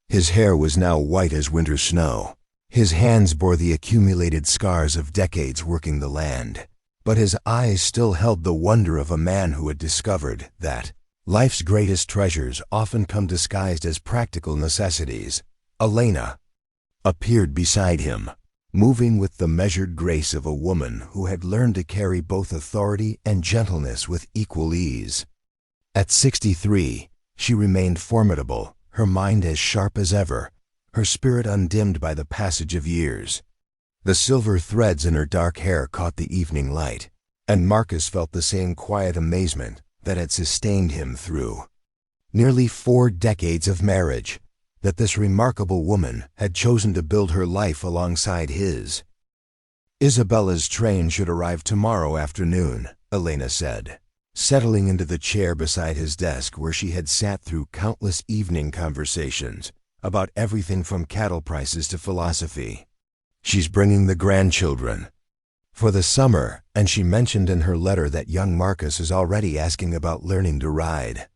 His hair was now white as winter snow. His hands bore the accumulated scars of decades working the land, but his eyes still held the wonder of a man who had discovered that life's greatest treasures often come disguised as practical necessities. Elena appeared beside him, moving with the measured grace of a woman who had learned to carry both authority and gentleness with equal ease. At 63, she remained formidable, her mind as sharp as ever, her spirit undimmed by the passage of years. The silver threads in her dark hair caught the evening light, and Marcus felt the same quiet amazement that had sustained him through nearly 4 decades of marriage, that this remarkable woman had chosen to build her life alongside his. Isabella's train should arrive tomorrow afternoon, Elena said, settling into the chair beside his desk where she had sat through countless evening conversations about everything from cattle prices to philosophy. She's bringing the grandchildren for the summer, and she mentioned in her letter that young Marcus is already asking about learning to ride.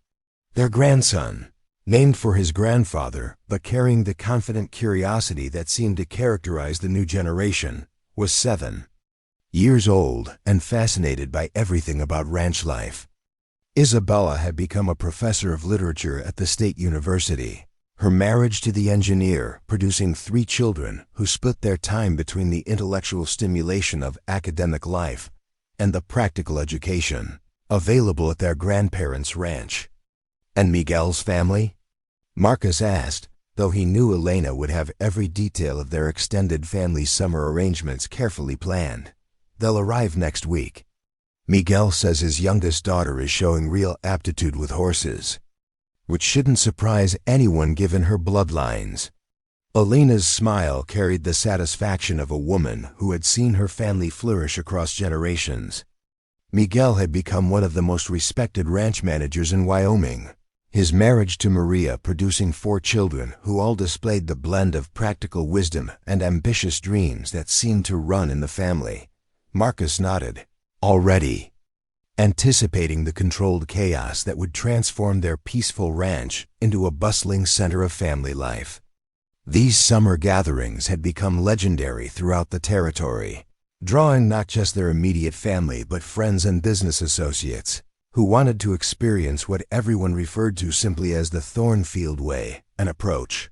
Their grandson, named for his grandfather, but carrying the confident curiosity that seemed to characterize the new generation, was 7 years old and fascinated by everything about ranch life. Isabella had become a professor of literature at the State University, her marriage to the engineer producing 3 children who split their time between the intellectual stimulation of academic life and the practical education available at their grandparents' ranch. And Miguel's family? Marcus asked, though he knew Elena would have every detail of their extended family summer arrangements carefully planned. They'll arrive next week. Miguel says his youngest daughter is showing real aptitude with horses, which shouldn't surprise anyone given her bloodlines. Elena's smile carried the satisfaction of a woman who had seen her family flourish across generations. Miguel had become one of the most respected ranch managers in Wyoming, his marriage to Maria producing 4 children who all displayed the blend of practical wisdom and ambitious dreams that seemed to run in the family. Marcus nodded, already anticipating the controlled chaos that would transform their peaceful ranch into a bustling center of family life. These summer gatherings had become legendary throughout the territory, drawing not just their immediate family but friends and business associates who wanted to experience what everyone referred to simply as the Thornfield way, an approach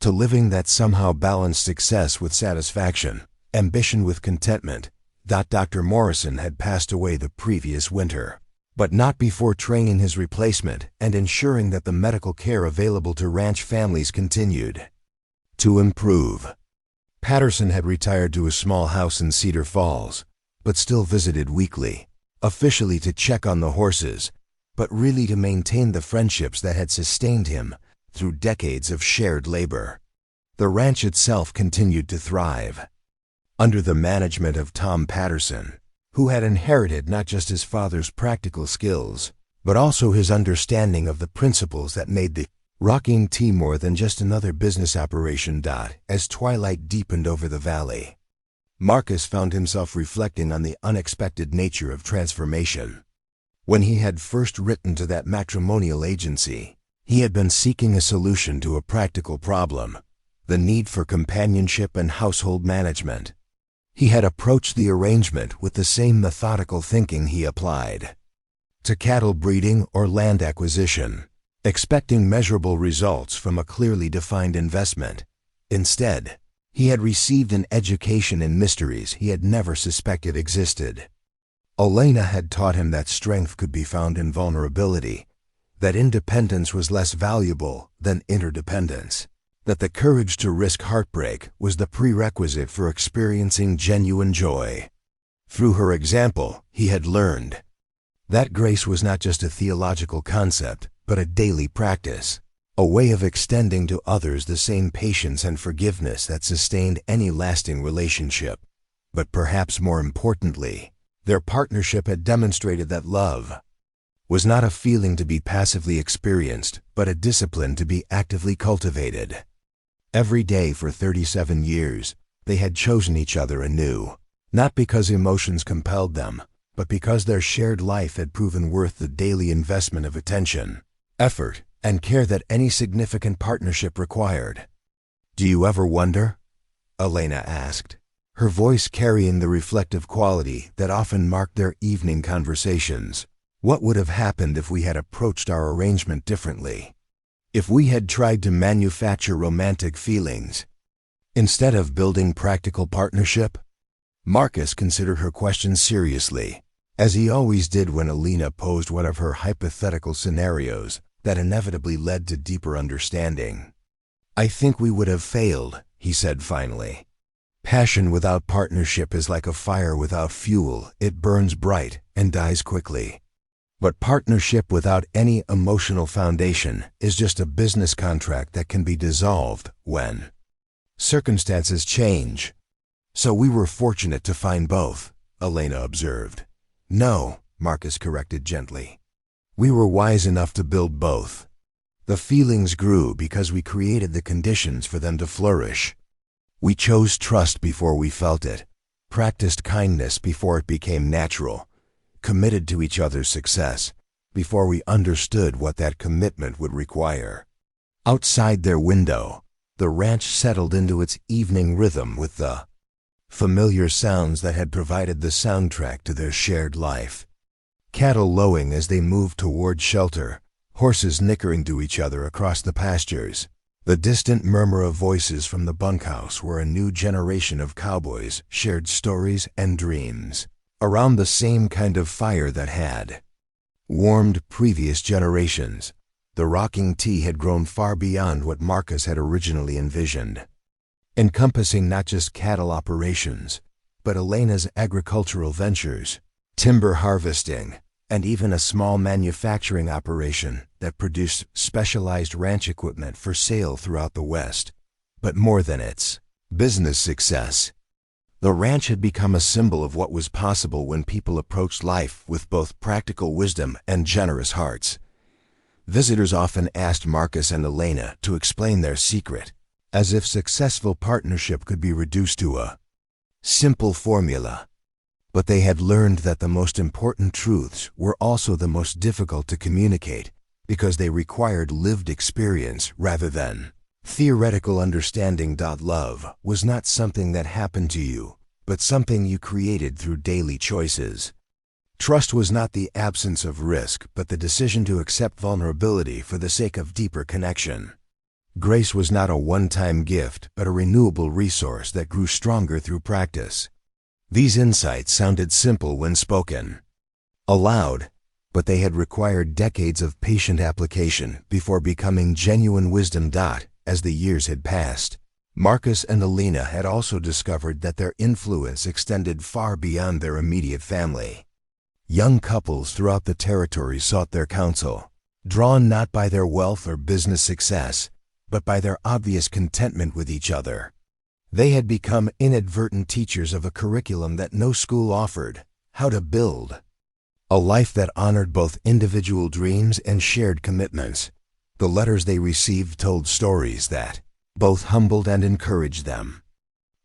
to living that somehow balanced success with satisfaction, ambition with contentment. Dr. Morrison had passed away the previous winter, but not before training his replacement and ensuring that the medical care available to ranch families continued to improve. Patterson had retired to a small house in Cedar Falls, but still visited weekly, officially to check on the horses, but really to maintain the friendships that had sustained him through decades of shared labor. The ranch itself continued to thrive under the management of Tom Patterson, who had inherited not just his father's practical skills, but also his understanding of the principles that made the Rocking Tea more than just another business operation. As twilight deepened over the valley, Marcus found himself reflecting on the unexpected nature of transformation. When he had first written to that matrimonial agency, He had been seeking a solution to a practical problem, the need for companionship and household management. He had approached the arrangement with the same methodical thinking he applied to cattle breeding or land acquisition, expecting measurable results from a clearly defined investment. Instead, he had received an education in mysteries he had never suspected existed. Elena had taught him that strength could be found in vulnerability, that independence was less valuable than interdependence, that the courage to risk heartbreak was the prerequisite for experiencing genuine joy. Through her example, he had learned that grace was not just a theological concept, but a daily practice, a way of extending to others the same patience and forgiveness that sustained any lasting relationship. But perhaps more importantly, their partnership had demonstrated that love was not a feeling to be passively experienced, but a discipline to be actively cultivated. Every day for 37 years, they had chosen each other anew, not because emotions compelled them, but because their shared life had proven worth the daily investment of attention, effort, and care that any significant partnership required. "Do you ever wonder?" Elena asked, her voice carrying the reflective quality that often marked their evening conversations. "What would have happened if we had approached our arrangement differently? If we had tried to manufacture romantic feelings instead of building practical partnership?" Marcus considered her question seriously, as he always did when Elena posed one of her hypothetical scenarios that inevitably led to deeper understanding. "I think we would have failed," he said finally. "Passion without partnership is like a fire without fuel. It burns bright and dies quickly. But partnership without any emotional foundation is just a business contract that can be dissolved when circumstances change." "So we were fortunate to find both," Elena observed. "No," Marcus corrected gently. "We were wise enough to build both. The feelings grew because we created the conditions for them to flourish. We chose trust before we felt it, practiced kindness before it became natural, committed to each other's success before we understood what that commitment would require." Outside their window, the ranch settled into its evening rhythm with the familiar sounds that had provided the soundtrack to their shared life. Cattle lowing as they moved toward shelter, horses nickering to each other across the pastures, the distant murmur of voices from the bunkhouse where a new generation of cowboys shared stories and dreams around the same kind of fire that had warmed previous generations. The rocking tea had grown far beyond what Marcus had originally envisioned, encompassing not just cattle operations, but Elena's agricultural ventures, timber harvesting, and even a small manufacturing operation that produced specialized ranch equipment for sale throughout the West. But more than its business success, the ranch had become a symbol of what was possible when people approached life with both practical wisdom and generous hearts. Visitors often asked Marcus and Elena to explain their secret, as if successful partnership could be reduced to a simple formula. But they had learned that the most important truths were also the most difficult to communicate because they required lived experience rather than theoretical understanding. Love was not something that happened to you, but something you created through daily choices. Trust was not the absence of risk, but the decision to accept vulnerability for the sake of deeper connection. Grace was not a one-time gift, but a renewable resource that grew stronger through practice. These insights sounded simple when spoken aloud, but they had required decades of patient application before becoming genuine wisdom. As the years had passed, Marcus and Elena had also discovered that their influence extended far beyond their immediate family. Young couples throughout the territory sought their counsel, drawn not by their wealth or business success, but by their obvious contentment with each other. They had become inadvertent teachers of a curriculum that no school offered: how to build a life that honored both individual dreams and shared commitments. The letters they received told stories that both humbled and encouraged them.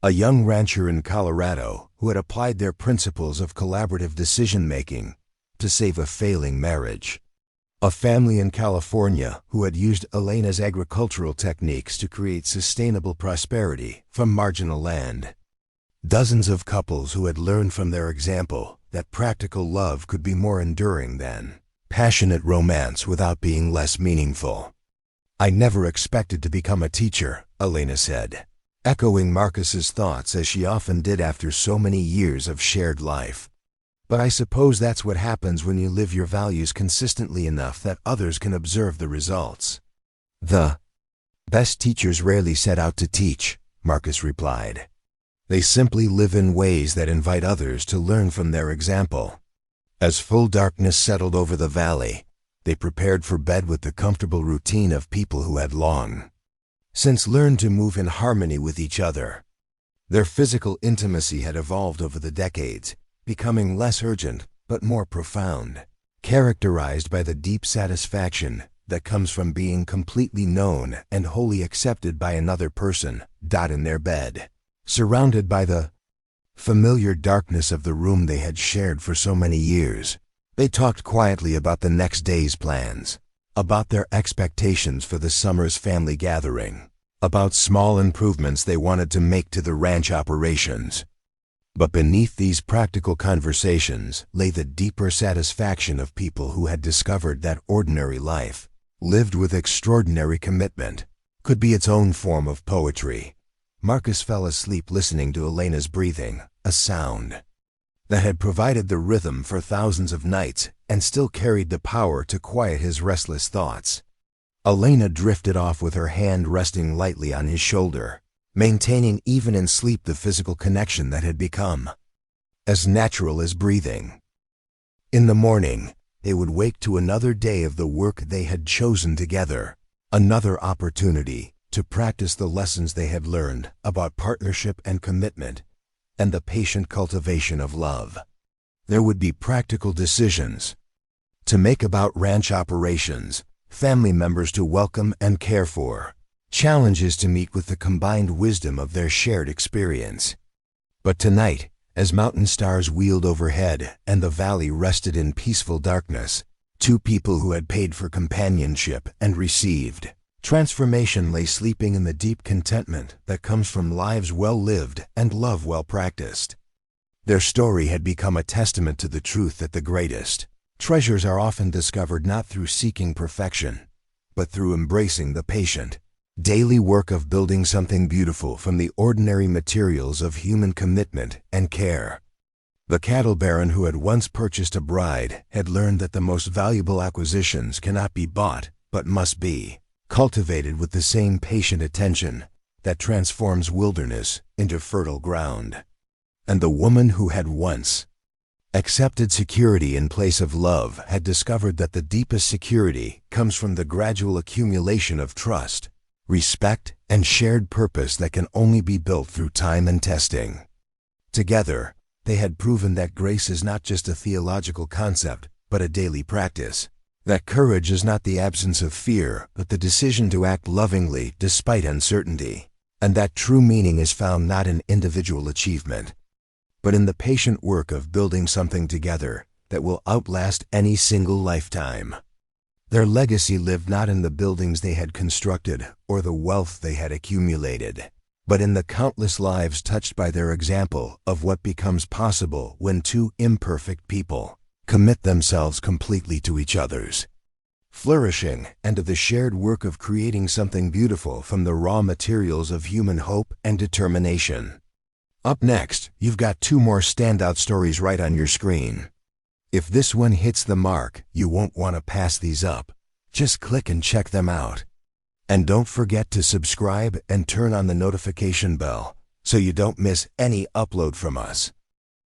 A young rancher in Colorado who had applied their principles of collaborative decision-making to save a failing marriage. A family in California who had used Elena's agricultural techniques to create sustainable prosperity from marginal land. Dozens of couples who had learned from their example that practical love could be more enduring than passionate romance without being less meaningful. "I never expected to become a teacher," Elena said, echoing Marcus's thoughts as she often did after so many years of shared life. "But I suppose that's what happens when you live your values consistently enough that others can observe the results." "The best teachers rarely set out to teach," Marcus replied. "They simply live in ways that invite others to learn from their example." As full darkness settled over the valley, they prepared for bed with the comfortable routine of people who had long since learned to move in harmony with each other. Their physical intimacy had evolved over the decades, becoming less urgent but more profound, characterized by the deep satisfaction that comes from being completely known and wholly accepted by another person, in their bed, surrounded by the familiar darkness of the room they had shared for so many years. They talked quietly about the next day's plans, about their expectations for the summer's family gathering, about small improvements they wanted to make to the ranch operations. But beneath these practical conversations lay the deeper satisfaction of people who had discovered that ordinary life, lived with extraordinary commitment, could be its own form of poetry. Marcus fell asleep listening to Elena's breathing, a sound that had provided the rhythm for thousands of nights and still carried the power to quiet his restless thoughts. Elena drifted off with her hand resting lightly on his shoulder, maintaining even in sleep the physical connection that had become as natural as breathing. In the morning, they would wake to another day of the work they had chosen together, another opportunity to practice the lessons they had learned about partnership and commitment, and the patient cultivation of love. There would be practical decisions to make about ranch operations, family members to welcome and care for, challenges to meet with the combined wisdom of their shared experience. But tonight, as mountain stars wheeled overhead and the valley rested in peaceful darkness, two people who had paid for companionship and received transformation lay sleeping in the deep contentment that comes from lives well lived and love well practiced. Their story had become a testament to the truth that the greatest treasures are often discovered not through seeking perfection, but through embracing the patient, daily work of building something beautiful from the ordinary materials of human commitment and care. The cattle baron who had once purchased a bride had learned that the most valuable acquisitions cannot be bought, but must be cultivated with the same patient attention that transforms wilderness into fertile ground. And the woman who had once accepted security in place of love had discovered that the deepest security comes from the gradual accumulation of trust, respect, and shared purpose that can only be built through time and testing. Together, they had proven that grace is not just a theological concept, but a daily practice. That courage is not the absence of fear, but the decision to act lovingly despite uncertainty. And that true meaning is found not in individual achievement, but in the patient work of building something together that will outlast any single lifetime. Their legacy lived not in the buildings they had constructed or the wealth they had accumulated, but in the countless lives touched by their example of what becomes possible when two imperfect people commit themselves completely to each other's flourishing and to the shared work of creating something beautiful from the raw materials of human hope and determination. Up next, you've got two more standout stories right on your screen. If this one hits the mark, you won't want to pass these up. Just click and check them out. And don't forget to subscribe and turn on the notification bell so you don't miss any upload from us.